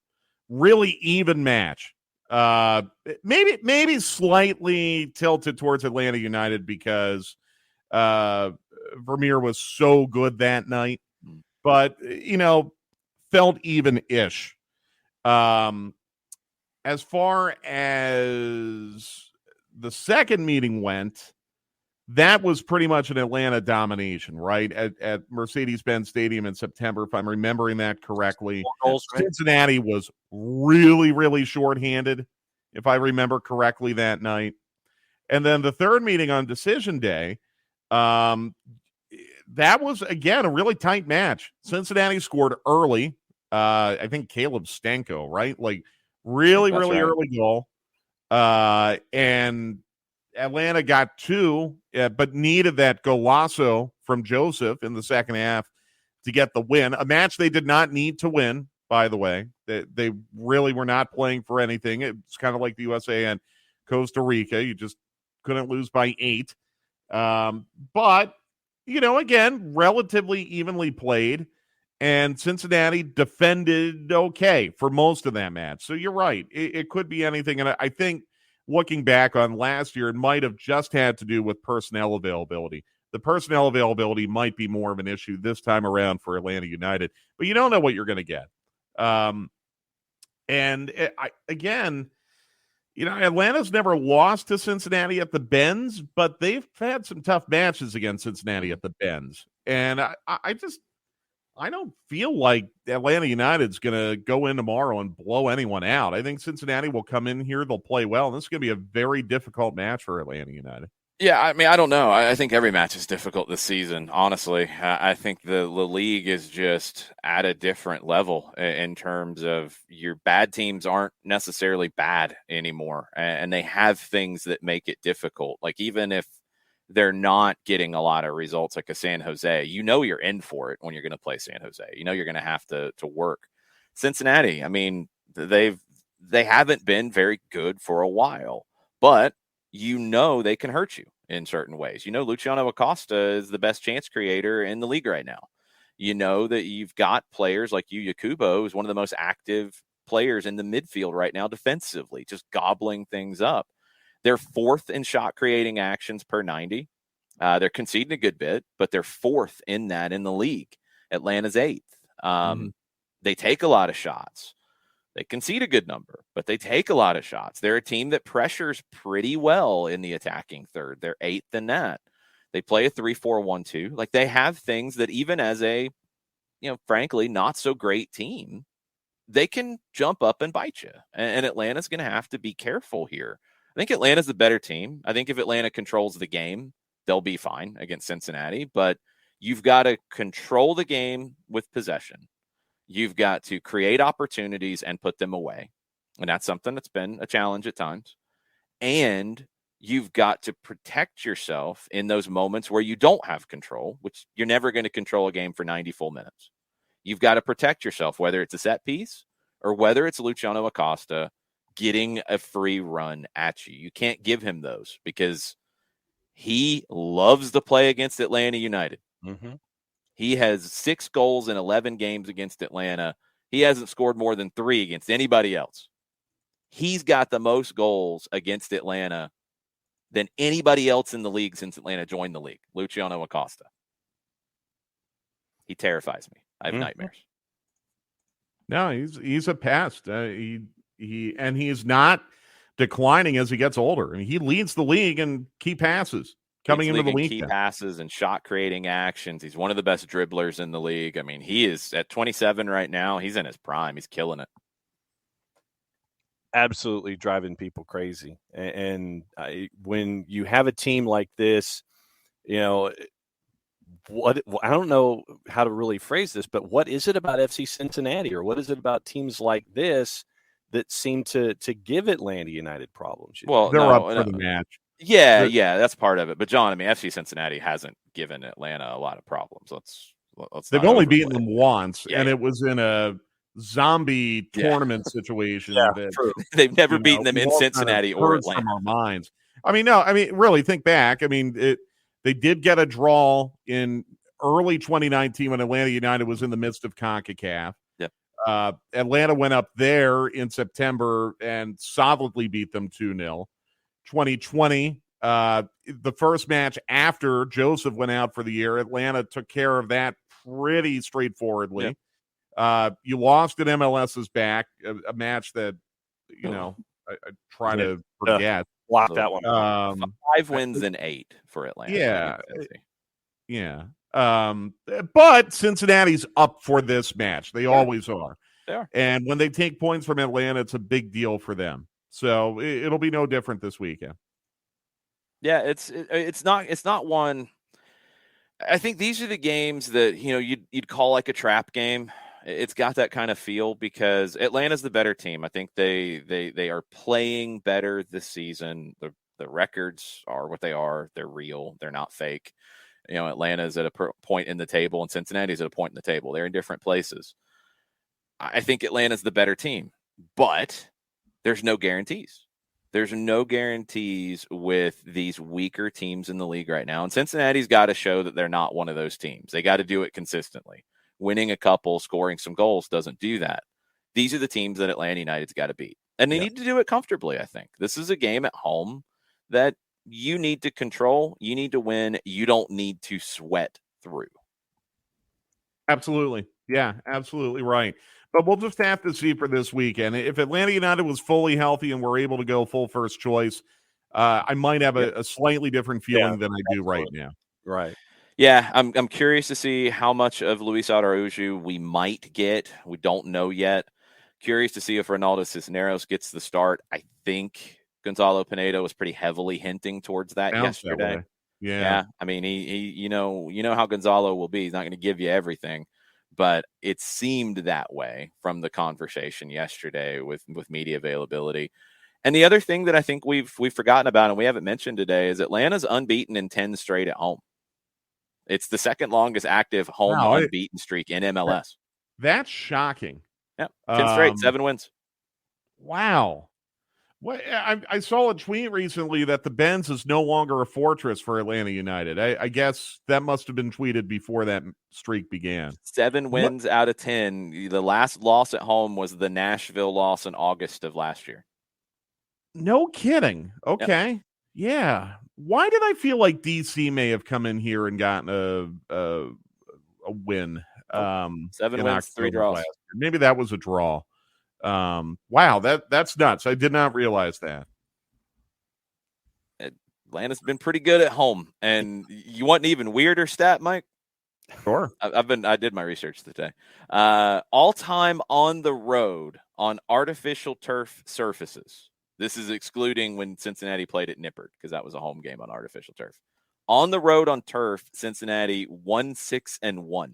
Really even match. Maybe slightly tilted towards Atlanta United because Vermeer was so good that night, but felt even-ish. As far as the second meeting went, that was pretty much an Atlanta domination, right? At Mercedes-Benz Stadium in September, if I'm remembering that correctly. Goals, right? Cincinnati was really, really shorthanded, if I remember correctly, that night. And then the third meeting on decision day, that was, again, a really tight match. Cincinnati scored early. I think Caleb Stanko, right? Like, really, really right. early goal. And Atlanta got two, but needed that golazo from Joseph in the second half to get the win. A match they did not need to win, by the way. They really were not playing for anything. It's kind of like the USA and Costa Rica. You just couldn't lose by 8. But, again, relatively evenly played. And Cincinnati defended okay for most of that match. So you're right. It could be anything. And I think looking back on last year, it might have just had to do with personnel availability. The personnel availability might be more of an issue this time around for Atlanta United. But you don't know what you're going to get. Atlanta's never lost to Cincinnati at the Benz, but they've had some tough matches against Cincinnati at the Benz. And I don't feel like Atlanta United's going to go in tomorrow and blow anyone out. I think Cincinnati will come in here. They'll play well. And this is going to be a very difficult match for Atlanta United. Yeah, I mean, I don't know. I think every match is difficult this season, honestly. I think the league is just at a different level in terms of your bad teams aren't necessarily bad anymore. And they have things that make it difficult. Like, even if they're not getting a lot of results like a San Jose, you're in for it when you're going to play San Jose. You're going to have to work. Cincinnati, I mean, they haven't been very good for a while, but they can hurt you in certain ways. Luciano Acosta is the best chance creator in the league right now. That you've got players like Yuya Kubo, who's one of the most active players in the midfield right now defensively, just gobbling things up. They're 4th in shot creating actions per 90. They're conceding a good bit, but they're 4th in that in the league. Atlanta's 8th. They take a lot of shots. They concede a good number, but they take a lot of shots. They're a team that pressures pretty well in the attacking third. They're 8th in that. They play a 3-4-1-2. Like, they have things that even as a, frankly, not so great team, they can jump up and bite you. And Atlanta's going to have to be careful here. I think Atlanta's the better team. I think if Atlanta controls the game, they'll be fine against Cincinnati. But you've got to control the game with possession. You've got to create opportunities and put them away. And that's something that's been a challenge at times. And you've got to protect yourself in those moments where you don't have control, which you're never going to control a game for 90 full minutes. You've got to protect yourself, whether it's a set piece or whether it's Luciano Acosta getting a free run at you. You can't give him those because he loves to play against Atlanta United. Mm-hmm. He has 6 goals in 11 games against Atlanta. He hasn't scored more than 3 against anybody else. He's got the most goals against Atlanta than anybody else in the league since Atlanta joined the league. Luciano Acosta. He terrifies me. I have nightmares. No, he's a pest. He's not declining as he gets older. I mean, he leads the league in key passes coming into the league. Key passes and shot creating actions. He's one of the best dribblers in the league. I mean, he is at 27 right now. He's in his prime. He's killing it. Absolutely driving people crazy. And when you have a team like this, I don't know how to really phrase this, but what is it about FC Cincinnati, or what is it about teams like this that seem to give Atlanta United problems? Well, they're up for the match. Yeah, that's part of it. But John, I mean, FC Cincinnati hasn't given Atlanta a lot of problems. They've only beaten them once, and it was in a zombie tournament situation. True. They've never beaten them in Cincinnati or Atlanta. From our minds. Really think back. I mean, they did get a draw in early 2019 when Atlanta United was in the midst of CONCACAF. Yep. Atlanta went up there in September and solidly beat them 2-0. 2020, the first match after Joseph went out for the year, Atlanta took care of that pretty straightforwardly. Yep. You lost at MLS's back, a match that, I try to forget. Lock that one. 5 wins and 8 for Atlanta. Yeah. But Cincinnati's up for this match. They always are. They are. And when they take points from Atlanta, it's a big deal for them. So it'll be no different this weekend. Yeah, it's not one. I think these are the games that you'd call like a trap game. It's got that kind of feel because Atlanta's the better team. I think they are playing better this season. The records are what they are. They're real. They're not fake. Atlanta's at a point in the table and Cincinnati's at a point in the table. They're in different places. I think Atlanta's the better team, but there's no guarantees. There's no guarantees with these weaker teams in the league right now. And Cincinnati's got to show that they're not one of those teams. They got to do it consistently. Winning a couple, scoring some goals doesn't do that. These are the teams that Atlanta United's got to beat. And they need to do it comfortably, I think. This is a game at home that you need to control. You need to win. You don't need to sweat through. Absolutely. Yeah, absolutely right. But we'll just have to see for this weekend. If Atlanta United was fully healthy and were able to go full first choice, I might have a slightly different feeling than I do right now. Right. Yeah, I'm curious to see how much of Luis Araujo we might get. We don't know yet. Curious to see if Ronaldo Cisneros gets the start. I think Gonzalo Pineda was pretty heavily hinting towards that yesterday. That yeah. I mean, he you know how Gonzalo will be. He's not going to give you everything, but it seemed that way from the conversation yesterday with media availability. And the other thing that I think we've forgotten about and we haven't mentioned today is Atlanta's unbeaten in 10 straight at home. It's the second longest active home unbeaten streak in MLS. That's shocking. Yeah, 10 straight, 7 wins. Wow. Well, I saw a tweet recently that the Benz is no longer a fortress for Atlanta United. I guess that must have been tweeted before that streak began. 7 wins out of 10. The last loss at home was the Nashville loss in August of last year. No kidding. Okay. Yep. Yeah. Why did I feel like DC may have come in here and gotten a win? 7 wins, 3 draws. Maybe that was a draw. Wow, that's nuts. I did not realize that. Atlanta's been pretty good at home. And you want an even weirder stat, Mike? Sure. I did my research today. All time on the road on artificial turf surfaces. This is excluding when Cincinnati played at Nippert because that was a home game on artificial turf. On the road on turf, Cincinnati 1-6-1.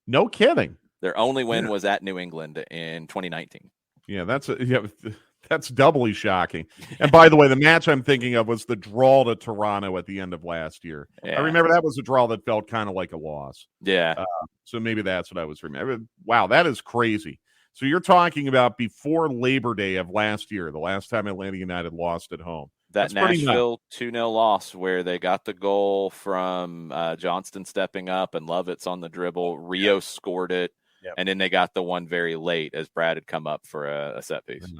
No kidding. Their only win was at New England in 2019. Yeah, that's doubly shocking. And by the way, the match I'm thinking of was the draw to Toronto at the end of last year. Yeah. I remember that was a draw that felt kind of like a loss. Yeah. So maybe that's what I was remembering. Wow, that is crazy. So you're talking about before Labor Day of last year, the last time Atlanta United lost at home. That Nashville 2-0 loss where they got the goal from Johnston stepping up and Lovett's on the dribble. Rio scored it. Yep. And then they got the one very late as Brad had come up for a set piece.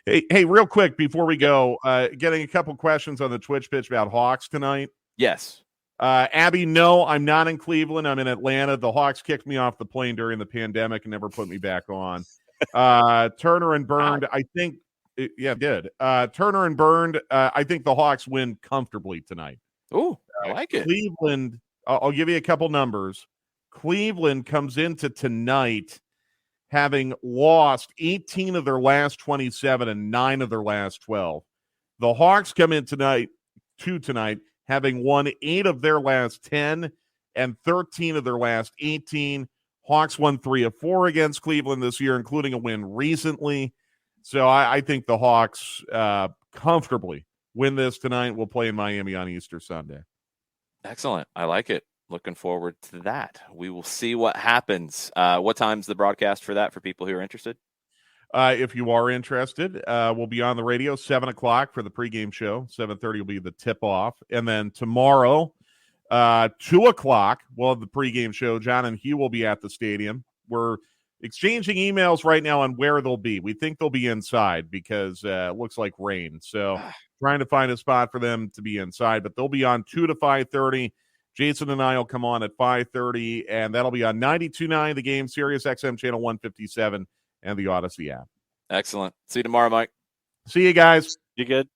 Yep. Hey, real quick before we go, getting a couple questions on the Twitch pitch about Hawks tonight. Yes. Abby, no, I'm not in Cleveland. I'm in Atlanta. The Hawks kicked me off the plane during the pandemic and never put me back on. Turner and Burned, I think, did. Turner and Burned, I think the Hawks win comfortably tonight. Ooh, I like it. Cleveland, I'll give you a couple numbers. Cleveland comes into tonight having lost 18 of their last 27 and 9 of their last 12. The Hawks come in tonight having won 8 of their last 10 and 13 of their last 18. Hawks won 3 of 4 against Cleveland this year, including a win recently. So I think the Hawks comfortably win this tonight. We'll play in Miami on Easter Sunday. Excellent. I like it. Looking forward to that. We will see what happens. What time's the broadcast for that for people who are interested? If you are interested, we'll be on the radio 7 o'clock for the pregame show. 7:30 will be the tip-off. And then tomorrow, 2 o'clock, we'll have the pregame show. John and Hugh will be at the stadium. We're exchanging emails right now on where they'll be. We think they'll be inside because it looks like rain. So trying to find a spot for them to be inside, but they'll be on 2 to 5:30. Jason and I will come on at 5:30, and that'll be on 92.9 The Game, Sirius XM channel 157, and the Odyssey app. Excellent. See you tomorrow, Mike. See you guys. You good?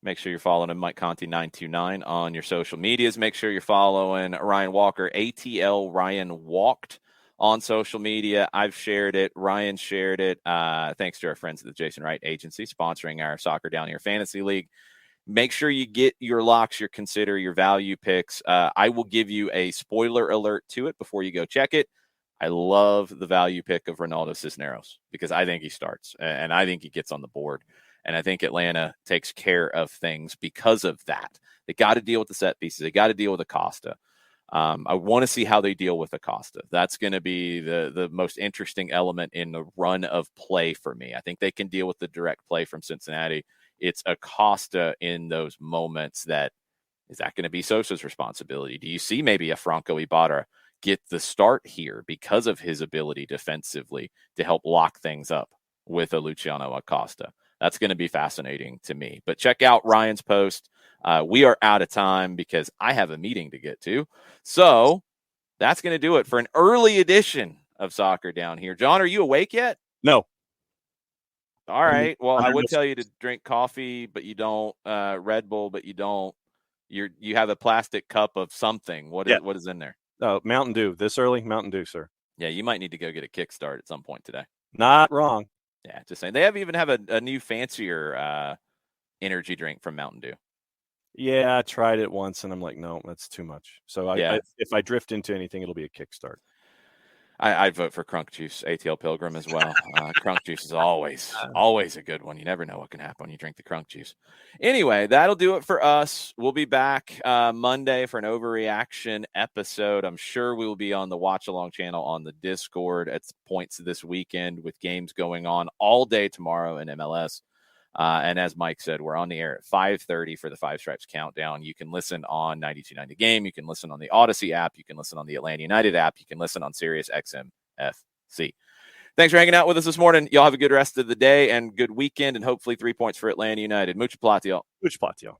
Make sure you're following him, Mike Conti 929 on your social medias. Make sure you're following Ryan Walker, ATL Ryan Walked on social media. I've shared it. Ryan shared it. Thanks to our friends at the Jason Wright Agency sponsoring our Soccer Down Here Fantasy League. Make sure you get your locks, your consider, your value picks. I will give you a spoiler alert to it before you go check it. I love the value pick of Ronaldo Cisneros because I think he starts and I think he gets on the board. And I think Atlanta takes care of things because of that. They got to deal with the set pieces. They got to deal with Acosta. I want to see how they deal with Acosta. That's going to be the most interesting element in the run of play for me. I think they can deal with the direct play from Cincinnati. It's Acosta in those moments that is that going to be Sosa's responsibility? Do you see maybe a Franco Ibarra get the start here because of his ability defensively to help lock things up with a Luciano Acosta? That's going to be fascinating to me. But check out Ryan's post. We are out of time because I have a meeting to get to. So that's going to do it for an early edition of Soccer Down Here. John, are you awake yet? No. All right. Well, I would tell you to drink coffee, but you don't. Red Bull, but you don't. You have a plastic cup of something. What is in there? Mountain Dew. This early, Mountain Dew, sir. Yeah, you might need to go get a kickstart at some point today. Not wrong. Yeah, just saying. They even have a new fancier energy drink from Mountain Dew. Yeah, I tried it once, and I'm like, no, that's too much. So if I drift into anything, it'll be a kickstart. I vote for Crunk Juice, ATL Pilgrim as well. Crunk Juice is always a good one. You never know what can happen when you drink the Crunk Juice. Anyway, that'll do it for us. We'll be back Monday for an overreaction episode. I'm sure we will be on the Watch Along channel on the Discord at points this weekend with games going on all day tomorrow in MLS. And as Mike said, we're on the air at 5:30 for the Five Stripes Countdown. You can listen on 92.9 The Game. You can listen on the Odyssey app. You can listen on the Atlanta United app. You can listen on Sirius XM FC. Thanks for hanging out with us this morning. Y'all have a good rest of the day and good weekend, and hopefully 3 points for Atlanta United. Mucho platiel. Mucho platiel.